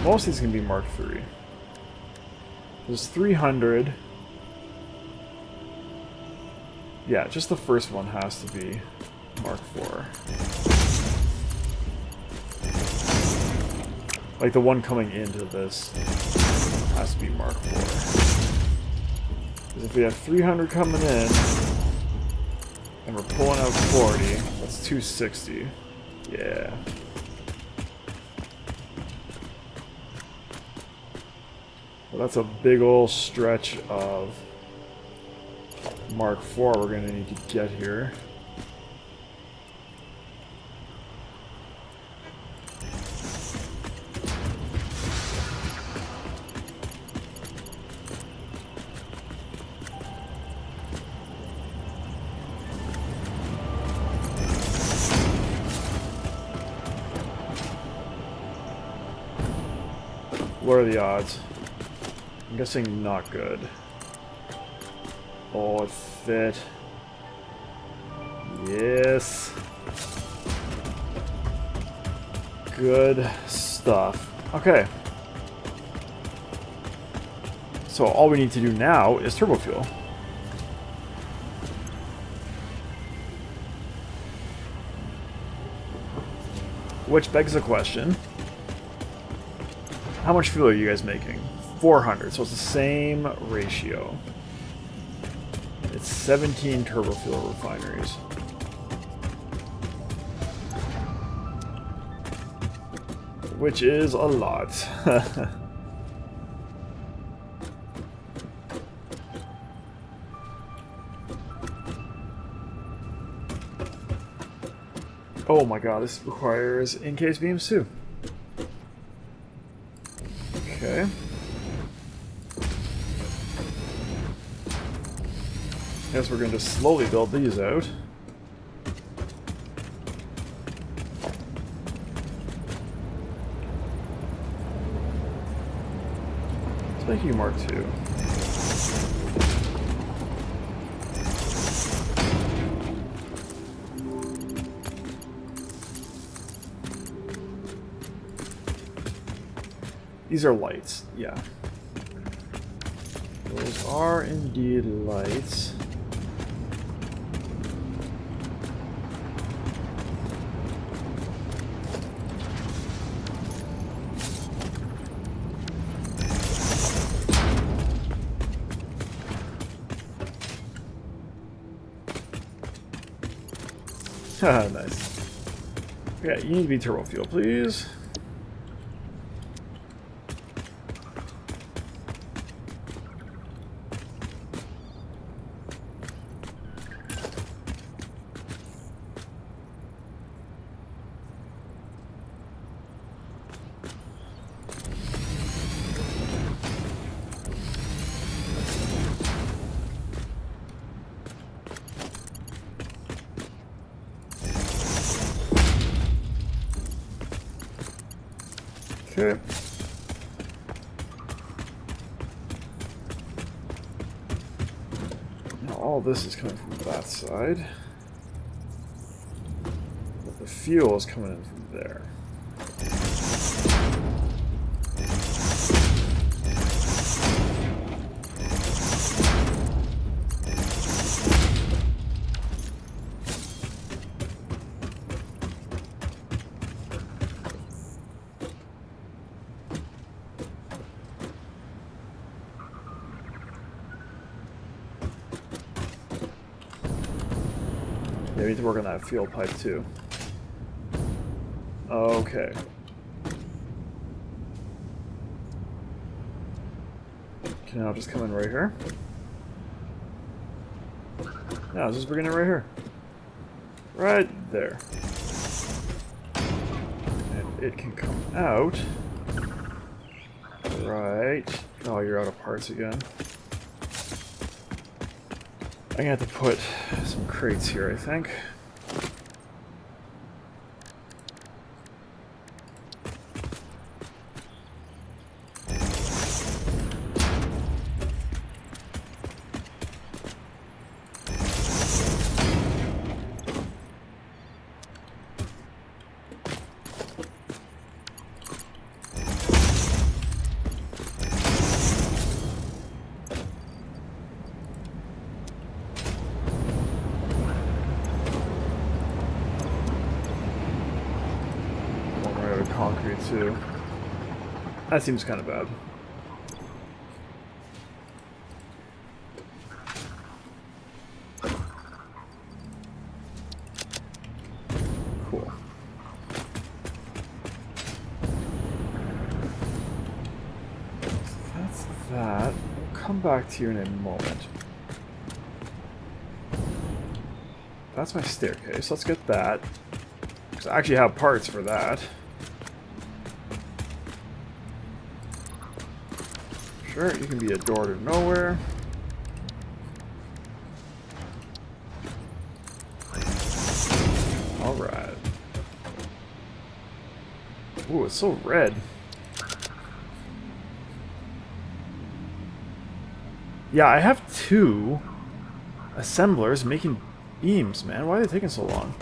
Most of these can be Mark III. There's 300. Yeah, just the first one has to be Mark IV. Like the one coming into this has to be Mark IV. Because if we have 300 coming in, and we're pulling out 40, that's 260. Yeah. Well, that's a big ol' stretch of Mark IV we're going to need to get here. What are the odds? I'm guessing not good. Oh, it fit. Yes. Good stuff. Okay. So all we need to do now is turbofuel. Which begs the question, how much fuel are you guys making? 400, so it's the same ratio. It's 17 turbofuel refineries. Which is a lot. Oh my god, this requires in-case beams too. Okay. Guess we're going to slowly build these out. Let's make you Mark II. These are lights, yeah. Those are indeed lights. Nice. Yeah, you need to be turbofuel, please. Okay. Now all this is coming from that side. But the fuel is coming in from there. Yeah, we need to work on that fuel pipe too. Okay. Can I just come in right here? Yeah, let's just bring it right here. Right there. And it can come out. Right. Oh, you're out of parts again. I'm gonna have to put some crates here, I think. Concrete too. That seems kind of bad. Cool. So that's that. We'll come back to you in a moment. That's my staircase. Let's get that. Because I actually have parts for that. Sure, you can be a door to nowhere. Alright. Ooh, it's so red. Yeah, I have 2 assemblers making beams, man. Why are they taking so long?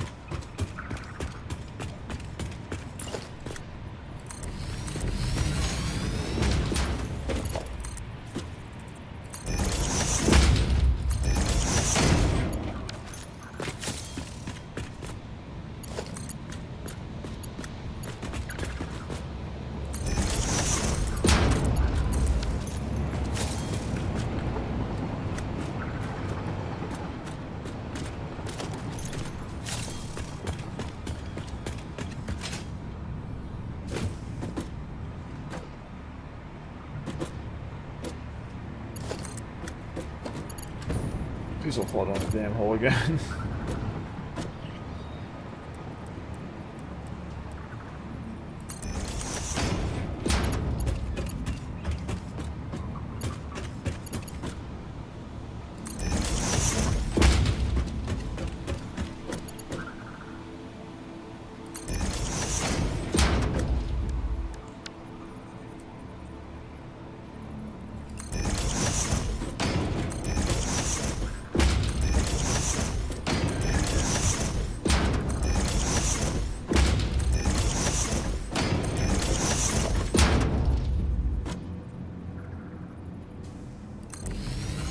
Please don't fall down the damn hole again.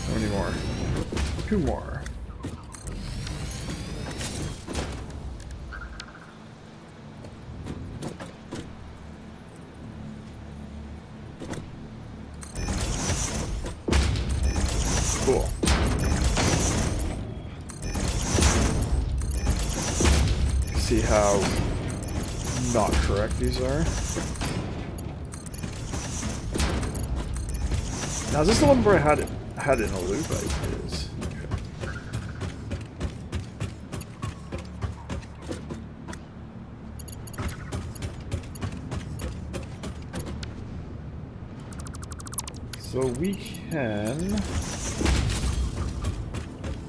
How many more? 2 more. Cool. See how not correct these are. Now is this the one where I had it in a loop? It is. Okay. So we can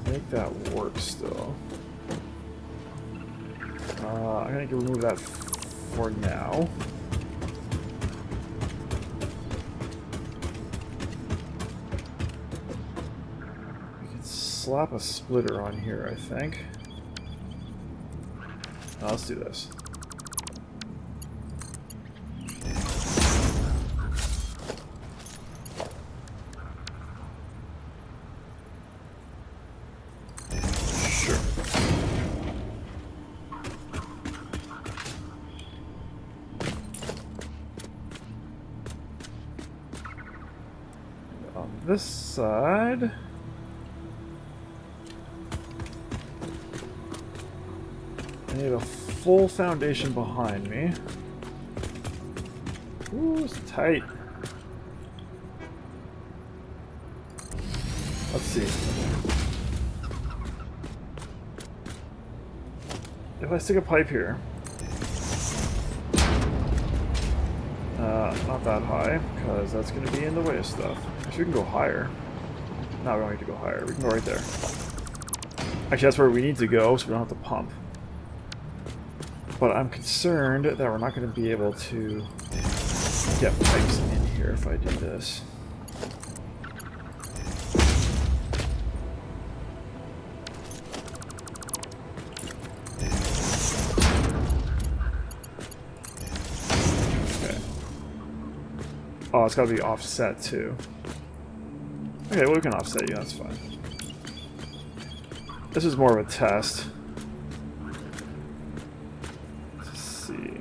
make that work still. I'm going to remove that for now. We can slap a splitter on here, I think. Now let's do this. This side. need a full foundation behind me. Ooh, it's tight. Let's see. If I stick a pipe here, not that high, because that's going to be in the way of stuff. Actually, we can go higher. No, we don't need to go higher. We can go right there. Actually, that's where we need to go, so we don't have to pump. But I'm concerned that we're not going to be able to get pipes in here if I do this. Oh, it's got to be offset too. Okay, well we can offset you, that's fine. This is more of a test. Let's see.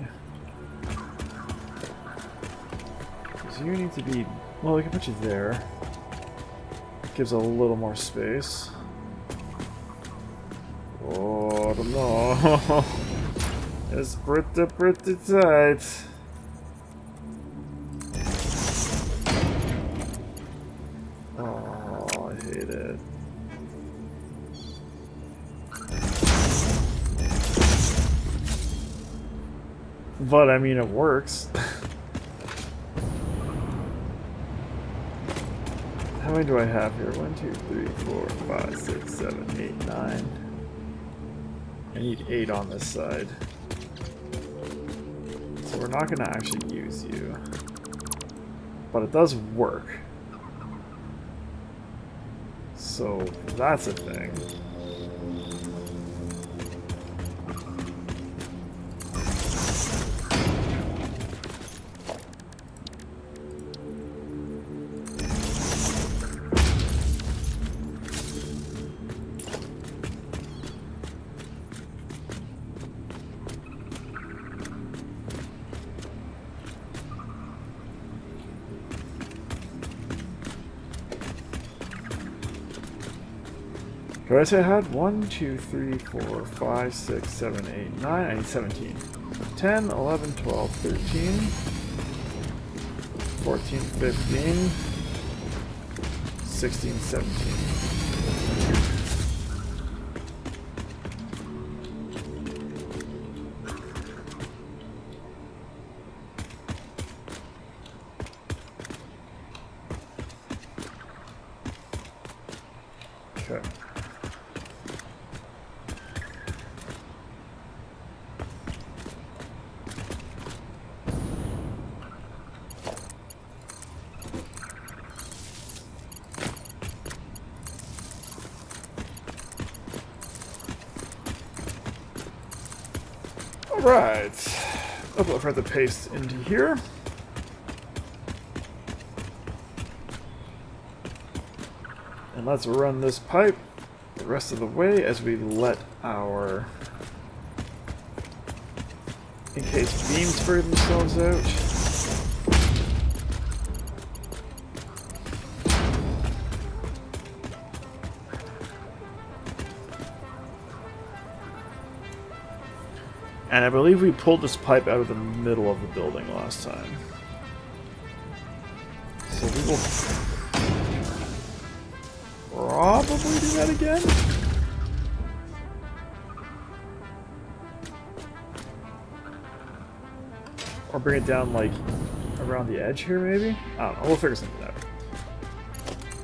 So you need to be... Well, we can put you there. Gives a little more space. Oh, I don't know. It's pretty tight. But I mean, it works. How many do I have here? 1, 2, 3, 4, 5, 6, 7, 8, 9. I need 8 on this side. So we're not going to actually use you. But it does work. So that's a thing. What did I say I had? 1, 2, 3, 4, 5, 6, 7, 8, 9. I need 17. 10, 11, 12, 13, 14, 15, 16, 17. Okay. Alright, I'll put the paste into here. And let's run this pipe the rest of the way as we let our in case beams spray themselves out. And I believe we pulled this pipe out of the middle of the building last time. So we will probably do that again. Or bring it down like around the edge here maybe? I don't know, we'll figure something out.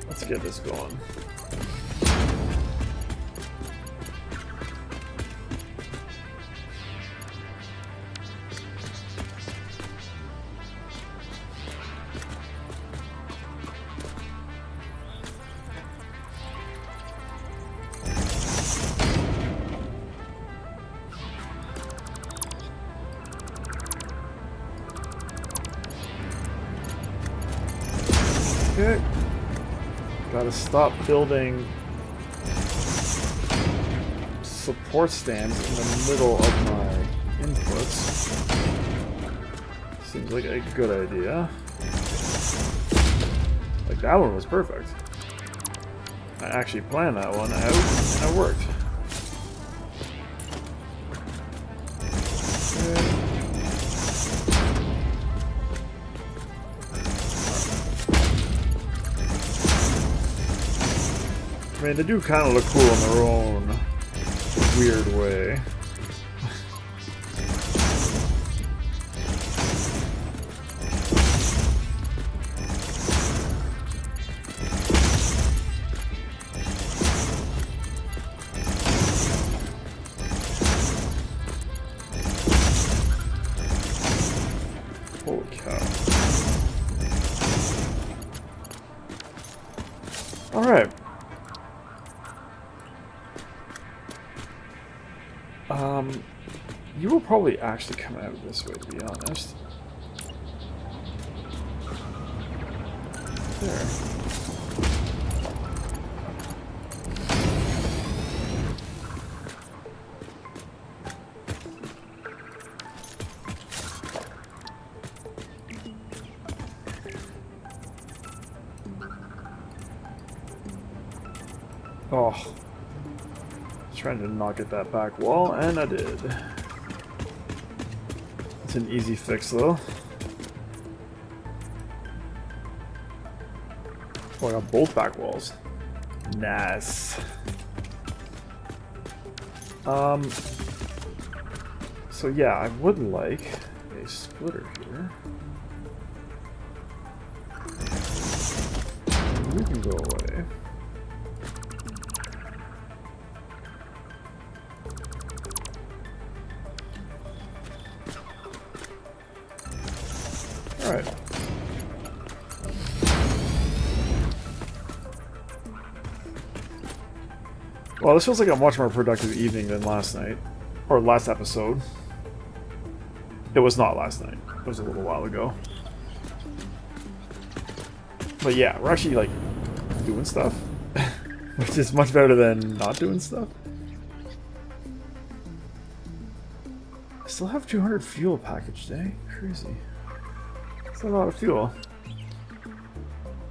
Let's get this going. Okay. Gotta stop building support stands in the middle of my inputs. Seems like a good idea. Like that one was perfect. I actually planned that one out and it worked. mean, they do kind of look cool in their own weird way. Holy cow. Alright. You will probably actually come out this way, to be honest. There. Oh. Trying to not get that back wall, and I did. It's an easy fix, though. Oh, I got both back walls. Nice. So yeah, I would like a splitter here. You can go away. Alright. Well, this feels like a much more productive evening than last night. Or last episode. It was not last night. It was a little while ago. But yeah, we're actually, like, doing stuff. Which is much better than not doing stuff. I still have 200 fuel packaged, eh? Crazy. That's a lot of fuel.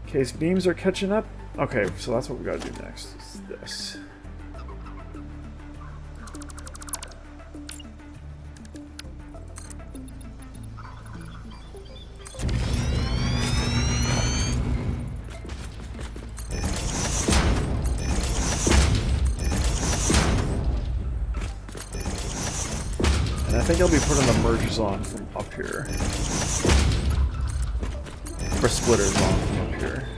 Case beams are catching up. Okay, so that's what we gotta do next. Is this. And I think I'll be putting the merges on from up here. Or splitters on from up here.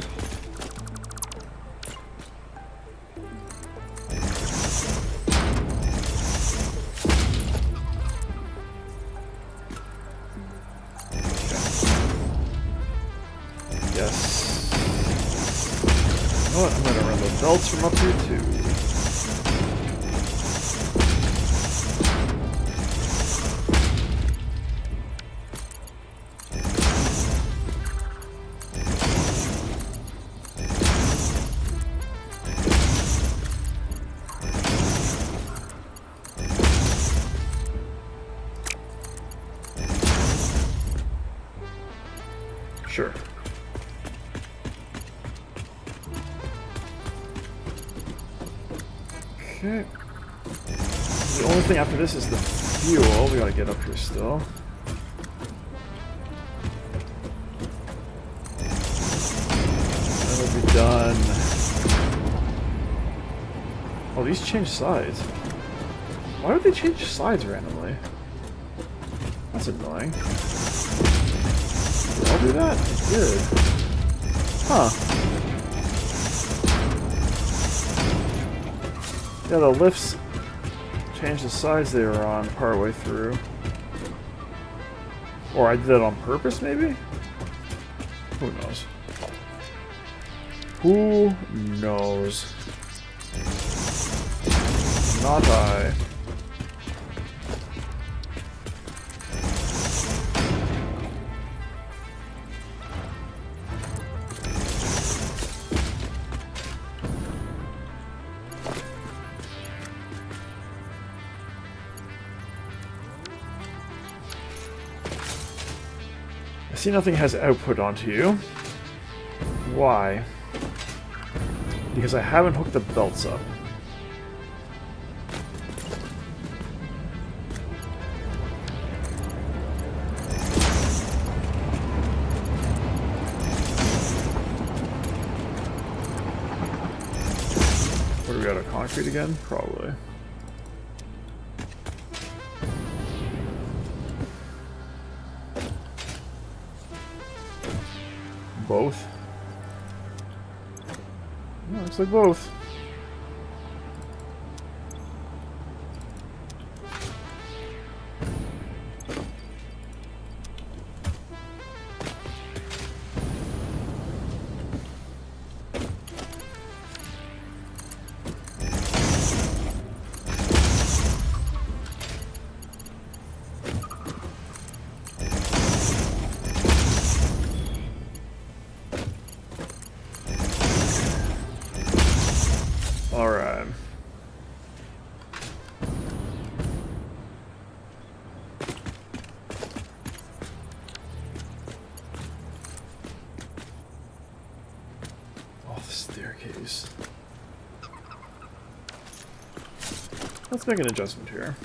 Yes. You know what? I'm gonna run the belts from up here too. Sure. Okay. The only thing after this is the fuel. We gotta get up here still. Then we'll be done. Oh, these change sides. Why would they change sides randomly? That's annoying. Did I do that? I did. Huh. Yeah, the lifts changed the sides they were on partway through. Or I did it on purpose, maybe? Who knows? Who knows? Not I. I see nothing has output onto you. Why? Because I haven't hooked the belts up. concrete again? Probably. Both? No, looks like both. Alright. Oh, the staircase. Let's make an adjustment here.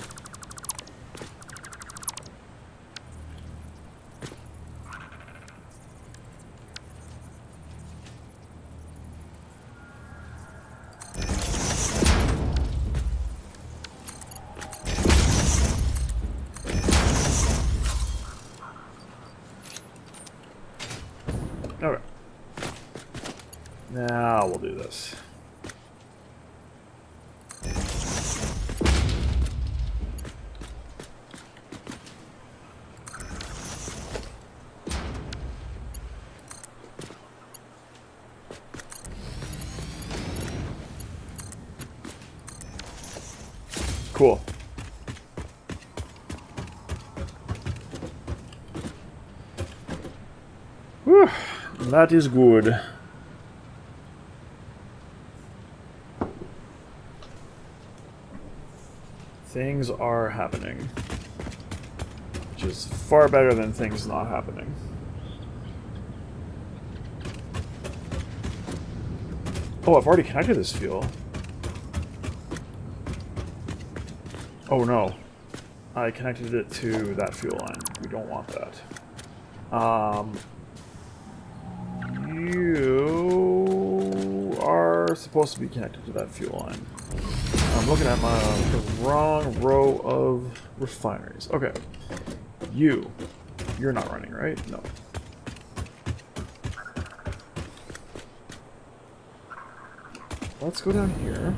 Okay. Now we'll do this. Cool. Whew. That is good. Things are happening. Which is far better than things not happening. Oh, I've already connected this fuel. Oh no. I connected it to that fuel line. We don't want that. You are supposed to be connected to that fuel line. I'm looking at the wrong row of refineries. Okay. You're not running, right? No. Let's go down here.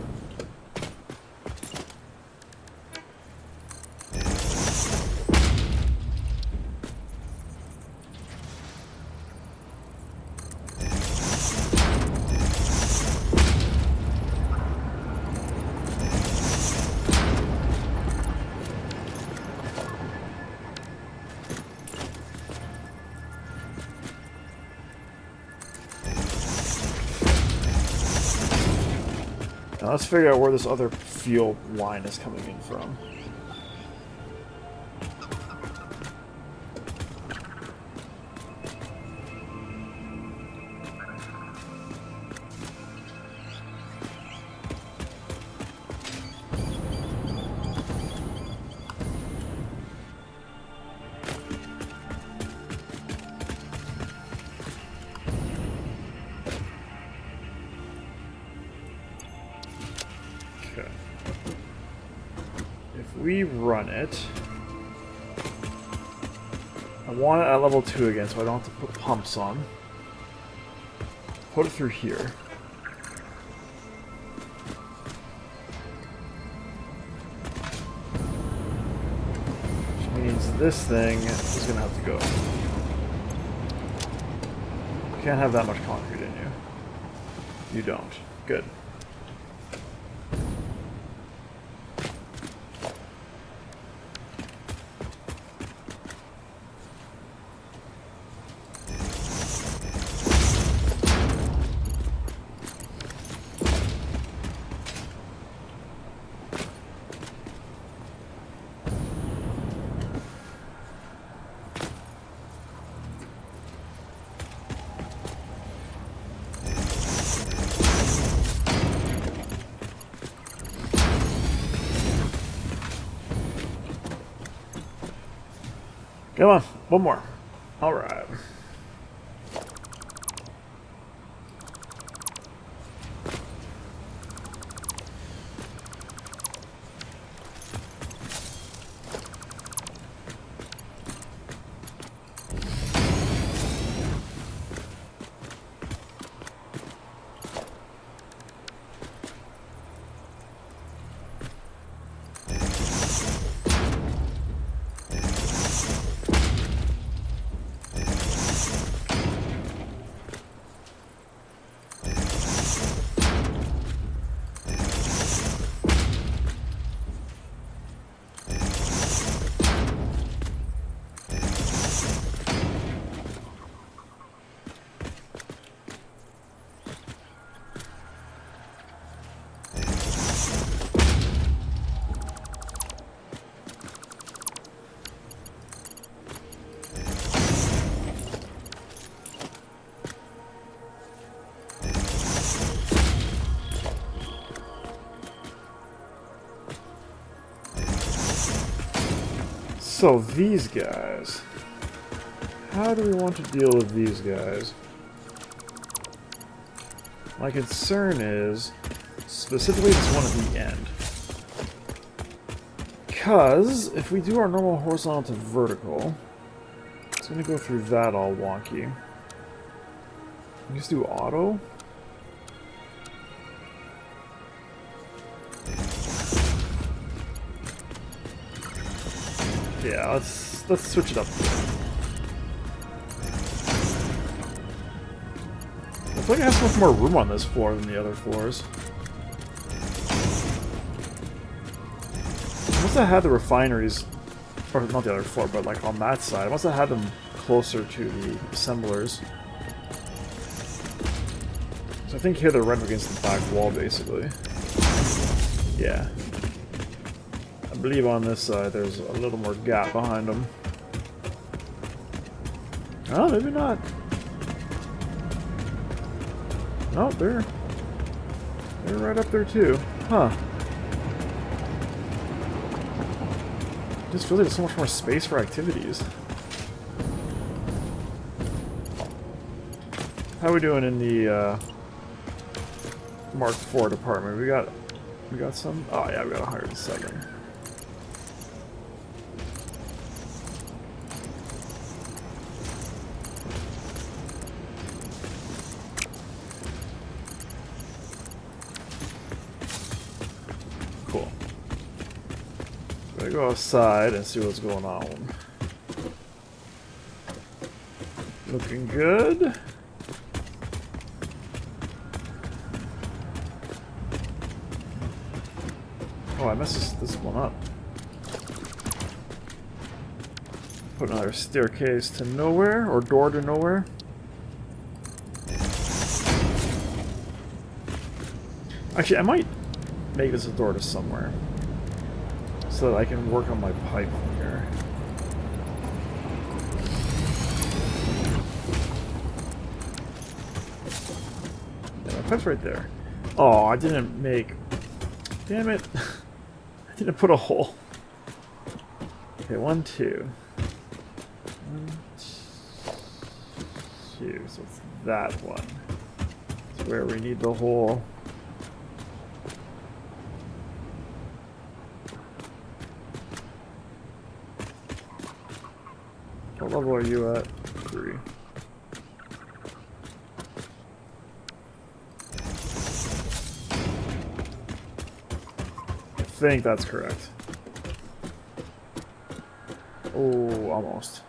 Now let's figure out where this other fuel line is coming in from. We run it. I want it at level 2 again, so I don't have to put pumps on. Put it through here. Which means this thing is gonna have to go. You can't have that much concrete in you. You don't. Good. Come on, one more. All right. So these guys. How do we want to deal with these guys? My concern is specifically this one at the end. Because if we do our normal horizontal to vertical, it's going to go through that all wonky. We just do auto. Yeah, let's switch it up. I feel like I have so much more room on this floor than the other floors. I must have had the refineries, or not the other floor, but like on that side. I must have had them closer to the assemblers. So I think here they're right against the back wall, basically. Yeah. I believe on this side there's a little more gap behind them. Oh, maybe not. No, they're right up there too. Huh. Just feels like there's so much more space for activities. How are we doing in the Mark IV department? We got some. Oh yeah, we got 107. Cool. So I go outside and see what's going on. Looking good. Oh, I messed this one up. Put another staircase to nowhere, or door to nowhere. Actually, I might make this a door to somewhere, so that I can work on my pipe from here. Yeah, my pipe's right there. Oh, I didn't make... Damn it. I didn't put a hole. Okay, 1, 2. 1, 2. So it's that one. It's where we need the hole. What level are you at? 3. I think that's correct. Oh, almost.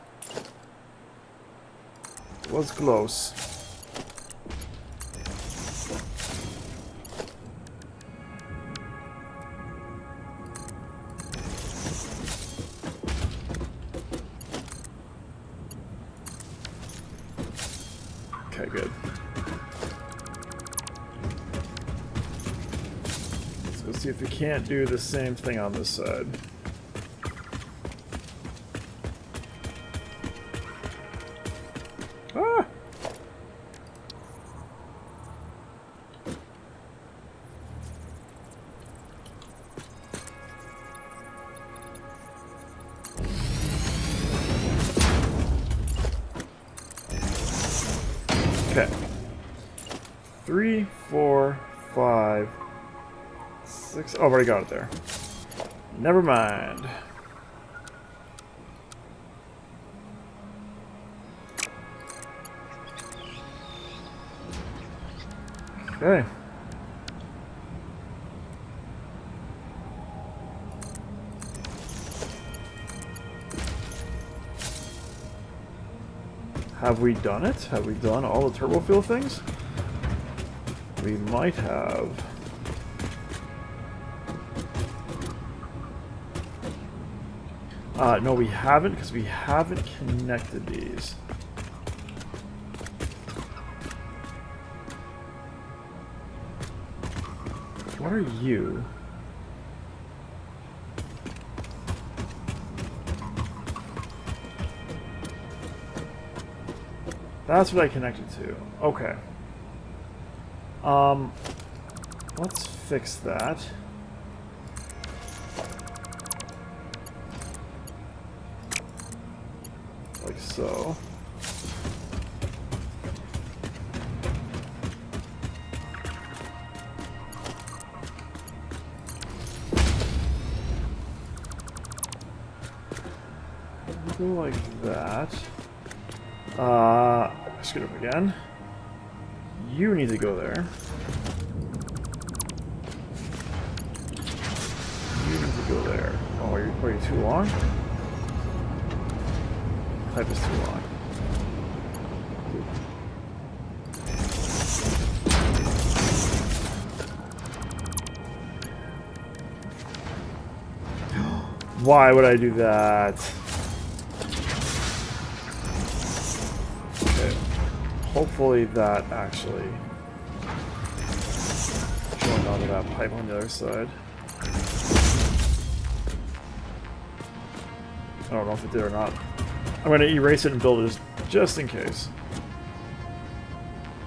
It was close. Okay, good. Let's see if we can't do the same thing on this side. Ah! Okay. 3, 4, 5, 6. Oh, I've already got it there. Never mind. Okay. Have we done it? Have we done all the Turbofuel things? We might have. No, we haven't, because we haven't connected these. What are you? That's what I connected to. Okay. Let's fix that. like so. Go like that. Scoot up again. You need to go there. You need to go there. Oh, are you too long? Pipe is too long. Why would I do that? Okay. Hopefully that actually joined onto that pipe on the other side. I don't know if it did or not. I'm going to erase it and build it just in case.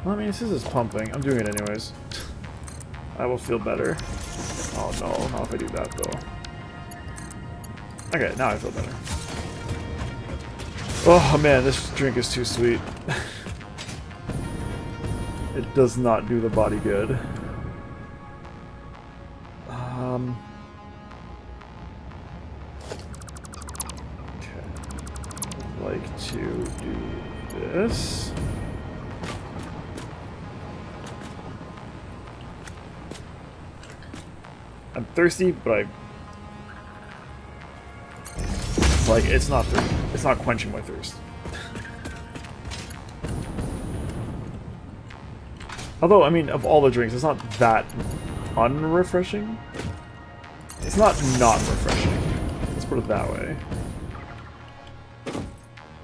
Well, I mean, this is pumping. I'm doing it anyways. I will feel better. Oh no, not if I do that though. Okay, now I feel better. Oh man, this drink is too sweet. It does not do the body good. Okay. I'd like to do this. I'm thirsty, but it's not quenching my thirst. Although, I mean, of all the drinks, it's not that unrefreshing. It's not refreshing. Let's put it that way.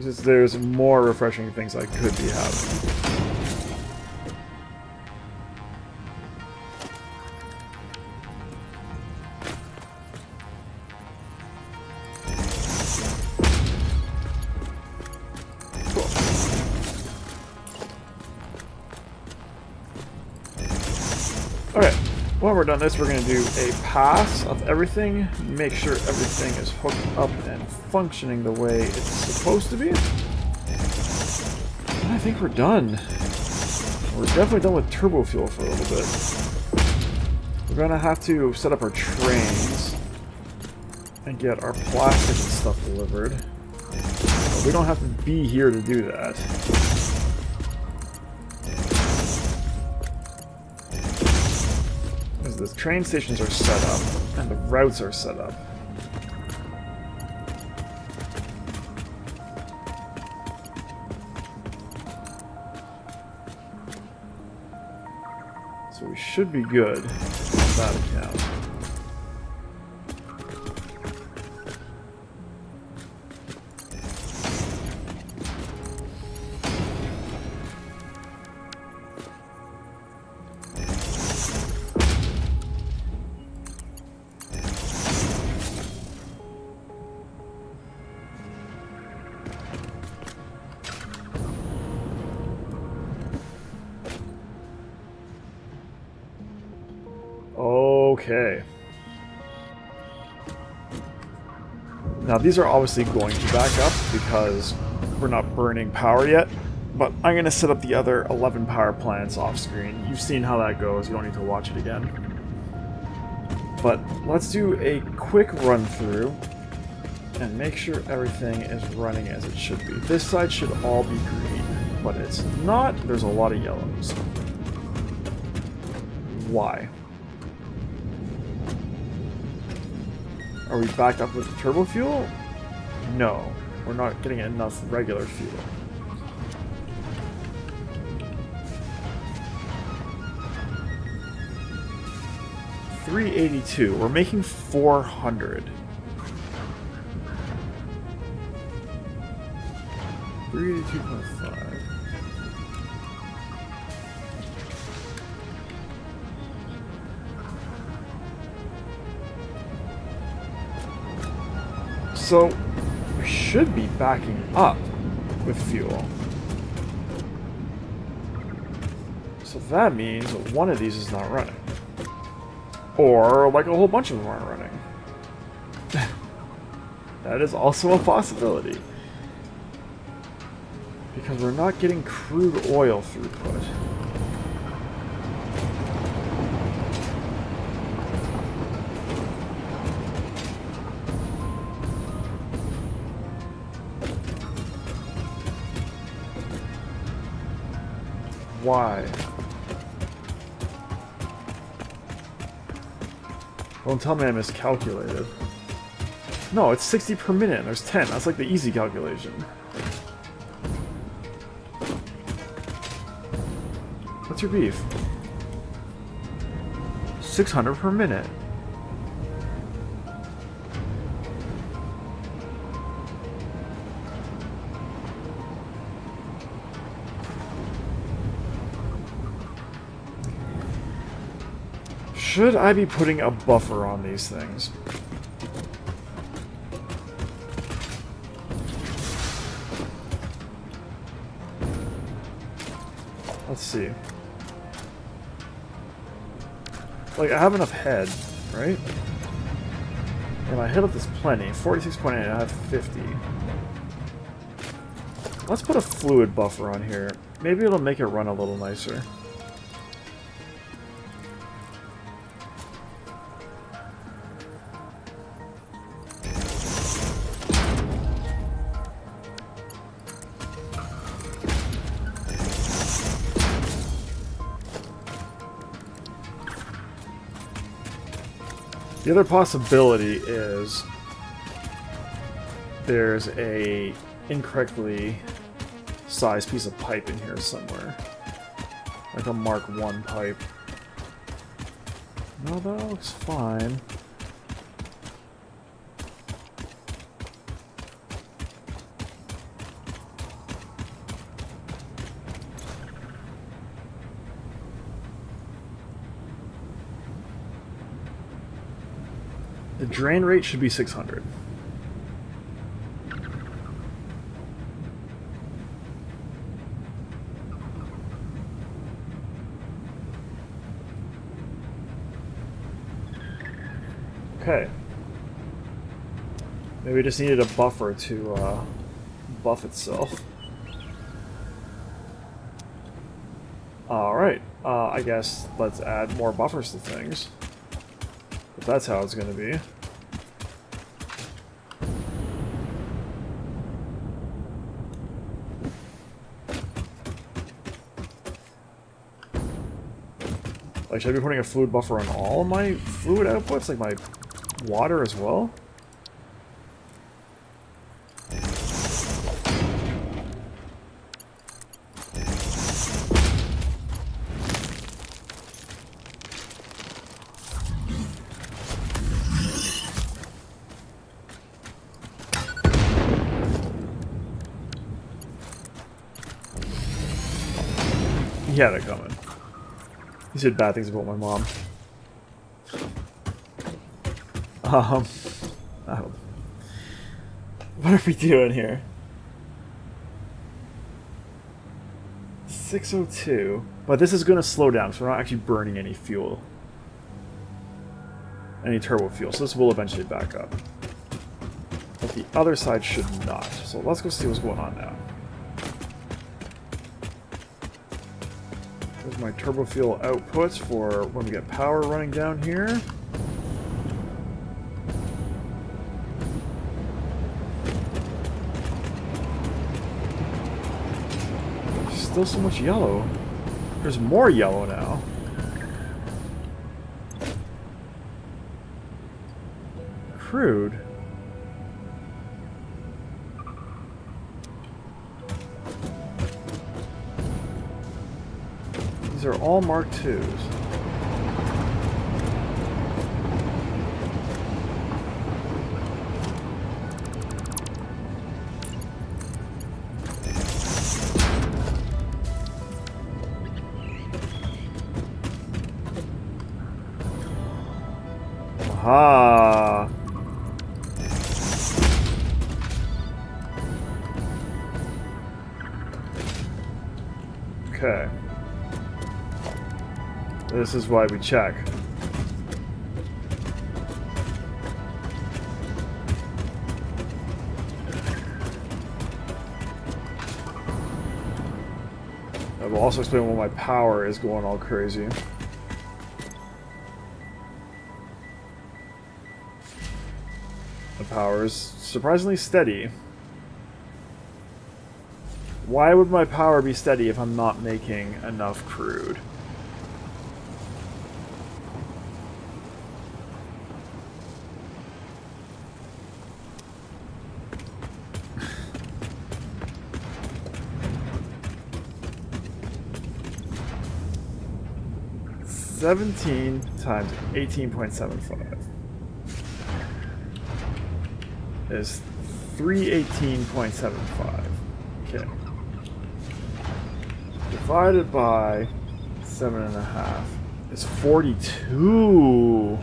There's more refreshing things I could be having. Okay, when we're done this, we're going to do a pass of everything, make sure everything is hooked up and functioning the way it's supposed to be. And I think we're done. We're definitely done with Turbofuel for a little bit. We're going to have to set up our trains and get our plastic and stuff delivered. But we don't have to be here to do that. The train stations are set up, and the routes are set up. So we should be good on that account. Okay. Now these are obviously going to back up because we're not burning power yet, but I'm going to set up the other 11 power plants off screen. You've seen how that goes, you don't need to watch it again. But let's do a quick run through and make sure everything is running as it should be. This side should all be green, but it's not. There's a lot of yellows. Why? Are we backed up with turbo fuel? No, we're not getting enough regular fuel. $382. We're making 400. 382.5. So, we should be backing up with fuel. So that means that one of these is not running. Or, like, a whole bunch of them aren't running. That is also a possibility. Because we're not getting crude oil throughput. Why? Don't tell me I miscalculated. No, it's 60 per minute and there's 10. That's like the easy calculation. What's your beef? 600 per minute. Should I be putting a buffer on these things? Let's see. Like, I have enough head, right? And my head up is plenty. 46.8, I have 50. Let's put a fluid buffer on here. Maybe it'll make it run a little nicer. The other possibility is there's a incorrectly sized piece of pipe in here somewhere. Like a Mark I pipe. No, that looks fine. The drain rate should be 600. Okay. Maybe it just needed a buffer to buff itself. Alright, I guess let's add more buffers to things. If that's how it's going to be. Like, should I be putting a fluid buffer on all of my fluid outputs? Like my water as well? He had it coming. He said bad things about my mom. What are we doing here? 602. But this is going to slow down, so we're not actually burning any fuel. Any turbo fuel, so this will eventually back up. But the other side should not. So let's go see what's going on now. There's my turbofuel outputs for when we get power running down here. There's still so much yellow. There's more yellow now. Crude. These are all Mark IIs. Aha! Okay. This is why we check. That will also explain why my power is going all crazy. The power is surprisingly steady. Why would my power be steady if I'm not making enough crude? $17 times 18.75 is 318.75. Okay. Divided by 7.5 is 42.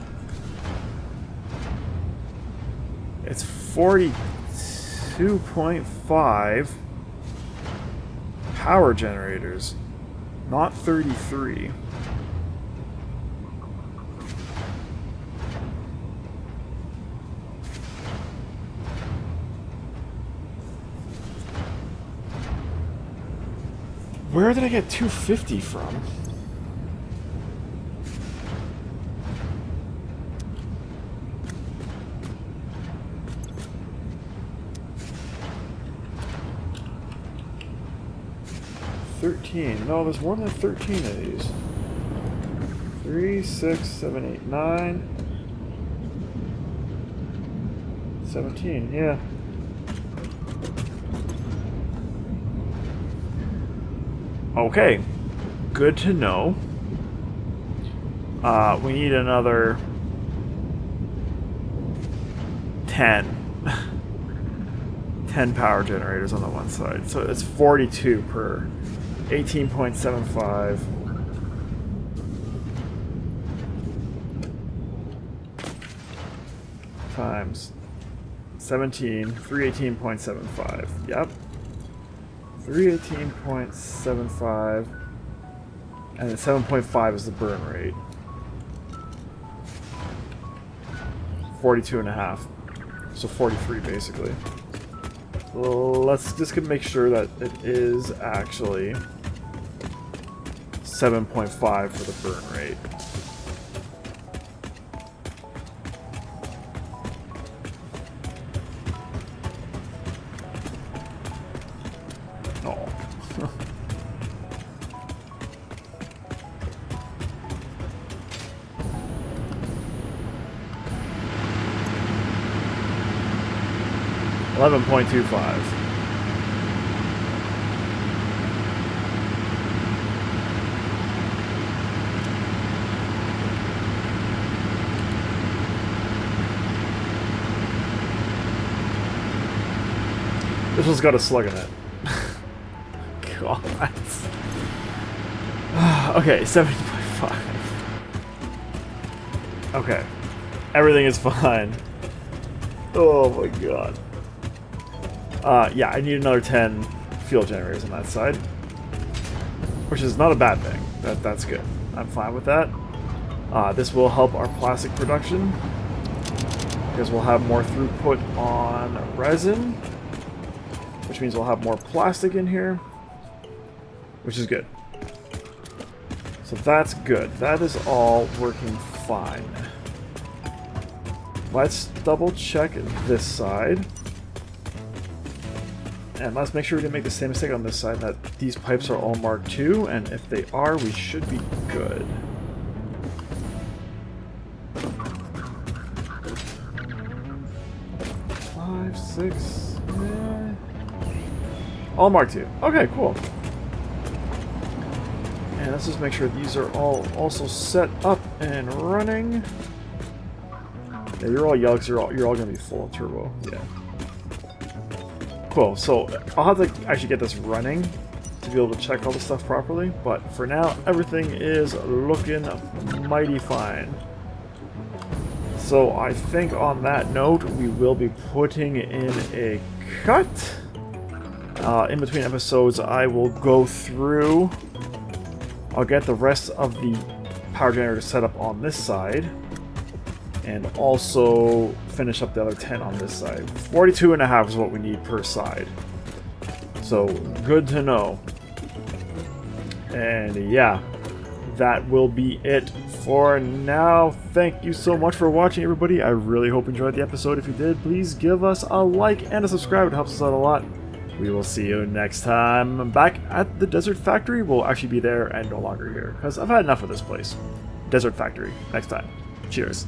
It's 42.5 power generators, not 33. Where did I get 250 from? No, there's more than 13 of these. 3, 6, 7, 8, 9. 17, yeah. Okay, good to know. We need another 10. 10 power generators on the one side. So it's 42 per 18.75. Times 17, 318.75. Yep. 318.75, and then 7.5 is the burn rate. 42.5, so 43 basically. Let's just make sure that it is actually 7.5 for the burn rate. Oh. 11.25. This one's got a slug in it. God. Okay, 70.5. Okay. Everything is fine. Oh my god. Yeah, I need another 10 fuel generators on that side. Which is not a bad thing. That's good. I'm fine with that. This will help our plastic production. Because we'll have more throughput on resin. Which means we'll have more plastic in here. Which is good. So that's good. That is all working fine. Let's double check this side. And let's make sure we didn't make the same mistake on this side, that these pipes are all marked II, and if they are, we should be good. Five, six, all marked II. Okay, cool. And let's just make sure these are all also set up and running. Yeah, you're all yugs. You're all gonna be full of turbo. Yeah. Cool. So I'll have to actually get this running to be able to check all the stuff properly. But for now, everything is looking mighty fine. So I think on that note, we will be putting in a cut. In between episodes, I will go through. I'll get the rest of the power generator set up on this side. And also finish up the other 10 on this side. 42.5 is what we need per side. So, good to know. And yeah, that will be it for now. Thank you so much for watching, everybody. I really hope you enjoyed the episode. If you did, please give us a like and a subscribe. It helps us out a lot. We will see you next time. Back at the Desert Factory. We'll actually be there and no longer here, because I've had enough of this place. Desert Factory. Next time. Cheers.